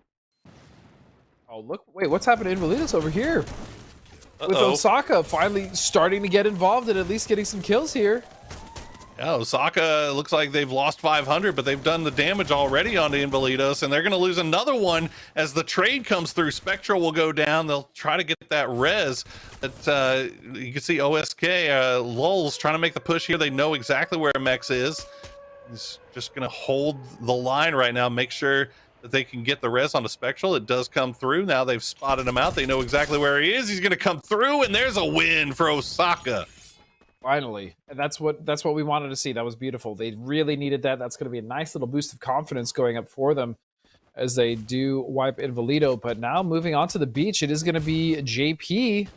Oh, look. Wait, what's happening in Validas over here? With Osaka finally starting to get involved and at least getting some kills here. Yeah, Osaka looks like they've lost 500, but they've done the damage already on the Invalidos, and they're going to lose another one as the trade comes through. Spectral will go down. They'll try to get that res. But you can see OSK, Lulz trying to make the push here. They know exactly where Mex is. He's just going to hold the line right now, make sure that they can get the res on the Spectral. It does come through. Now they've spotted him out. They know exactly where he is. He's going to come through, and there's a win for Osaka. Finally. And that's what we wanted to see. That was beautiful. They really needed that. That's going to be a nice little boost of confidence going up for them as they do wipe Invalido. But now moving on to the beach, it is going to be JP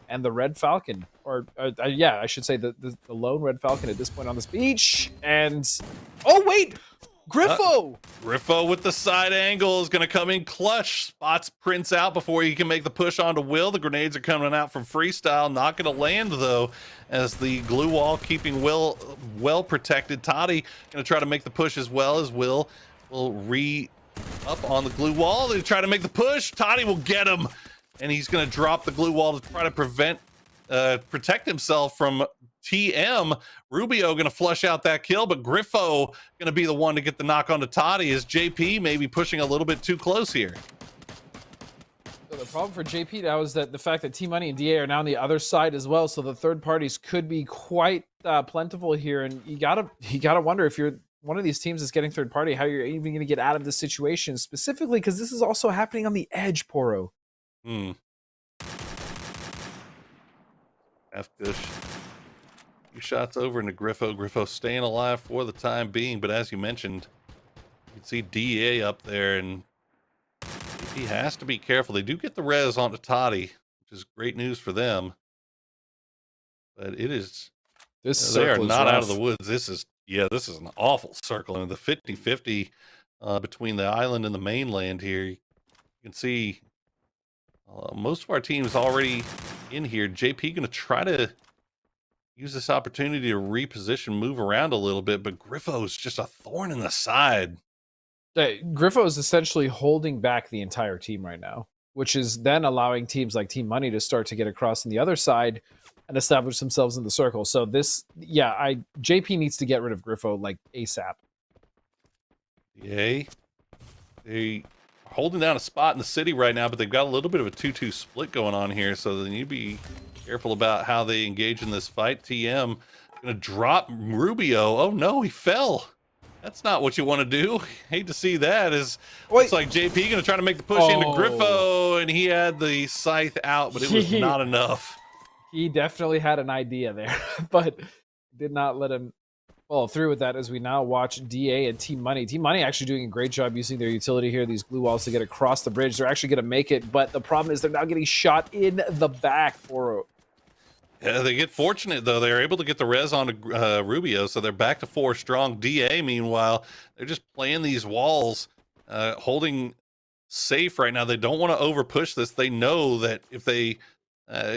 and the Red Falcon. Or yeah, I should say the lone Red Falcon at this point on this beach. And, oh, wait! Griffo! Griffo with the side angle is going to come in clutch. Spots Prince out before he can make the push onto Will. The grenades are coming out from Freestyle. Not going to land, though, as the glue wall keeping Will well protected. Toddy going to try to make the push as well, as Will up on the glue wall. They try to make the push. Toddy will get him, and he's going to drop the glue wall to try to protect himself from TM. Rubio going to flush out that kill, but Griffo going to be the one to get the knock on to Toddy, as JP maybe pushing a little bit too close here. So the problem for JP now is that the fact that T-Money and DA are now on the other side as well, so the third parties could be quite plentiful here, and you gotta wonder, if you're one of these teams that's getting third party, how you're even going to get out of this situation, specifically because this is also happening on the edge, Poro. F-Kush. Few shots over into Griffo. Griffo staying alive for the time being, but as you mentioned, you can see DA up there, and he has to be careful. They do get the res onto Toddy, which is great news for them. But it is, they are not out of the woods. This is an awful circle. And the 50-50 between the island and the mainland here. You can see most of our teams already in here. JP going to try to use this opportunity to reposition, move around a little bit, but Griffo's just a thorn in the side. Griffo is essentially holding back the entire team right now, which is then allowing teams like Team Money to start to get across on the other side and establish themselves in the circle. So this, JP needs to get rid of Griffo like ASAP. Yay. They are holding down a spot in the city right now, but they've got a little bit of a 2-2 split going on here, so they need to be careful about how they engage in this fight. TM gonna drop Rubio. Oh no, he fell. That's not what you want to do. Hate to see that. Looks like JP gonna try to make the push into Griffo, and he had the scythe out, but it was not enough. He definitely had an idea there, but did not let him follow through with that, as we now watch DA and Team Money. Team Money actually doing a great job using their utility here, these glue walls, to get across the bridge. They're actually going to make it, but the problem is they're now getting shot in the back for... Yeah, they get fortunate, though. They're able to get the res on Rubio, so they're back to 4 strong. DA, meanwhile, they're just playing these walls, holding safe right now. They don't want to over push this. They know that if they...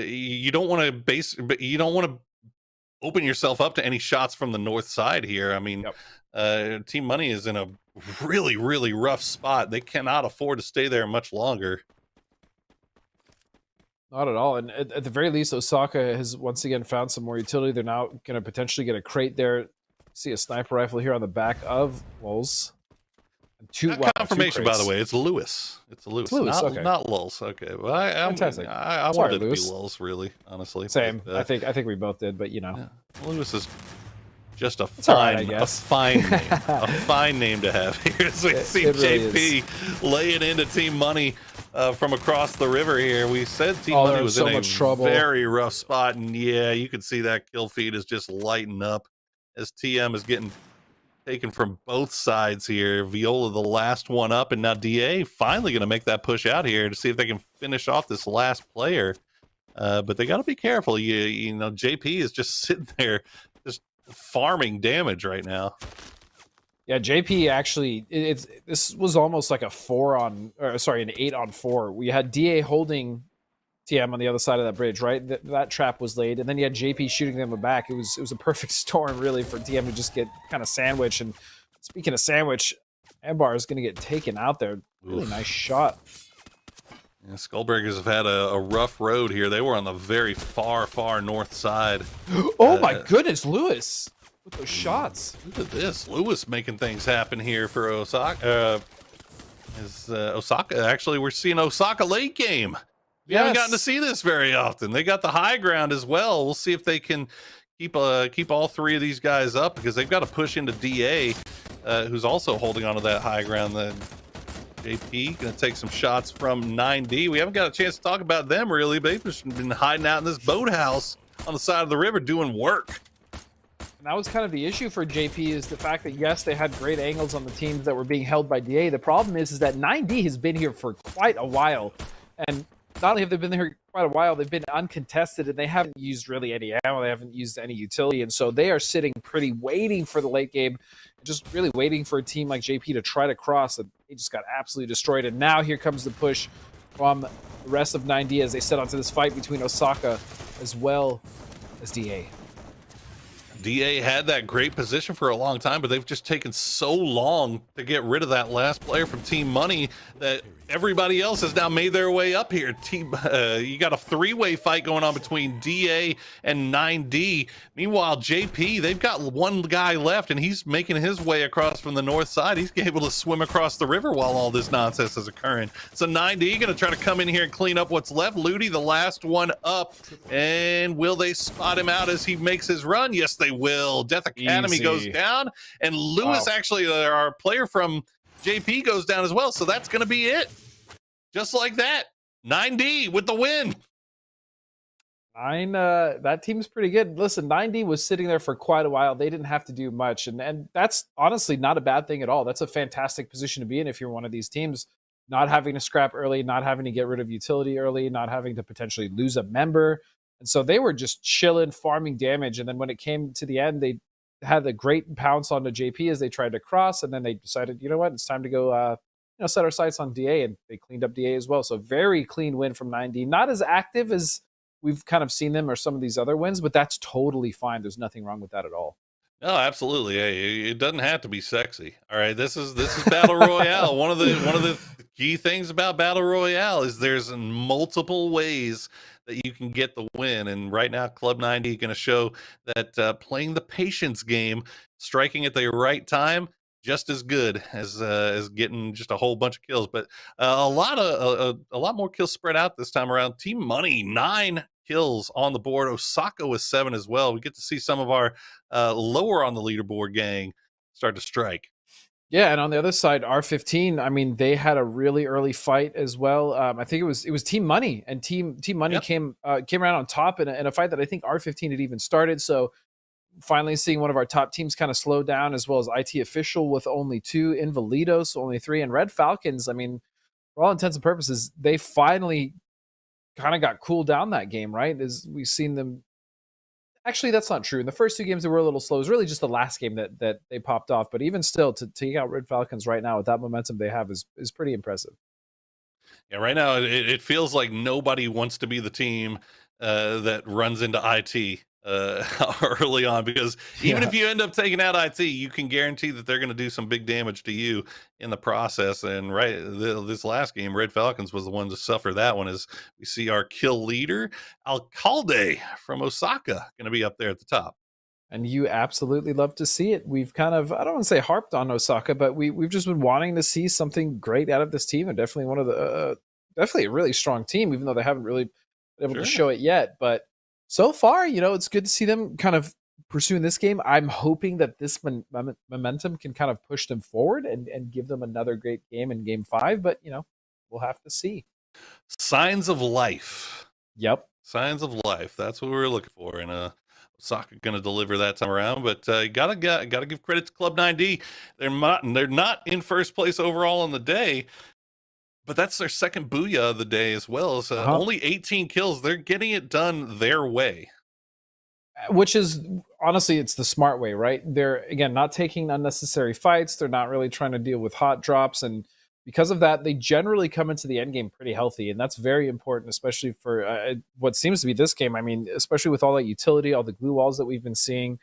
you don't want to open yourself up to any shots from the north side here. I mean, Team Money is in a really, really rough spot. They cannot afford to stay there much longer. Not at all. And at the very least, Osaka has once again found some more utility. They're now going to potentially get a crate there. See a sniper rifle here on the back of Lulz. Confirmation, by the way, it's Lewis. It's Lewis, not Lulz. Okay, well, fantastic. I wanted it to be Lulz, really, honestly. Same. I think we both did, but you know, Lewis is just a fine name to have here. As we see JP laying into Team Money from across the river here. We said Team Money was in a very rough spot, and yeah, you could see that kill feed is just lighting up as TM is getting taken from both sides here. Viola the last one up, and now DA finally going to make that push out here to see if they can finish off this last player. But they got to be careful. You know, JP is just sitting there, just farming damage right now. Yeah, JP actually, this was almost like an 8-on-4. We had DA holding TM on the other side of that bridge, right? That trap was laid, and then you had JP shooting them back. It was a perfect storm, really, for TM to just get kind of sandwiched. And speaking of sandwich, Ambar is going to get taken out there. Really nice shot. Yeah, Skullburgers have had a rough road here. They were on the very far, far north side. Oh my goodness, Lewis with those shots. Look at this. Lewis making things happen here for Osaka. Osaka, actually, we're seeing Osaka late game. We haven't gotten to see this very often. They got the high ground as well. We'll see if they can keep all three of these guys up, because they've got to push into DA, who's also holding onto that high ground. JP gonna take some shots from 9D. We haven't got a chance to talk about them really. They've just been hiding out in this boathouse on the side of the river doing work. And that was kind of the issue for JP, is the fact that, yes, they had great angles on the teams that were being held by DA. The problem is that 9D has been here for quite a while. And not only have they been here quite a while, they've been uncontested, and they haven't used really any ammo. They haven't used any utility. And so they are sitting pretty, waiting for the late game, just really waiting for a team like JP to try to cross. And they just got absolutely destroyed. And now here comes the push from the rest of 9D as they set onto this fight between Osaka as well as DA. DA had that great position for a long time, but they've just taken so long to get rid of that last player from Team Money that everybody else has now made their way up here. You got a three-way fight going on between DA and 9D. Meanwhile, JP, they've got one guy left, and he's making his way across from the north side. He's able to swim across the river while all this nonsense is occurring. So 9D going to try to come in here and clean up what's left. Ludi, the last one up, and will they spot him out as he makes his run? Yes, they will. Death Academy goes down, and Lewis, actually, our player from JP, goes down as well. So that's going to be it. Just like that. 9D with the win. That team's pretty good. Listen, 9D was sitting there for quite a while. They didn't have to do much. And that's honestly not a bad thing at all. That's a fantastic position to be in if you're one of these teams. Not having to scrap early, not having to get rid of utility early, not having to potentially lose a member. And so they were just chilling, farming damage. And then when it came to the end, they had a great pounce onto JP as they tried to cross. And then they decided, you know what, it's time to go set our sights on DA, and they cleaned up DA as well. So very clean win from 9D. Not as active as we've kind of seen them or some of these other wins, but that's totally fine. There's nothing wrong with that at all. No, absolutely. Hey, it doesn't have to be sexy. All right, this is Battle Royale. One of the key things about Battle Royale is there's multiple ways that you can get the win. And right now, Club 90 going to show that playing the patience game, striking at the right time, just as good as getting just a whole bunch of kills. But a lot more kills spread out this time around. Team Money, 9 kills on the board. Osaka with 7 as well. We get to see some of our lower on the leaderboard gang start to strike. Yeah, and on the other side, R15, I mean, they had a really early fight as well. I think it was Team Money, and Team Money came around on top in a fight that I think R15 had even started. So finally seeing one of our top teams kind of slow down, as well as IT Official with only 2, Invalidos only 3, and Red Falcons, I mean, for all intents and purposes, they finally kind of got cooled down that game, right? As we've seen them. Actually, that's not true. In the first 2 games, they were a little slow. It was really just the last game that they popped off. But even still, to take out Red Falcons right now with that momentum they have is pretty impressive. Yeah, right now it feels like nobody wants to be the team that runs into IT early on, because even if you end up taking out IT, you can guarantee that they're going to do some big damage to you in the process. And this last game, Red Falcons was the one to suffer that one, as we see our kill leader, Alcalde from Osaka, going to be up there at the top. And you absolutely love to see it. We've kind of, I don't want to say harped on Osaka, but we've just been wanting to see something great out of this team. And definitely one of the, definitely a really strong team, even though they haven't really been able to show it yet. But so far, it's good to see them kind of pursuing this game. I'm hoping that this momentum can kind of push them forward and give them another great game in Game 5. But, we'll have to see. Signs of life. Yep. Signs of life. That's what we were looking for. And Osaka going to deliver that time around. But gotta give credit to Club 9D. They're not in first place overall on the day, but that's their second booyah of the day as well. So only 18 kills. They're getting it done their way. Which is, honestly, it's the smart way, right? They're, again, not taking unnecessary fights. They're not really trying to deal with hot drops. And because of that, they generally come into the end game pretty healthy. And that's very important, especially for what seems to be this game. I mean, especially with all that utility, all the glue walls that we've been seeing.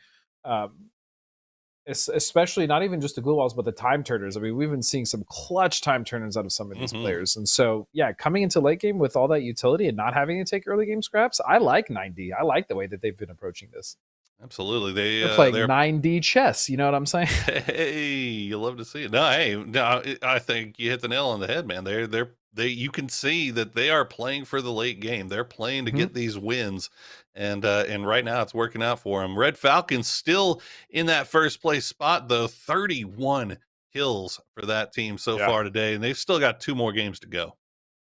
Especially not even just the glue walls, but the time turners. I mean, we've been seeing some clutch time turners out of some of these players. And so, yeah, coming into late game with all that utility and not having to take early game scraps, I like 9D. I like the way that they've been approaching this. Absolutely. They're playing 9D chess. You know what I'm saying? Hey, you love to see it. No, I think you hit the nail on the head, man. You can see that they are playing for the late game. They're playing to get these wins. And right now it's working out for them. Red Falcons still in that first place spot, though. 31 kills for that team so far today, and they've still got 2 more games to go.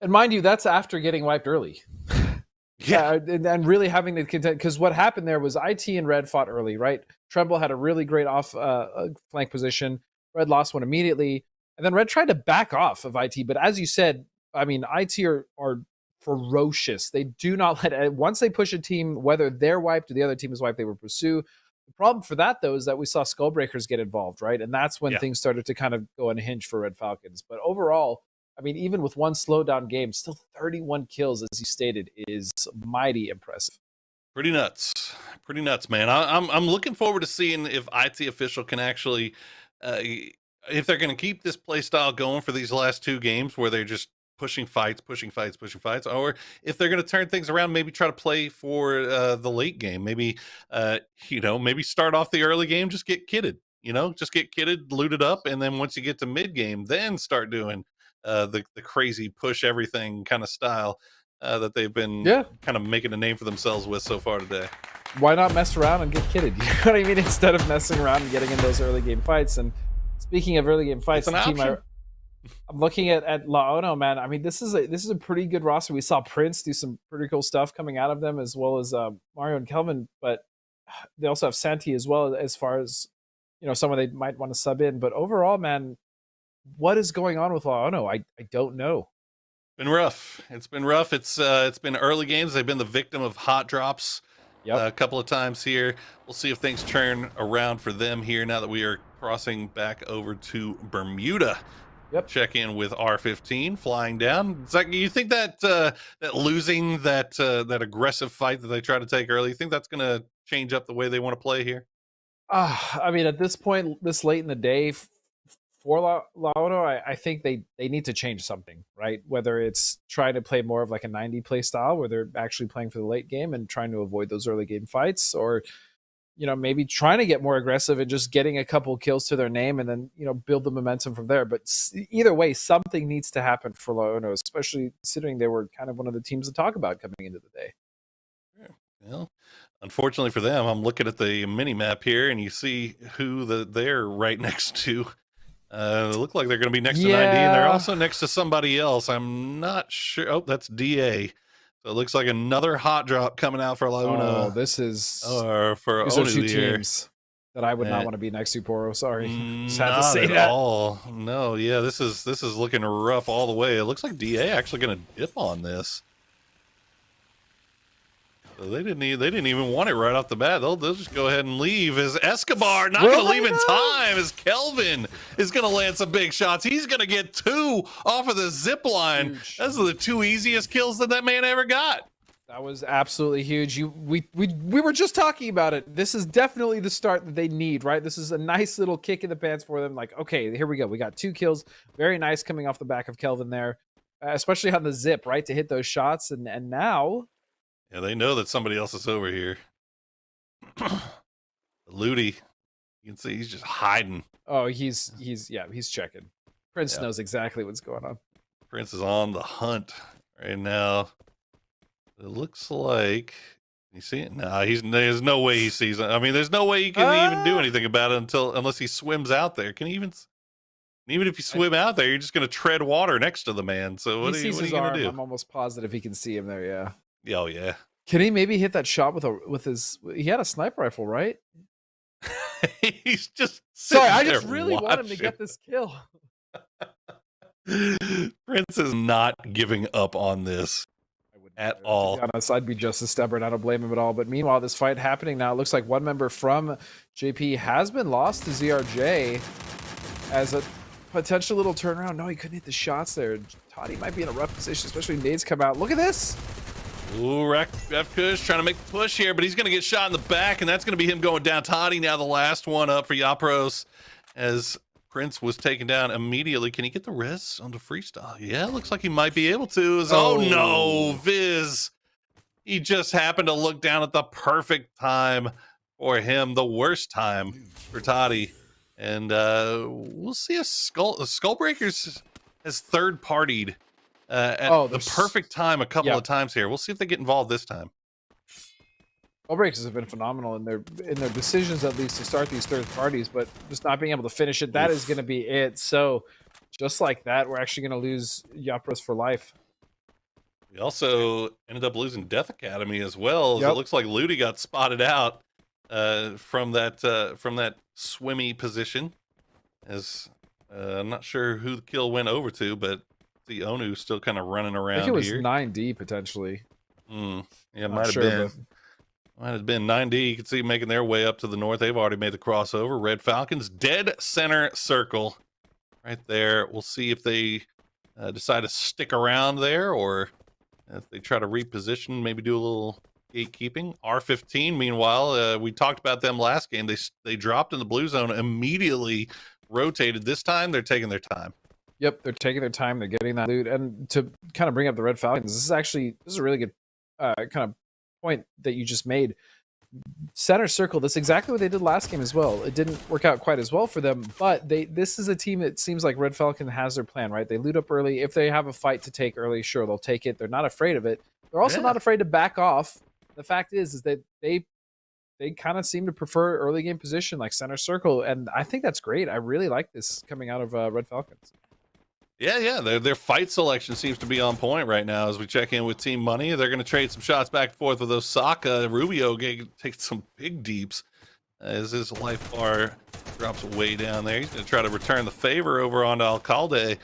And mind you, that's after getting wiped early. And really having to contend, because what happened there was IT and Red fought early, right? Tremble had a really great off flank position. Red lost one immediately, and then Red tried to back off of IT. But as you said, I mean, IT are ferocious. They do not let, once they push a team, whether they're wiped or the other team is wiped, they will pursue. The problem for that, though, is that we saw Skullbreakers get involved, right? And that's when things started to kind of go unhinged for Red Falcons. But overall, I mean, even with one slowdown game, still 31 kills, as you stated, is mighty impressive. Pretty nuts, man. I'm looking forward to seeing if IT Official can actually, if they're going to keep this play style going for these last 2 games where they're just pushing fights, or if they're going to turn things around, maybe try to play for the late game. Maybe, maybe start off the early game, just get kitted, just get kitted, loot it up, and then once you get to mid game, then start doing the crazy push everything kind of style that they've been kind of making a name for themselves with so far today. Why not mess around and get kitted? You know what I mean? Instead of messing around and getting in those early game fights. And speaking of early game fights, the team I'm looking at Laono, man. I mean, this is a pretty good roster. We saw Prince do some pretty cool stuff coming out of them, as well as Mario and Kelvin, but they also have Santi as well, as far as someone they might want to sub in. But overall, man, what is going on with Laono? I don't know. Been rough. It's been rough. It's been early games. They've been the victim of hot drops a couple of times here. We'll see if things turn around for them here now that we are crossing back over to Bermuda. Check in with R15 flying down. Zach, you think that that losing that aggressive fight that they try to take early, you think that's going to change up the way they want to play here? I mean, at this point, this late in the day, for Laono, I think they need to change something, right? Whether it's trying to play more of like a 90 play style where they're actually playing for the late game and trying to avoid those early game fights, or maybe trying to get more aggressive and just getting a couple kills to their name and then build the momentum from there. But either way, something needs to happen for Laono, especially considering they were kind of one of the teams to talk about coming into the day. Well, unfortunately for them, I'm looking at the mini map here and you see who they're right next to. Look like they're going to be next to 90, and they're also next to somebody else. I'm not sure. Oh, that's DA. So it looks like another hot drop coming out for Launa. Oh, this is for these are 2 teams that I would not want to be next to. Poro, sorry, just had to say that. All. No, yeah, this is looking rough all the way. It looks like DA actually going to dip on this. So they didn't even want it right off the bat. They'll just go ahead and leave. As Escobar not going to leave in time, as Kelvin is going to land some big shots. He's going to get 2 off of the zip line. Those are the 2 easiest kills that man ever got. That was absolutely huge. We were just talking about it. This is definitely the start that they need, right? This is a nice little kick in the pants for them. Like, okay, here we go. We got 2 kills. Very nice coming off the back of Kelvin there, especially on the zip, right, to hit those shots. And now... Yeah, they know that somebody else is over here. Ludi, you can see he's just hiding. Oh, he's checking. Prince knows exactly what's going on. Prince is on the hunt right now. It looks like you see it. No, there's no way he sees it. I mean, there's no way he can even do anything about it unless he swims out there. Can he even if you swim out there, you're just going to tread water next to the man. So what are you going to do? I'm almost positive he can see him there. Yeah. Oh yeah. Can he maybe hit that shot with his? He had a sniper rifle, right? He's just sorry. I just really want him to get this kill. Prince is not giving up on this at all. To be honest, I'd be just as stubborn. I don't blame him at all. But meanwhile, this fight happening now. It looks like one member from JP has been lost to ZRJ as a potential little turnaround. No, he couldn't hit the shots there. Toddy might be in a rough position, especially when nades come out. Look at this. Ooh, Kush trying to make the push here, but he's going to get shot in the back, and that's going to be him going down. Toddy now the last one up for Yapros as Prince was taken down immediately. Can he get the res on the freestyle? Yeah, looks like he might be able to. Oh no, Viz. He just happened to look down at the perfect time for him, the worst time for Toddy. And we'll see if Skullbreakers has third-partied at the perfect time a couple of times here. We'll see if they get involved this time. Ball breakers have been phenomenal in their decisions, at least to start these third parties, but just not being able to finish it, that is going to be it. So just like that, we're actually going to lose Yapros for life. We also ended up losing Death Academy as well, as Yep. it looks like Ludi got spotted out from that swimmy position. As I'm not sure who the kill went over to, but the Onu still kind of running around I think it was here. 9D potentially. Yeah, it Not might have sure, been. but- Might have been 9D. You can see making their way up to the north. They've already made the crossover. Red Falcons, dead center circle right there. We'll see if they decide to stick around there, or if they try to reposition, maybe do a little gatekeeping. R15, meanwhile, we talked about them last game. They dropped in the blue zone, immediately rotated. This time, they're taking their time. Yep, they're taking their time. They're getting that loot. And to kind of bring up the Red Falcons, this is a really good kind of point that you just made. Center circle, that's exactly what they did last game as well. It didn't work out quite as well for them, but this is a team that seems like Red Falcon has their plan, right? They loot up early. If they have a fight to take early, sure, they'll take it. They're not afraid of it. They're also not afraid to back off. The fact is that they kind of seem to prefer early game position like center circle, and I think that's great. I really like this coming out of Red Falcons. Yeah, their fight selection seems to be on point right now. As we check in with Team Money, they're going to trade some shots back and forth with Osaka. Rubio takes some big deeps as his life bar drops way down there. He's going to try to return the favor over onto Alcalde.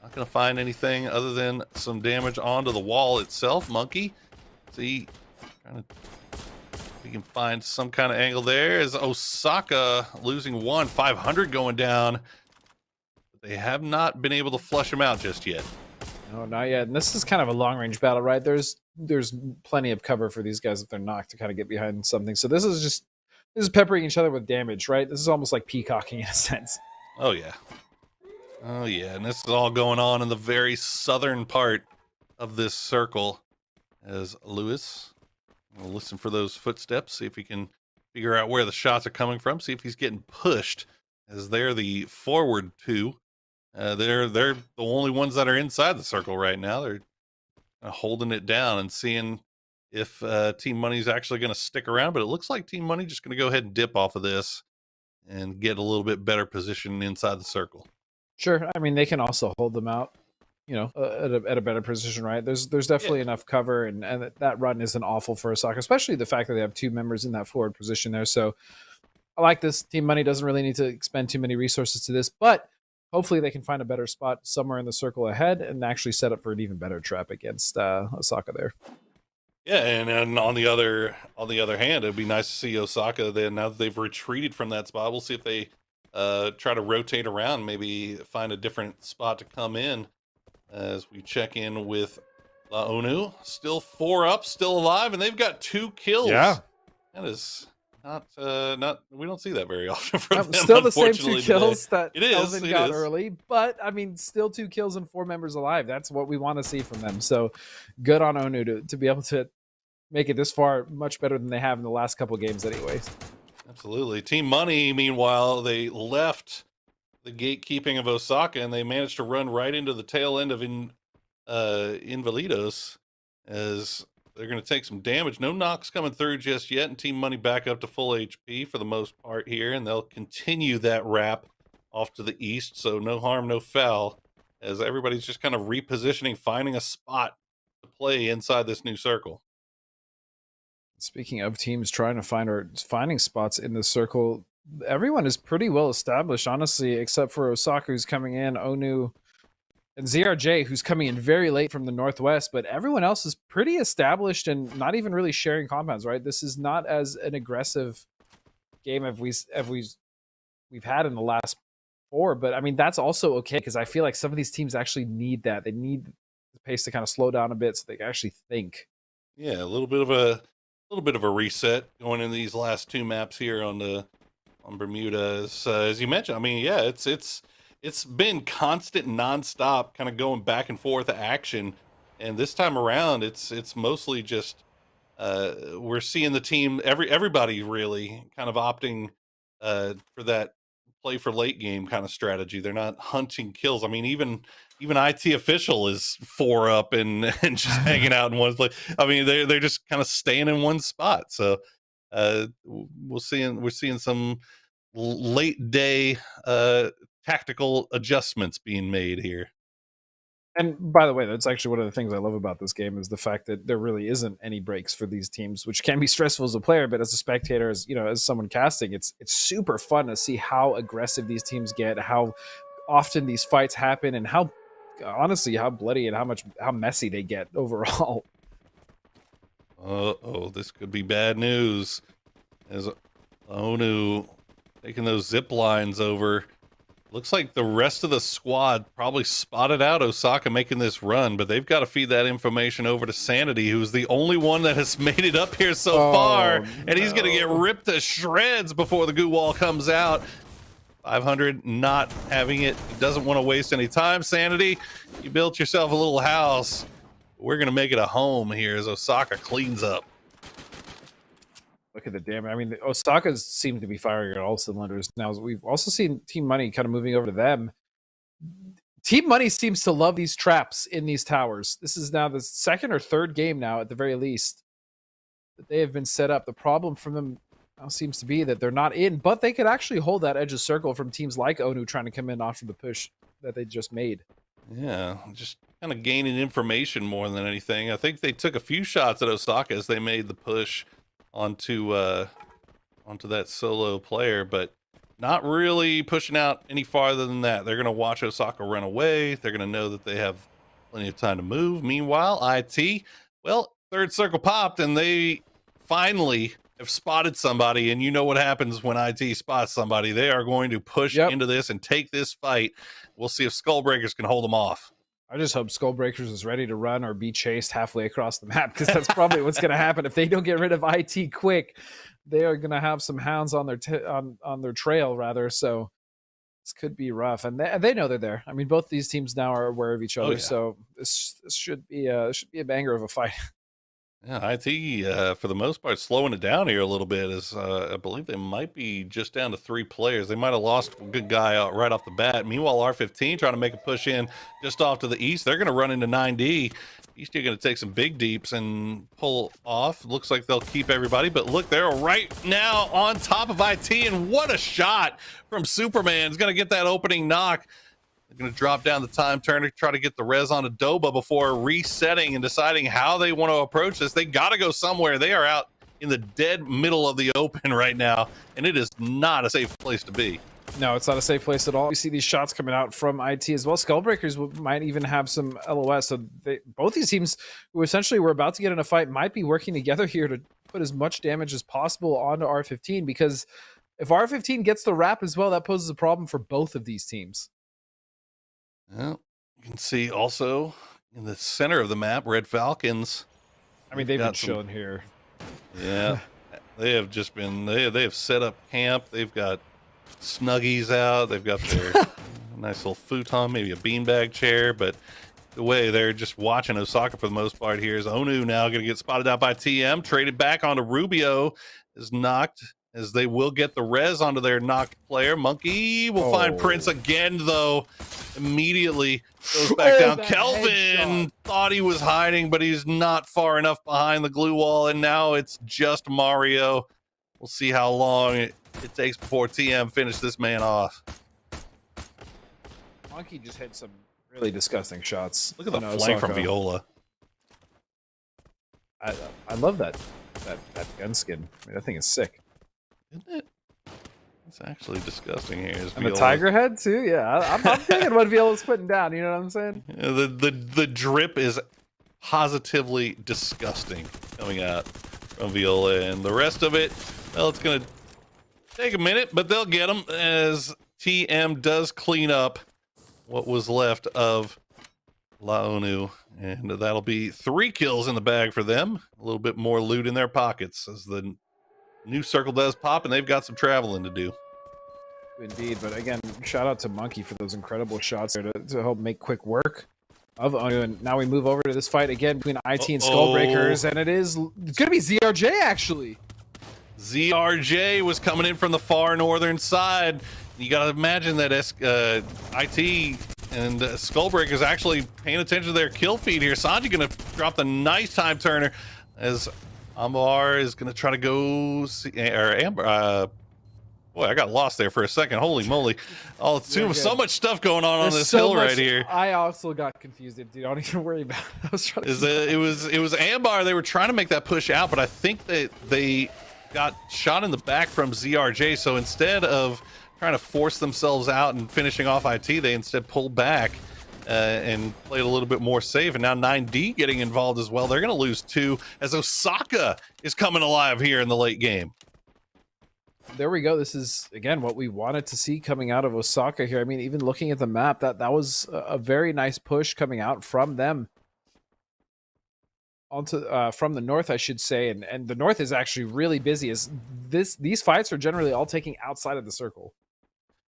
Not going to find anything other than some damage onto the wall itself. Monkey, see, trying to we can find some kind of angle there. As Osaka losing 500 going down. They have not been able to flush him out just yet. No, not yet. And this is kind of a long-range battle, right? There's plenty of cover for these guys if they're knocked to kind of get behind something. So this is peppering each other with damage, right? This is almost like peacocking in a sense. Oh, yeah. And this is all going on in the very southern part of this circle. As Lewis will listen for those footsteps, see if he can figure out where the shots are coming from, see if he's getting pushed, as they're the forward two. They're the only ones that are inside the circle right now. They're holding it down and seeing if Team Money's actually going to stick around. But it looks like Team Money just going to go ahead and dip off of this and get a little bit better position inside the circle. Sure. I mean, they can also hold them out, at a better position, right? There's definitely enough cover, and that run isn't awful for Osaka, especially the fact that they have two members in that forward position there. So I like this. Team Money doesn't really need to expend too many resources to this, but hopefully they can find a better spot somewhere in the circle ahead and actually set up for an even better trap against Osaka there. Yeah, and on the other hand, it'd be nice to see Osaka then, now that they've retreated from that spot. We'll see if they try to rotate around, maybe find a different spot to come in as we check in with La Onu. Still 4 up, still alive, and they've got 2 kills. Yeah. That is not we don't see that very often from them. Still the same 2 kills today. that Elvin got early, but I mean, still 2 kills and 4 members alive. That's what we want to see from them. So good on Onu to be able to make it this far, much better than they have in the last couple games anyways. Absolutely. Team Money, meanwhile, they left the gatekeeping of Osaka and they managed to run right into the tail end of Invalidos, as they're going to take some damage. No knocks coming through just yet, and Team Money back up to full HP for the most part here, and they'll continue that wrap off to the east, so no harm, no foul, as everybody's just kind of repositioning, finding a spot to play inside this new circle. Speaking of teams trying to finding spots in the circle, everyone is pretty well established, honestly, except for Osaka, who's coming in, Onu, and ZRJ, who's coming in very late from the northwest, but everyone else is pretty established and not even really sharing compounds, right? This is not as an aggressive game as we've had in the last 4, but I mean, that's also okay, because I feel like some of these teams actually need that. They need the pace to kind of slow down a bit so they can actually think. Yeah, a little bit of a reset going into these last 2 maps here on Bermuda. As you mentioned, I mean, yeah, it's been constant, nonstop, kind of going back and forth action, and this time around, it's mostly just we're seeing the team, everybody really kind of opting for that play for late game kind of strategy. They're not hunting kills. I mean, even IT official is 4 up and just hanging out in one place. I mean, they're just kind of staying in one spot. So we're seeing some late day tactical adjustments being made here. And by the way, that's actually one of the things I love about this game is the fact that there really isn't any breaks for these teams, which can be stressful as a player, but as a spectator, as you know, as someone casting, it's super fun to see how aggressive these teams get, how often these fights happen, and how honestly how bloody and how messy they get overall. Oh, this could be bad news. As Onu taking those zip lines over. Looks like the rest of the squad probably spotted out Osaka making this run, but they've got to feed that information over to Sanity, who's the only one that has made it up here so far. And he's going to get ripped to shreds before the goo wall comes out. 500 not having it. He doesn't want to waste any time. Sanity, you built yourself a little house. We're going to make it a home here as Osaka cleans up. Look at the damage. I mean, Osaka seems to be firing at all cylinders now. We've also seen Team Money kind of moving over to them. Team Money seems to love these traps in these towers. This is now the second or third game now, at the very least, that they have been set up. The problem for them now seems to be that they're not in, but they could actually hold that edge of circle from teams like Onu trying to come in after the push that they just made. Yeah, just kind of gaining information more than anything. I think they took a few shots at Osaka as they made the push onto that solo player, but not really pushing out any farther than that. They're going to watch Osaka run away. They're going to know that they have plenty of time to move. Meanwhile, IT, well, third circle popped, and they finally have spotted somebody, and you know what happens when IT spots somebody. They are going to push into this and take this fight. We'll see if Skullbreakers can hold them off. I just hope Skullbreakers is ready to run or be chased halfway across the map, because that's probably what's going to happen. If they don't get rid of IT quick, they are going to have some hounds on their on their trail, rather. So this could be rough, and they know they're there. I mean, both these teams now are aware of each other, so this should be a banger of a fight. Yeah, IT for the most part slowing it down here a little bit, as I believe they might be just down to 3 players. They might have lost a good guy out right off the bat. Meanwhile, R15 trying to make a push in just off to the east. They're going to run into 9D. He's still going to take some big deeps and pull off. Looks like they'll keep everybody, but look, they're right now on top of IT, and what a shot from Superman. He's going to get that opening knock. They're going to drop down the time turner, try to get the res on Adoba before resetting and deciding how they want to approach this. They got to go somewhere. They are out in the dead middle of the open right now, and it is not a safe place to be. No, it's not a safe place at all. We see these shots coming out from IT as well. Skullbreakers might even have some LOS. So both these teams, who essentially were about to get in a fight, might be working together here to put as much damage as possible onto R15, because if R15 gets the wrap as well, that poses a problem for both of these teams. Well, you can see also in the center of the map, Red Falcons. I mean, they've been chilling here. Yeah, they have just been, they have set up camp. They've got snuggies out. They've got their nice little futon, maybe a beanbag chair, but the way they're just watching Osaka for the most part here is Onu now going to get spotted out by TM, traded back onto Rubio, is knocked, as they will get the res onto their knocked player. Monkey will find Prince again, though. Immediately goes back down. Kelvin thought he was hiding, but he's not far enough behind the glue wall, and now it's just Mario. We'll see how long it takes before TM finish this man off. Monkey just hit some really disgusting shots. Look at the flank from Viola. I love that gun skin. I mean, that thing is sick. Isn't it? It's actually disgusting here. And the tiger head too. Yeah, I'm digging what Viola's putting down. You know what I'm saying? Yeah, the drip is positively disgusting coming out from Viola, and the rest of it, well, it's gonna take a minute, but they'll get them as TM does clean up what was left of Laonu, and that'll be 3 kills in the bag for them. A little bit more loot in their pockets as the new circle does pop, and they've got some traveling to do. Indeed, but again, shout out to Monkey for those incredible shots there to help make quick work of Onu. And now we move over to this fight again between IT and Skullbreakers, and it's going to be ZRJ, actually. ZRJ was coming in from the far northern side. You got to imagine that IT and Skullbreakers actually paying attention to their kill feed here. Sanji going to drop the nice time turner as Ambar is going to try to go see, or Amber. Boy, I got lost there for a second. Holy moly! Oh, so much stuff going on There's this so hill much, right here. I also got confused, dude. Don't even worry about it. I was trying to It was Ambar. They were trying to make that push out, but I think that they got shot in the back from ZRJ. So instead of trying to force themselves out and finishing off IT, they instead pulled back and played a little bit more safe. And now 9D getting involved as well. They're going to lose 2 as Osaka is coming alive here in the late game. There we go. This is, again, what we wanted to see coming out of Osaka here. I mean, even looking at the map, that was a very nice push coming out from them onto from the north, I should say. And the north is actually really busy. As these fights are generally all taking outside of the circle.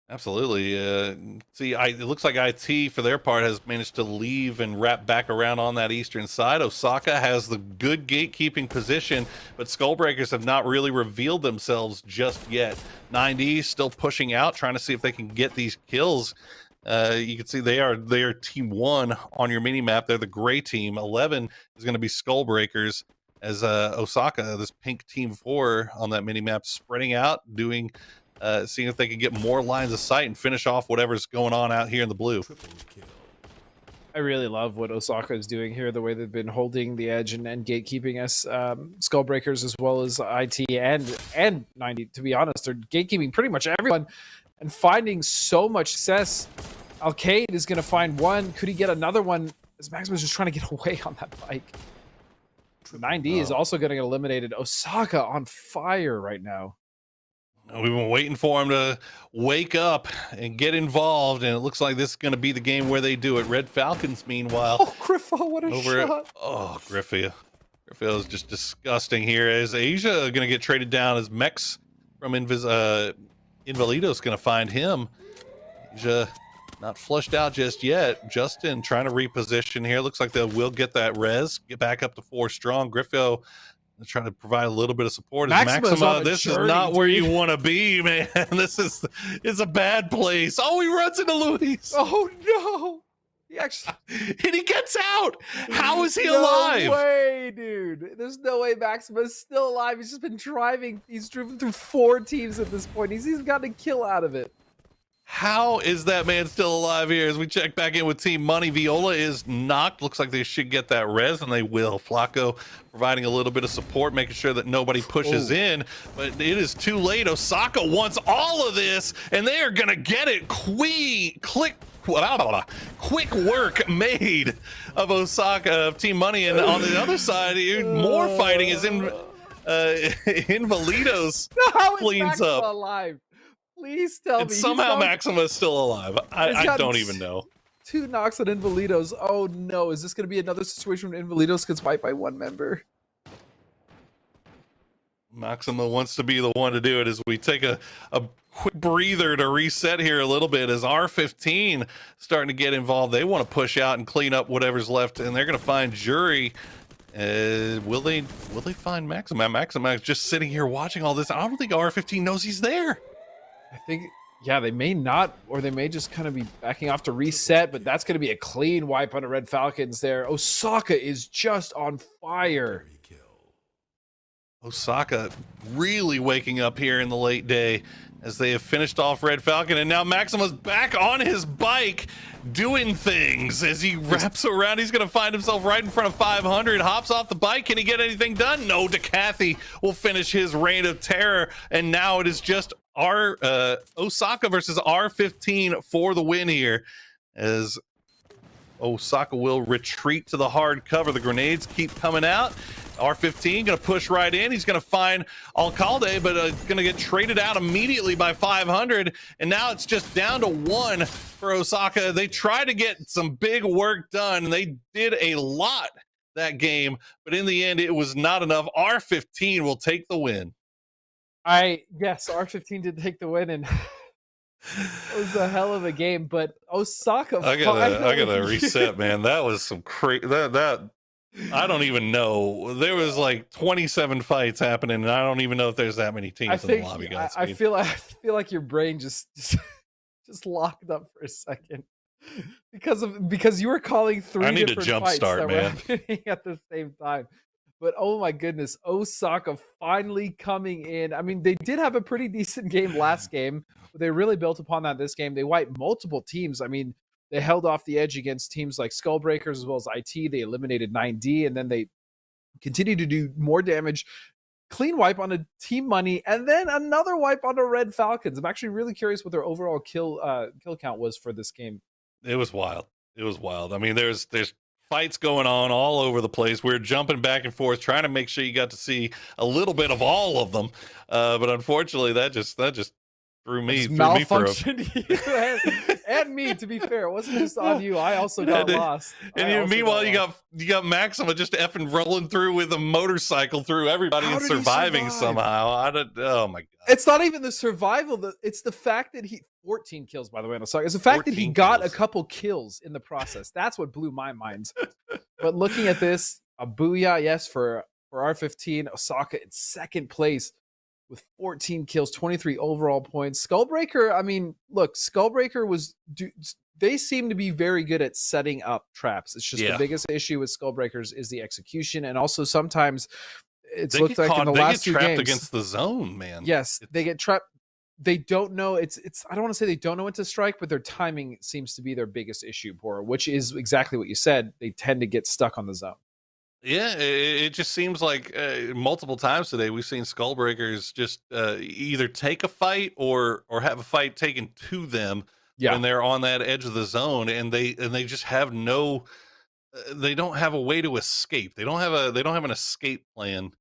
Absolutely. It looks like IT, for their part, has managed to leave and wrap back around on that eastern side. Osaka has the good gatekeeping position, but Skullbreakers have not really revealed themselves just yet. 9D still pushing out, trying to see if they can get these kills. You can see they are team 1 on your mini map. They're the gray team. 11 is going to be Skullbreakers, as Osaka, this pink team 4 on that mini map, spreading out, doing seeing if they can get more lines of sight and finish off whatever's going on out here in the blue. I really love what Osaka is doing here, the way they've been holding the edge and gatekeeping us, Skullbreakers as well as IT and 90. To be honest, they're gatekeeping pretty much everyone and finding so much success. Alcade is going to find one. Could he get another one? As Maximus just trying to get away on that bike. 9D is also getting eliminated. Osaka on fire right now. We've been waiting for him to wake up and get involved, and it looks like this is going to be the game where they do it. Red Falcons, meanwhile. Oh, Griffo, what a shot. Griffo is just disgusting here. As Asia going to get traded down, as Mex from Invalido's going to find him. Asia not flushed out just yet. Justin trying to reposition here. Looks like they will get that res, get back up to 4 strong. Griffo trying to provide a little bit of support. Maxima, this is not where you want to be, man. It's a bad place. Oh, he runs into Luis. Oh no. He actually and he gets out. How is he alive? No way, dude. There's no way Maxima is still alive. He's just been driving. He's driven through 4 teams at this point. He's gotten a kill out of it. How is that man still alive here? As we check back in with Team Money, Viola is knocked. Looks like they should get that res, and they will. Flacco providing a little bit of support, making sure that nobody pushes in, but it is too late. Osaka wants all of this, and they are going to get it. Quick work made of Osaka, of Team Money, and on the other side, more fighting is in Invalidos cleans up. Alive? Please tell me. Somehow Maxima is still alive. I don't even know. 2 knocks on Invalidos. Oh no, is this going to be another situation where Invalidos gets wiped by 1 member? Maxima wants to be the one to do it as we take a quick breather to reset here a little bit as R15 starting to get involved. They want to push out and clean up whatever's left, and they're going to find Jury. Will they find Maxima? Maxima is just sitting here watching all this. I don't think R15 knows he's there. I think, yeah, they may not, or they may just kind of be backing off to reset, but that's going to be a clean wipe on the Red Falcons there. Osaka is just on fire. Osaka really waking up here in the late day as they have finished off Red Falcon, and now Maxima's back on his bike doing things as he wraps around. He's going to find himself right in front of 500, hops off the bike. Can he get anything done? No, DeCathy will finish his reign of terror, and now it is just Osaka versus R15 for the win here, as Osaka will retreat to the hard cover. The grenades keep coming out. R15 going to push right in. He's going to find Alcalde, but going to get traded out immediately by 500. And now it's just down to 1 for Osaka. They tried to get some big work done, and they did a lot that game, but in the end, it was not enough. R15 will take the win. Yes, R15 did take the win, and it was a hell of a game. But Osaka, I gotta reset, man. That was some crazy. That I don't even know. There was like 27 fights happening, and I don't even know if there's that many teams in the lobby, guys. I feel like your brain just locked up for a second because you were calling 3 I need different a jump fights start, that man. were happening at the same time. But oh my goodness, Osaka finally coming in. I mean, they did have a pretty decent game last game, but they really built upon that this game. They wiped multiple teams. I mean, they held off the edge against teams like Skullbreakers as well as IT. They eliminated 9D, and then they continued to do more damage. Clean wipe on a Team Money, and then another wipe on the Red Falcons. I'm actually really curious what their overall kill count was for this game. It was wild. It was wild. I mean, there's fights going on all over the place. We're jumping back and forth, trying to make sure you got to see a little bit of all of them. But unfortunately, that just threw me for a... and me, to be fair, it wasn't just on you. I also got lost. Meanwhile, you got Maxima just effing rolling through with a motorcycle through everybody and surviving somehow. Oh my god! It's not even the survival. It's the fact that he 14 kills, by the way. It's the fact that he got a couple kills in the process. That's what blew my mind. But looking at this, a booyah, yes, for R15. Osaka in second place with 14 kills, 23 overall points. Skullbreaker, I mean, look, Skullbreaker they seem to be very good at setting up traps. It's just the biggest issue with Skullbreakers is the execution, and also sometimes it's looked like in the last two games they get trapped against the zone, man. Yes, they get trapped. They don't know. It's. I don't want to say they don't know when to strike, but their timing seems to be their biggest issue, Bora, which is exactly what you said. They tend to get stuck on the zone. Yeah, it just seems like multiple times today we've seen Skullbreakers just either take a fight or have a fight taken to them when they're on that edge of the zone, and they just have they don't have a way to escape. They don't have an escape plan,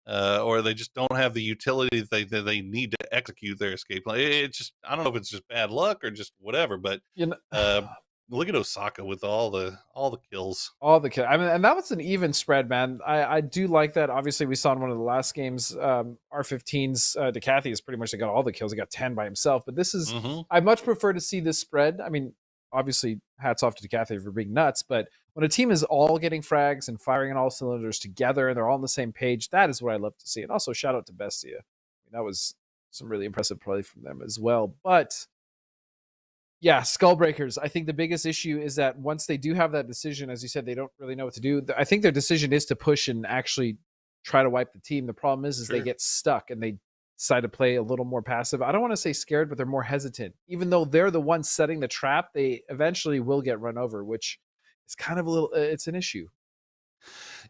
or they just don't have the utility that they need to execute their escape plan. It's just, I don't know if it's just bad luck or just whatever, but look at Osaka with all the kills. All the kills. I mean, and that was an even spread, man. I do like that. Obviously, we saw in one of the last games, R15's Decathy has pretty much got all the kills. He got 10 by himself. But this is, I much prefer to see this spread. I mean, obviously, hats off to Decathy for being nuts. But when a team is all getting frags and firing on all cylinders together, and they're all on the same page, that is what I love to see. And also, shout out to Bestia. I mean, that was some really impressive play from them as well. But yeah, Skullbreakers. I think the biggest issue is that once they do have that decision, as you said, they don't really know what to do. I think their decision is to push and actually try to wipe the team. The problem is they get stuck and they decide to play a little more passive. I don't want to say scared, but they're more hesitant. Even though they're the ones setting the trap, they eventually will get run over, which is kind of it's an issue.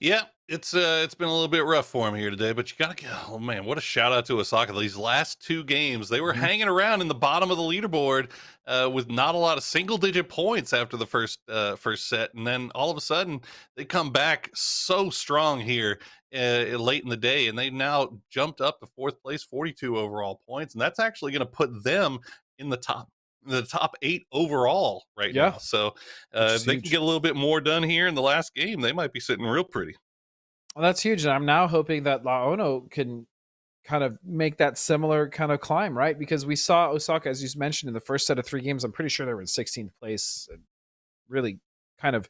Yeah, it's been a little bit rough for him here today, but you gotta get, oh man, what a shout out to Osaka. These last two games, they were hanging around in the bottom of the leaderboard with not a lot of single digit points after the first set, and then all of a sudden they come back so strong here late in the day, and they now jumped up to fourth place, 42 overall points, and that's actually going to put them in the top 8 overall right now. So they can get a little bit more done here in the last game. They might be sitting real pretty. Well, that's huge. And I'm now hoping that Laono can kind of make that similar kind of climb, right? Because we saw Osaka, as you mentioned, in the first set of 3 games. I'm pretty sure they were in 16th place. Really kind of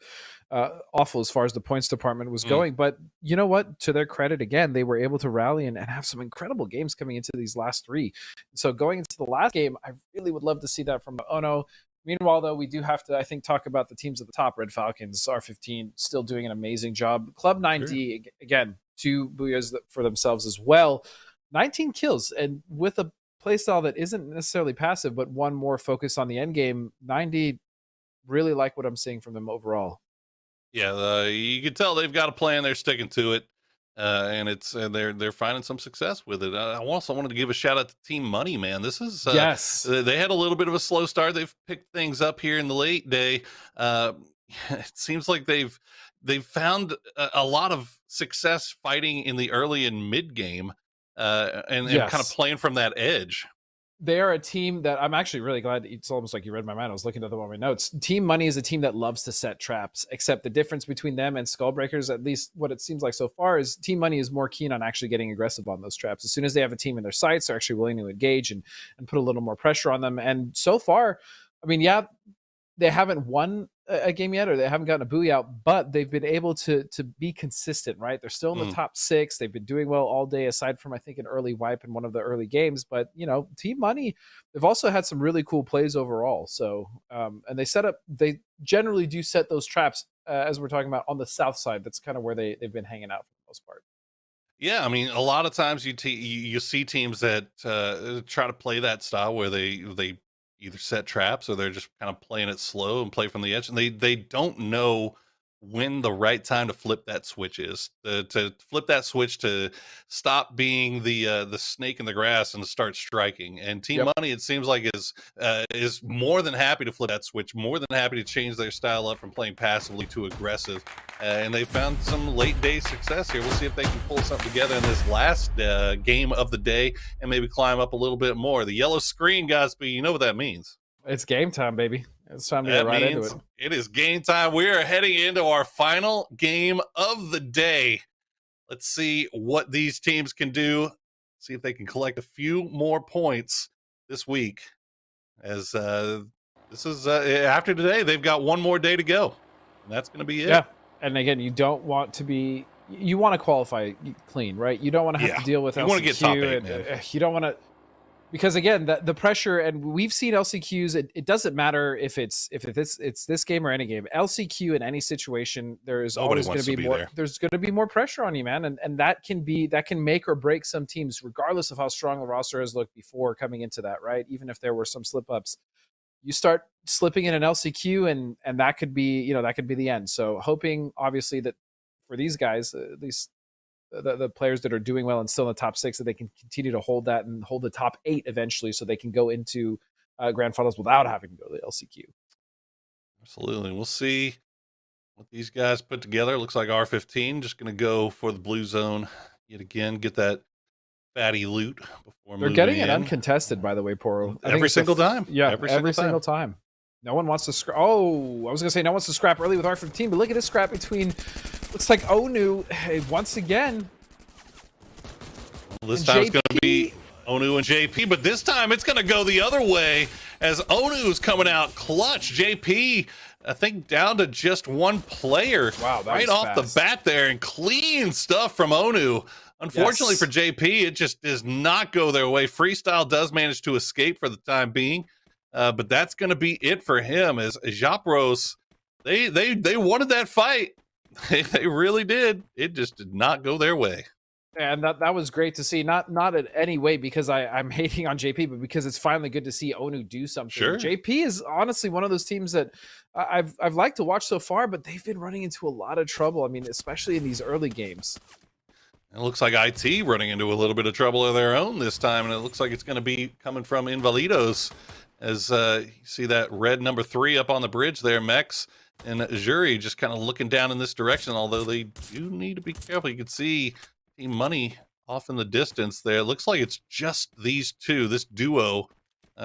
awful as far as the points department was going. But you know what? To their credit, again, they were able to rally and have some incredible games coming into these last 3. So going into the last game, I really would love to see that from Ono. Meanwhile, though, we do have to, I think, talk about the teams at the top. Red Falcons, R15, still doing an amazing job. Club 9D, again, 2 booyahs for themselves as well. 19 kills, and with a playstyle that isn't necessarily passive, but one more focused on the end game, 9D really like what I'm seeing from them overall. Yeah, you can tell they've got a plan. They're sticking to it, and it's they're finding some success with it. I also wanted to give a shout out to Team Money, man. This is they had a little bit of a slow start. They've picked things up here in the late day. It seems like they've found a lot of success fighting in the early and mid game, and kind of playing from that edge. They are a team that I'm actually really glad. It's almost like you read my mind. I was looking at them on my notes. Team Money is a team that loves to set traps, except the difference between them and Skullbreakers, at least what it seems like so far, is Team Money is more keen on actually getting aggressive on those traps. As soon as they have a team in their sights, they're actually willing to engage and put a little more pressure on them. And so far, I mean, yeah, they haven't won a game yet, or they haven't gotten a buoy out, but they've been able to be consistent, right? They're still in the top 6. They've been doing well all day, aside from, I think, an early wipe in one of the early games. But, you know, Team Money, they've also had some really cool plays overall. So, and they generally do set those traps, as we're talking about, on the south side. That's kind of where they've been hanging out for most part. Yeah, I mean, a lot of times you see teams that try to play that style where they either set traps or they're just kind of playing it slow and play from the edge, and they don't know when the right time to flip that switch is. To flip that switch to stop being the snake in the grass and to start striking. And Team Yep. Money, it seems like, is more than happy to flip that switch, more than happy to change their style up from playing passively to aggressive. And they found some late day success here. We'll see if they can pull something together in this last game of the day and maybe climb up a little bit more. The yellow screen, Godspeed, you know what that means. It's game time, baby. It's time to get That right into means it. it is game time. We are heading into our final game of the day. Let's see what these teams can do. See if they can collect a few more points this week. As this is after today, they've got one more day to go. And that's going to be it. Yeah. And again, you don't want to be, you want to qualify clean, right? You don't want to have to deal with LCQ. You want to get top 8, man. You don't want to, because again, the pressure, and we've seen LCQs. It doesn't matter if it's this game or any game. LCQ in any situation, there's always going to be more. There's going to be more pressure on you, man, and that can make or break some teams, regardless of how strong the roster has looked before coming into that, right? Even if there were some slip ups, you start slipping in an LCQ, and that could be the end. So hoping, obviously, that for these guys, at least the players that are doing well and still in the top 6, that they can continue to hold that and hold the top 8 eventually, so they can go into grand finals without having to go to the LCQ. Absolutely. We'll see what these guys put together. It looks like R15 just going to go for the blue zone yet again, get that fatty loot before they're getting it uncontested, by the way, Poro. Every single time. Yeah, every single time. No one wants to scrap. Oh, I was going to say no one wants to scrap early with R15, but look at this scrap between, looks like Onu once again. Well, this time it's going to be Onu and JP, but this time it's going to go the other way as Onu's coming out clutch. JP, I think, down to just one player. Wow, that right off the bat there, and clean stuff from Onu. Unfortunately for JP, it just does not go their way. Freestyle does manage to escape for the time being. But that's going to be it for him. As Japros, they wanted that fight. They really did. It just did not go their way. And that was great to see. Not in any way because I'm hating on JP, but because it's finally good to see Onu do something. Sure. JP is honestly one of those teams that I've liked to watch so far, but they've been running into a lot of trouble. I mean, especially in these early games. It looks like IT running into a little bit of trouble of their own this time, and it looks like it's going to be coming from Invalidos. As you see that red number 3 up on the bridge there, Mex and Jury just kind of looking down in this direction, although they do need to be careful. You can see Team Money off in the distance there. It looks like it's just these two, this duo,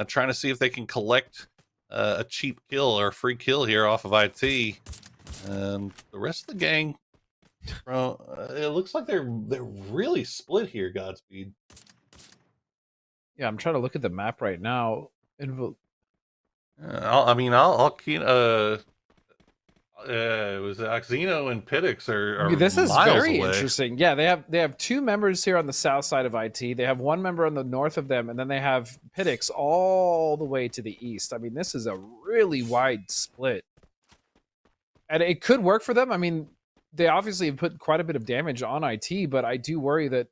trying to see if they can collect a cheap kill or a free kill here off of IT. The rest of the gang, it looks like they're really split here, Godspeed. Yeah, I'm trying to look at the map right now. I'll keep. It was Oxino and Pittix are this is miles very away. interesting. Yeah, they have 2 members here on the south side of IT. They have 1 member on the north of them, and then they have Pittix all the way to the east. I mean, this is a really wide split, and it could work for them. I mean, they obviously have put quite a bit of damage on IT, but I do worry that,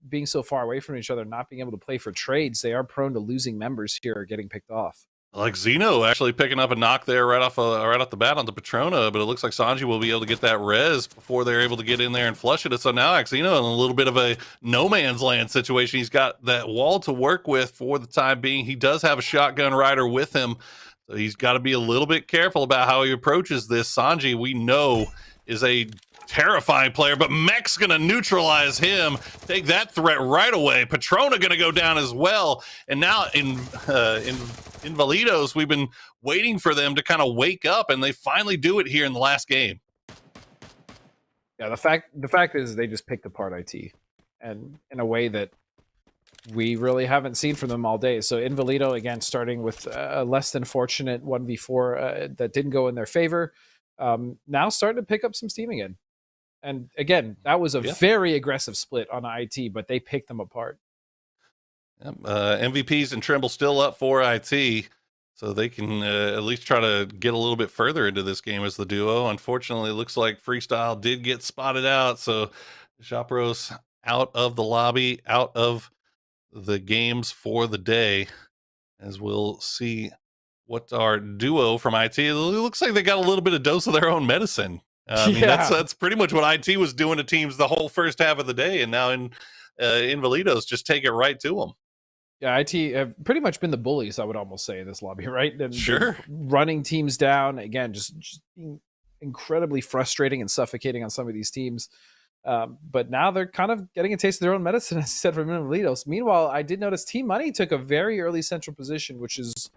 being so far away from each other, not being able to play for trades, they are prone to losing members here or getting picked off. Like Xeno actually picking up a knock there right off the bat on the Patrona, but it looks like Sanji will be able to get that res before they're able to get in there and flush it. So now Xeno in a little bit of a no man's land situation. He's got that wall to work with for the time being. He does have a shotgun rider with him, so he's got to be a little bit careful about how he approaches this. Sanji, we know, is a terrifying player, but Mech's gonna neutralize him, take that threat right away. Patrona gonna go down as well, and now in Invalidos, we've been waiting for them to kind of wake up, and they finally do it here in the last game. Yeah, the fact is they just picked apart IT, and in a way that we really haven't seen from them all day. So Invalido, again, starting with a less than fortunate 1v4 that didn't go in their favor, now starting to pick up some steam again. And again, that was a very aggressive split on IT, but they picked them apart. MVPs and Trimble still up for IT, so they can at least try to get a little bit further into this game as the duo. Unfortunately, it looks like Freestyle did get spotted out, so Japros out of the lobby, out of the games for the day, as we'll see what our duo from IT. It looks like they got a little bit of dose of their own medicine. I mean, that's pretty much what IT was doing to teams the whole first half of the day, and now in Invalidos just take it right to them. Yeah, IT have pretty much been the bullies, I would almost say, in this lobby, right? And sure, running teams down again, just being incredibly frustrating and suffocating on some of these teams. But now they're kind of getting a taste of their own medicine, as I said, from Invalidos. Meanwhile, I did notice Team Money took a very early central position, which is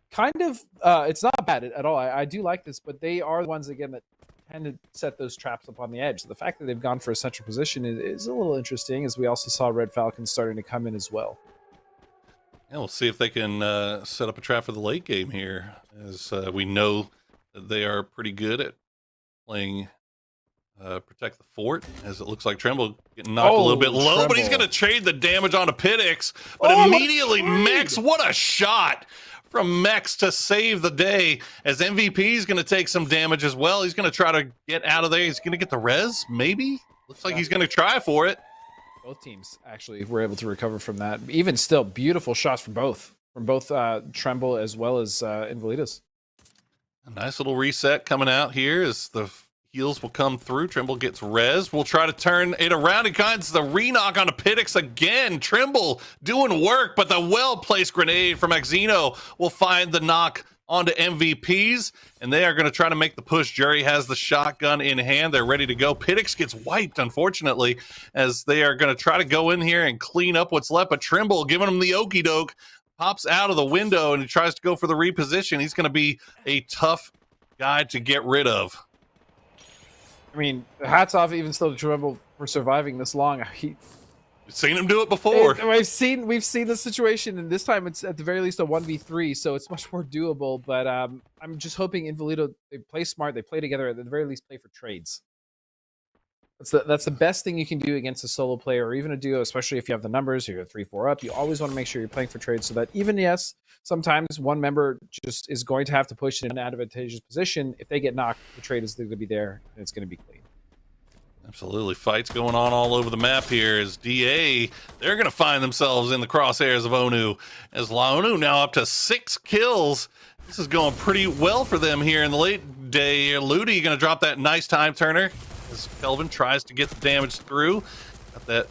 kind of it's not bad at all. I do like this, but they are the ones again that tend to set those traps up on the edge. So the fact that they've gone for a central position is a little interesting, as we also saw Red Falcons starting to come in as well. Yeah, we'll see if they can set up a trap for the late game here, as we know that they are pretty good at playing protect the fort, as it looks like Tremble getting knocked a little bit low, Tremble. but he's going to trade the damage onto Pittix. But immediately, Mex, what a shot from Mex to save the day, as MVP is going to take some damage as well. He's going to try to get out of there. He's going to get the res, maybe? Looks like he's going to try for it. Both teams actually were able to recover from that. Even still, beautiful shots from both Tremble as well as Invalidos. A nice little reset coming out here as the heals will come through. Trimble gets res. We'll try to turn it around. He finds the re-knock onto Pittix again. Trimble doing work, but the well-placed grenade from Exino will find the knock onto MVPs, and they are going to try to make the push. Jury has the shotgun in hand. They're ready to go. Pittix gets wiped, unfortunately, as they are going to try to go in here and clean up what's left, but Trimble giving him the okie doke, pops out of the window, and he tries to go for the reposition. He's going to be a tough guy to get rid of. I mean, hats off even still to Tremble for surviving this long. You've seen him do it before. We've seen the situation, and this time it's at the very least a 1v3, so it's much more doable. But I'm just hoping Invalido, they play smart, they play together, at the very least play for trades. That's the best thing you can do against a solo player or even a duo, especially if you have the numbers, you're 3-4 up. You always want to make sure you're playing for trades, so that even, yes, sometimes one member just is going to have to push in an advantageous position. If they get knocked, the trade is going to be there, and it's going to be clean. Absolutely. Fights going on all over the map here as DA, they're going to find themselves in the crosshairs of Onu, as Laonu now up to 6 kills. This is going pretty well for them here in the late day. Ludi going to drop that nice time turner as Kelvin tries to get the damage through. Got that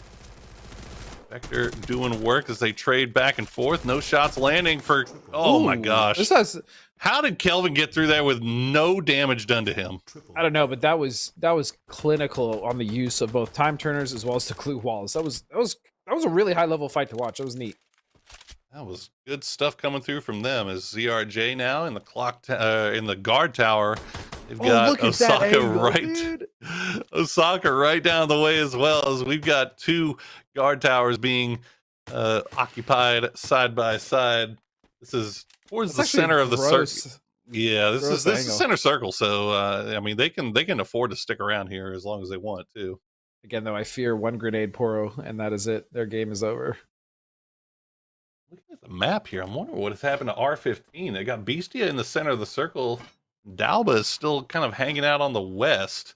Vector doing work as they trade back and forth. No shots landing for, oh my gosh. How did Kelvin get through there with no damage done to him? I don't know, but that was clinical on the use of both time turners as well as the glue walls. That was a really high level fight to watch. That was neat. That was good stuff coming through from them. As ZRJ now in the in the guard tower, they've got Osaka Osaka right down the way, as well as we've got 2 guard towers being occupied side by side. This is towards the center of the circle. Yeah, this is center circle. So I mean, they can afford to stick around here as long as they want to. Again, though, I fear one grenade Poro, and that is it. Their game is over. Looking at the map here, I'm wondering what has happened to R15. They got Bestia in the center of the circle. Dalba is still kind of hanging out on the west,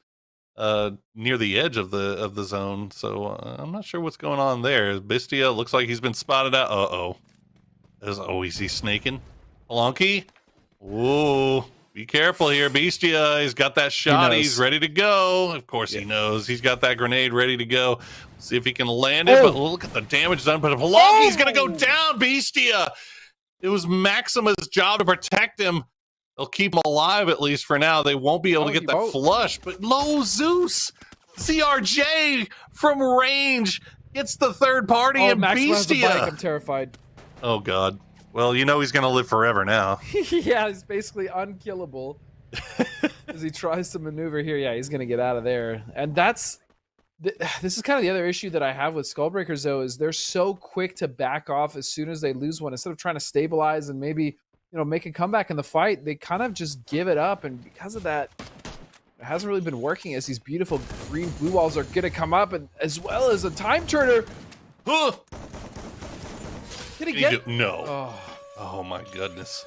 near the edge of the zone. So I'm not sure what's going on there. Bestia looks like he's been spotted out. He's snaking. Polonki. Whoa. Be careful here, Bestia. He's got that shot. He's ready to go. Of course he knows. He's got that grenade ready to go. See if he can land it. But look at the damage done. But Polonki's going to go down, Bestia. It was Maxima's job to protect him. They'll keep him alive, at least for now. They won't be able to get that flush. But Low Zeus, CRJ from range, gets the third party, and Maxima has the Bestia. bike. I'm terrified. Oh, God. Well, you know he's going to live forever now. Yeah, he's basically unkillable as he tries to maneuver here. Yeah, he's going to get out of there. And this is kind of the other issue that I have with Skullbreakers, though, is they're so quick to back off as soon as they lose one. Instead of trying to stabilize and maybe, make a comeback in the fight, they kind of just give it up. And because of that, it hasn't really been working, as these beautiful green blue walls are going to come up, and as well as a time turner. Huh. Did he get it? No. Oh my goodness.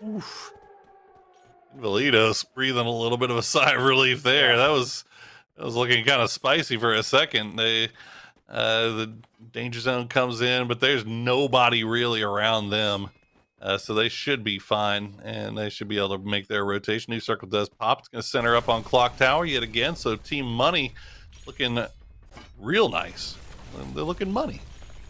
Oof. Validos breathing a little bit of a sigh of relief there. That was It was looking kind of spicy for a second. The danger zone comes in, but there's nobody really around them. So they should be fine, and they should be able to make their rotation. New circle does pop. It's going to center up on Clock Tower yet again. So Team Money looking real nice. They're looking money.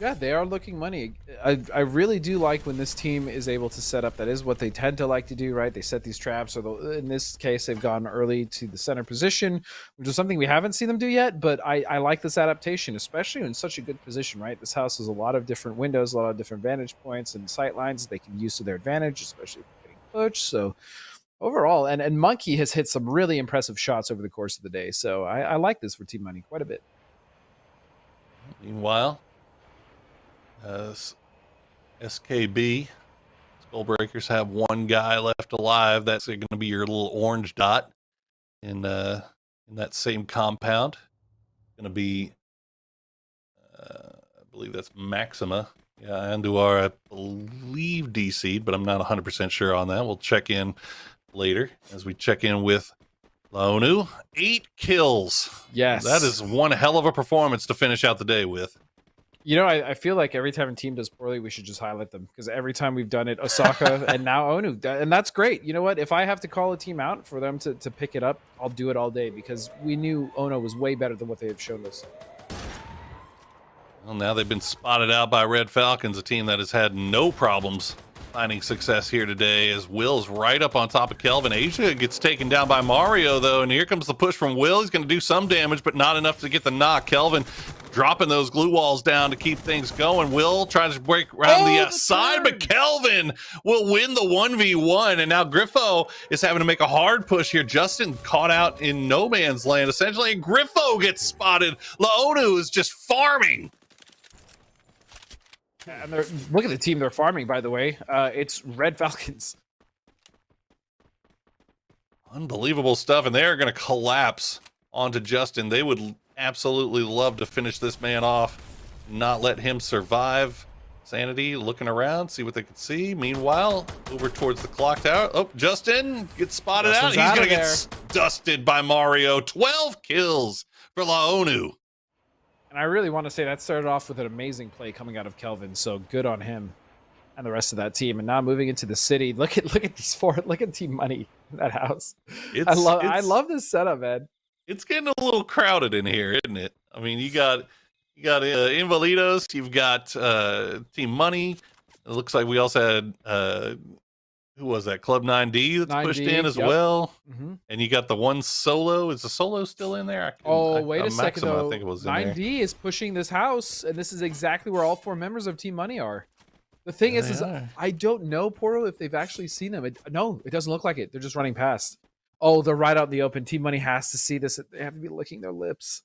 Yeah, they are looking money. I really do like when this team is able to set up. That is what they tend to like to do, right? They set these traps. Or in this case, they've gone early to the center position, which is something we haven't seen them do yet. But I like this adaptation, especially in such a good position, right? This house has a lot of different windows, a lot of different vantage points and sight lines they can use to their advantage, especially if they're getting pushed. So overall, and Monkey has hit some really impressive shots over the course of the day. So I like this for Team Money quite a bit. Meanwhile, SKB Skullbreakers have one guy left alive. That's going to be your little orange dot in that same compound. Going to be, I believe that's Maxima. Yeah, Anduar, I believe DC'd, but I'm not 100% sure on that. We'll check in later as we check in with Laonu. 8 kills. Yes, that is one hell of a performance to finish out the day with. You know, I feel like every time a team does poorly, we should just highlight them, because every time we've done it, Osaka and now Onu, and that's great. You know what? If I have to call a team out for them to pick it up, I'll do it all day, because we knew Ono was way better than what they have shown us. Well, now they've been spotted out by Red Falcons, a team that has had no problems finding success here today, as Will's right up on top of Kelvin. Asia gets taken down by Mario, though, and here comes the push from Will. He's going to do some damage, but not enough to get the knock. Kelvin dropping those glue walls down to keep things going. Will tries to break around the side, but Kelvin will win the 1v1, and now Griffo is having to make a hard push here. Justin caught out in no man's land, essentially, and Griffo gets spotted. Laonu is just farming. And look at the team they're farming, by the way. It's Red Falcons. Unbelievable stuff, and they're going to collapse onto Justin. They would absolutely love to finish this man off, not let him survive. Sanity looking around, see what they can see. Meanwhile, over towards the clock tower. Oh, Justin gets spotted out. He's going to get dusted by Mario. 12 kills for Laonu. And I really want to say that started off with an amazing play coming out of Kelvin, so good on him and the rest of that team. And now moving into the city, look at these four. Look at Team Money in that house. I love this setup, man. It's getting a little crowded in here, isn't it? I mean, you got Invalidos, you've got Team Money. It looks like we also had who was that? Club 9D that's 9D, pushed in as well. Mm-hmm. And you got the one solo. Is the solo still in there? Wait a second, though. I think it was 9D is pushing this house, and this is exactly where all 4 members of Team Money are. The thing is I don't know, Portal, if they've actually seen them. No, it doesn't look like it. They're just running past. Oh, they're right out in the open. Team Money has to see this. They have to be licking their lips.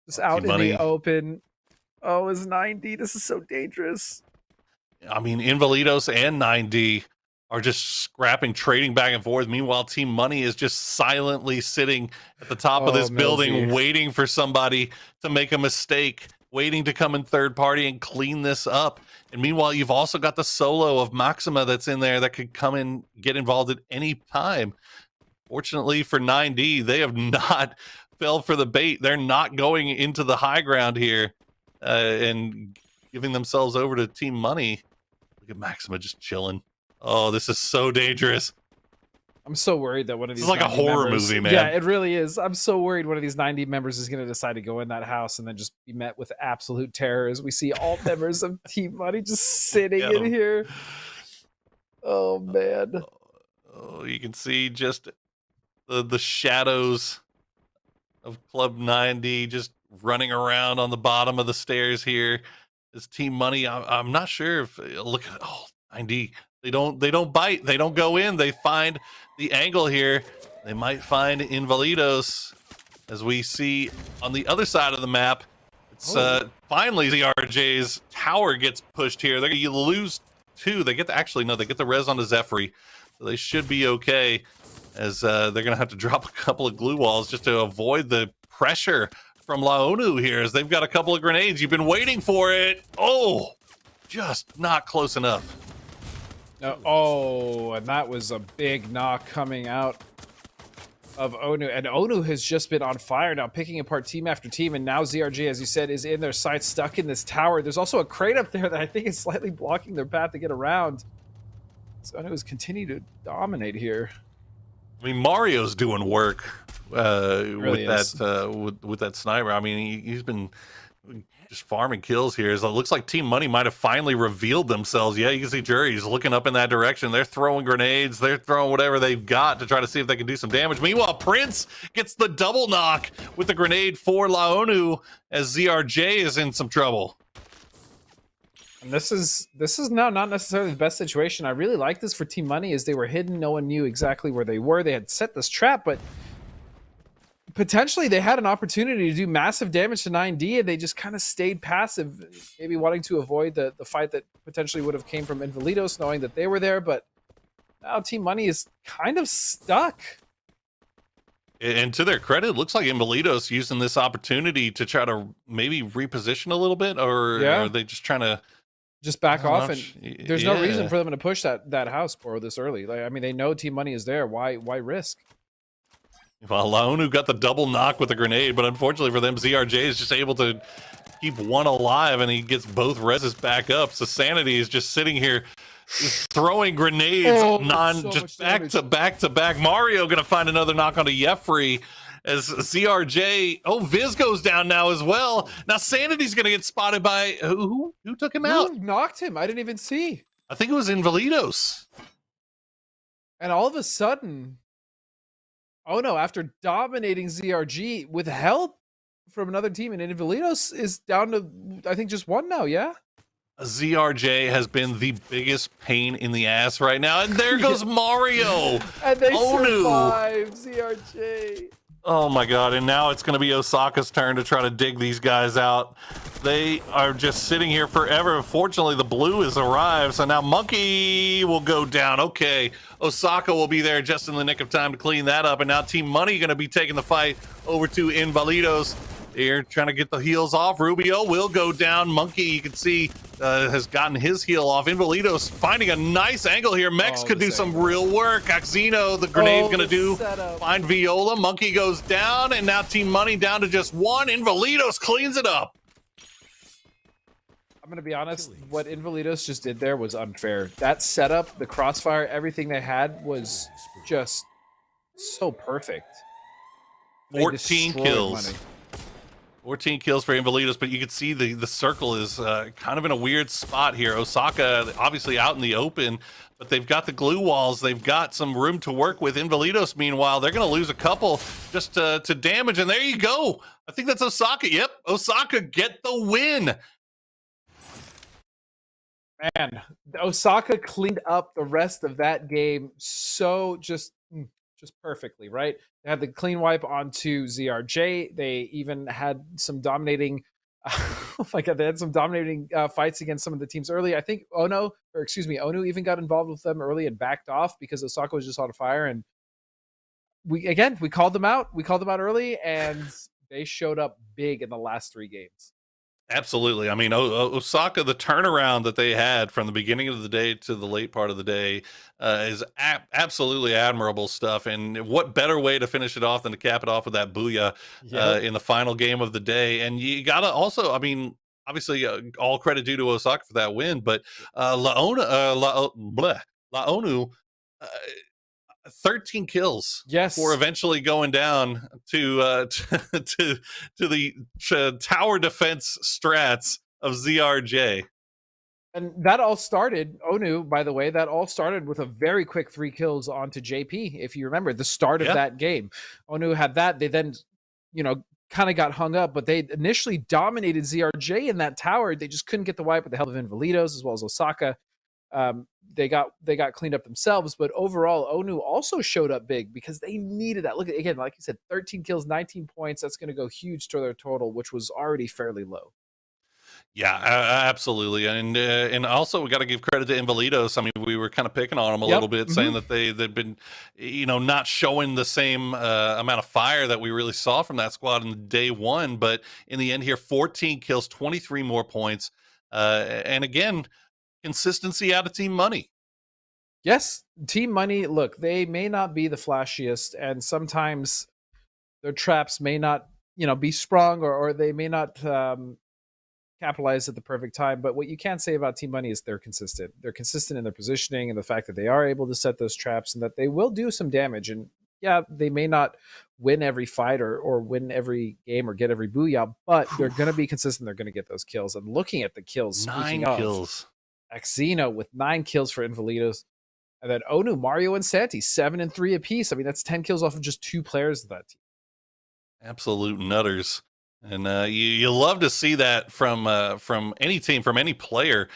Just out in the open. Oh, it's 9D. This is so dangerous. I mean, Invalidos and 9D are just scrapping, trading back and forth. Meanwhile, Team Money is just silently sitting at the top of this building, waiting for somebody to make a mistake, waiting to come in third party and clean this up. And meanwhile, you've also got the solo of Maxima that's in there that could come in, get involved at any time. Fortunately for 9D, they have not fell for the bait. They're not going into the high ground here and giving themselves over to Team Money. Look at Maxima just chilling. Oh, this is so dangerous. I'm so worried that one of these... It's like a horror movie, man. Yeah, it really is. I'm so worried one of these 90 members is going to decide to go in that house and then just be met with absolute terror as we see all members of Team Money just sitting in here. Oh, man. Oh, you can see just the shadows of Club 9D just running around on the bottom of the stairs here. This Team Money, I'm not sure if... Look at... Oh, 9D. They don't bite. They don't go in. They find the angle here. They might find Invalidos, as we see on the other side of the map. It's finally the RJ's tower gets pushed here. They're gonna lose 2. They get the res onto Zephyr, so they should be okay. As they're gonna have to drop a couple of glue walls just to avoid the pressure from Laonu here. As they've got a couple of grenades. You've been waiting for it. Oh, just not close enough. Oh, and that was a big knock coming out of Onu, and Onu has just been on fire now, picking apart team after team, and now ZRG, as you said, is in their sights, stuck in this tower. There's also a crate up there that I think is slightly blocking their path to get around. So Onu has continued to dominate here. I mean, Mario's doing work really with that sniper. I mean, he's been just farming kills here. So it looks like Team Money might have finally revealed themselves. Yeah, you can see Jury's looking up in that direction. They're throwing grenades. They're throwing whatever they've got to try to see if they can do some damage. Meanwhile, Prince gets the double knock with the grenade for Laonu as ZRJ is in some trouble. And this is now not necessarily the best situation. I really like this for Team Money, as they were hidden. No one knew exactly where they were. They had set this trap, but potentially they had an opportunity to do massive damage to 9D, and they just kind of stayed passive, maybe wanting to avoid the fight that potentially would have came from Invalidos, knowing that they were there. But now Team Money is kind of stuck. And to their credit, it looks like Invalidos using this opportunity to try to maybe reposition a little bit, or are they just trying to just back off? And there's no reason for them to push that house for this early. Like, I mean, they know Team Money is there. Why risk? Well, Laonu got the double knock with the grenade, but unfortunately for them, ZRJ is just able to keep one alive, and he gets both reses back up. So Sanity is just sitting here just throwing grenades, just back to back to back. Mario gonna find another knock onto Jeffrey as ZRJ. Oh, Viz goes down now as well. Now Sanity's gonna get spotted by who took him out? Who knocked him? I didn't even see. I think it was Invalidos. And all of a sudden, oh no, after dominating ZRG with help from another team, and Invalidos is down to, I think, just one now, yeah? ZRJ has been the biggest pain in the ass right now, and there goes Mario. And they survive, ZRJ. Oh my god, and now it's going to be Osaka's turn to try to dig these guys out. They are just sitting here forever. Fortunately, the blue has arrived, so now Monkey will go down. Okay, Osaka will be there just in the nick of time to clean that up, and now Team Money going to be taking the fight over to Invalidos. They're trying to get the heals off. Rubio will go down. Monkey, you can see, has gotten his heal off. Invalidos finding a nice angle here. Mex could do some real work. Axino, the grenade's going to find Viola. Monkey goes down, and now Team Money down to just one. Invalidos cleans it up. I'm going to be honest, what Invalidos just did there was unfair. That setup, the crossfire, everything they had was just so perfect. 14 kills. Money. 14 kills for Invalidos, but you can see the circle is kind of in a weird spot here. Osaka obviously out in the open, but they've got the glue walls. They've got some room to work with. Invalidos, meanwhile, they're going to lose a couple just to damage, and there you go. I think that's Osaka. Yep, Osaka get the win. Man, Osaka cleaned up the rest of that game so just perfectly, right? They had the clean wipe onto ZRJ. They even had some dominating, oh my god, they had some dominating fights against some of the teams early. I think Onu even got involved with them early and backed off because Osaka was just on fire. And we called them out. We called them out early, and they showed up big in the last 3 games. Absolutely. I mean, Osaka, the turnaround that they had from the beginning of the day to the late part of the day is absolutely admirable stuff. And what better way to finish it off than to cap it off with that booyah in the final game of the day. And you got to also, I mean, obviously, all credit due to Osaka for that win, but Laonu 13 kills for eventually going down to the tower defense strats of ZRJ. And that all started, Onu, by the way, that all started with a very quick 3 kills onto JP. If you remember the start of that game, Onu had that. They then, kind of got hung up, but they initially dominated ZRJ in that tower. They just couldn't get the wipe with the help of Invalidos as well as Osaka. They got cleaned up themselves, but overall, Onu also showed up big because they needed that. Look, again, like you said, 13 kills, 19 points. That's going to go huge to their total, which was already fairly low. Yeah, absolutely. And also we got to give credit to Invalidos. I mean, we were kind of picking on them a little bit, saying that they've been, not showing the same amount of fire that we really saw from that squad in day one. But in the end here, 14 kills, 23 more points. And again, consistency out of Team Money. Yes, Team Money, look, they may not be the flashiest, and sometimes their traps may not, be sprung, or they may not capitalize at the perfect time. But what you can't say about Team Money is they're consistent. They're consistent in their positioning and the fact that they are able to set those traps and that they will do some damage. And yeah, they may not win every fight or win every game or get every booyah, but they're going to be consistent. They're going to get those kills. And looking at the kills, 9 kills. Axino with 9 kills for Invalidos. And then Onu, Mario, and Santi, 7 and 3 apiece. I mean, that's 10 kills off of just 2 players of that team. Absolute nutters. And you love to see that from any team, from any player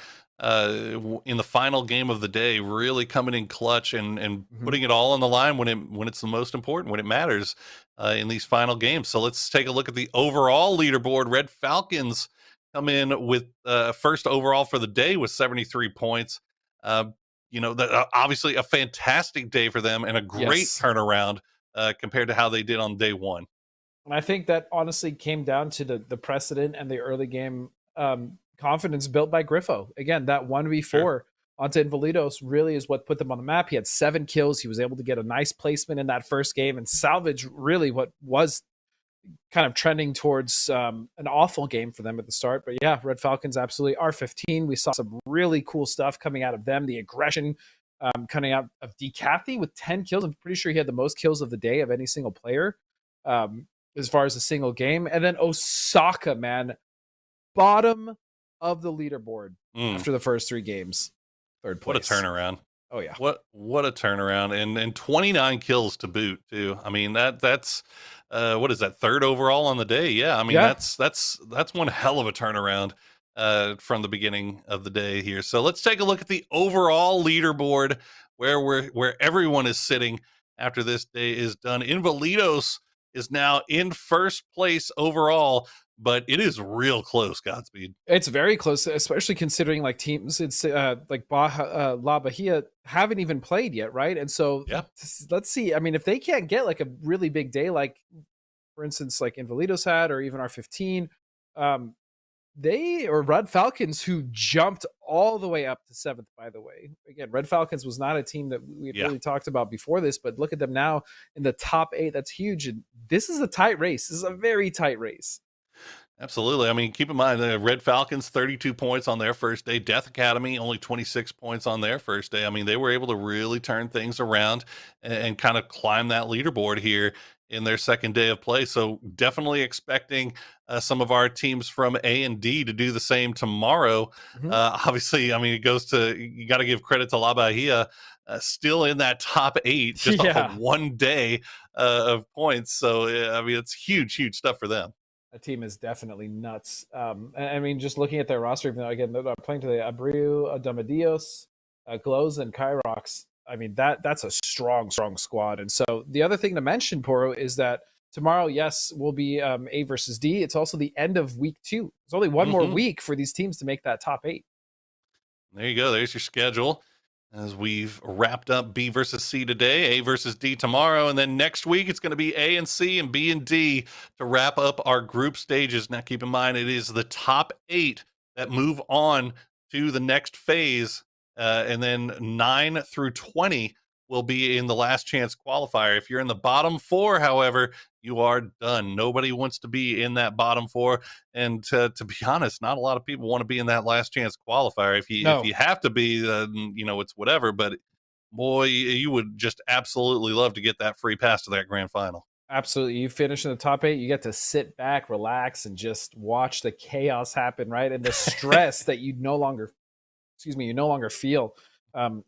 in the final game of the day, really coming in clutch and putting it all on the line when it's the most important, when it matters in these final games. So let's take a look at the overall leaderboard. Red Falcons come in with first overall for the day with 73 points. Obviously a fantastic day for them and a great turnaround compared to how they did on day one. And I think that honestly came down to the precedent and the early game confidence built by Griffo. Again, that 1v4 onto Invalidos really is what put them on the map. He had 7 kills. He was able to get a nice placement in that first game and salvage really what was kind of trending towards an awful game for them at the start. But yeah, Red Falcons absolutely R15. We saw some really cool stuff coming out of them. The aggression coming out of Decathy with 10 kills. I'm pretty sure he had the most kills of the day of any single player. As far as a single game. And then Osaka, man, bottom of the leaderboard after the first 3 games. Third place. What a turnaround. Oh yeah. What a turnaround. And 29 kills to boot too. I mean, that's what is that, 3rd overall on the day? Yeah. I mean, that's one hell of a turnaround from the beginning of the day here. So let's take a look at the overall leaderboard where everyone is sitting after this day is done. Invalidos is now in first place overall, but it is real close, Godspeed. It's very close, especially considering like teams it's like La Bahia haven't even played yet, right? And so let's see. I mean, if they can't get like a really big day, like for instance, like Invalidos had, or even R15, they or Red Falcons, who jumped all the way up to 7th, by the way. Again, Red Falcons was not a team that we had really talked about before this, but look at them now in the top 8. That's huge. And this is a tight race. This is a very tight race. Absolutely. I mean, keep in mind the Red Falcons, 32 points on their first day. Death Academy, only 26 points on their first day. I mean, they were able to really turn things around and kind of climb that leaderboard here in their second day of play. So definitely expecting some of our teams from A and D to do the same tomorrow. Obviously, I mean, you got to give credit to La Bahia, still in that top 8, just off of one day of points. So, I mean, it's huge stuff for them. That team is definitely nuts. I mean, just looking at their roster, again, they're playing to the Abreu, Damadios, Glows, and Kyrox. I mean, that's a strong squad. And so the other thing to mention, Poro, is that tomorrow, yes, will be A versus D. It's also the end of week 2. There's only one more week for these teams to make that top 8. There you go. There's your schedule. As we've wrapped up B versus C today, A versus D tomorrow, and then next week it's going to be A and C and B and D to wrap up our group stages. Now, keep in mind, it is the top 8 that move on to the next phase, and then 9 through 20 will be in the last chance qualifier. If you're in the bottom 4, however, you are done. Nobody wants to be in that bottom 4. And to be honest, not a lot of people want to be in that last chance qualifier. If you have to be, it's whatever. But boy, you would just absolutely love to get that free pass to that grand final. Absolutely. You finish in the top 8, you get to sit back, relax, and just watch the chaos happen, right? And the stress that you no longer feel.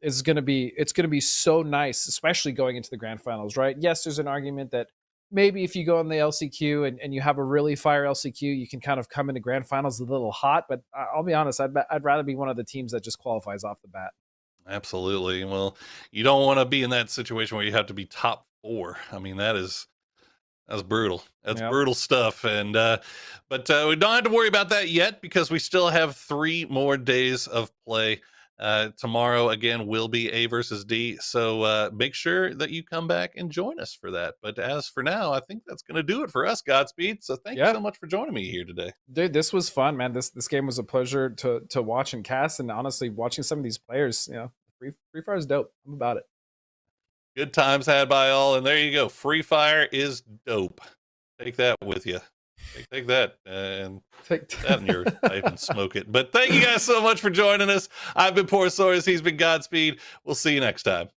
It's going to be so nice, especially going into the grand finals, right? Yes, there's an argument that maybe if you go on the LCQ and you have a really fire LCQ, you can kind of come into grand finals a little hot. But I'll be honest, I'd rather be one of the teams that just qualifies off the bat. Absolutely. Well, you don't want to be in that situation where you have to be top 4. I mean, that's brutal. That's brutal stuff. And but we don't have to worry about that yet because we still have 3 more days of play. Tomorrow again will be A versus D, so make sure that you come back and join us for that. But as for now, I think that's going to do it for us, Godspeed. So thank you so much for joining me here today, dude. This was fun, man. This game was a pleasure to watch and cast, and honestly, watching some of these players, Free Fire is dope. I'm about it. Good times had by all, and there you go. Free Fire is dope. Take that with you. Take that and Take that in your pipe and smoke it. But thank you guys so much for joining us. I've been Porsaurus. He's been Godspeed. We'll see you next time.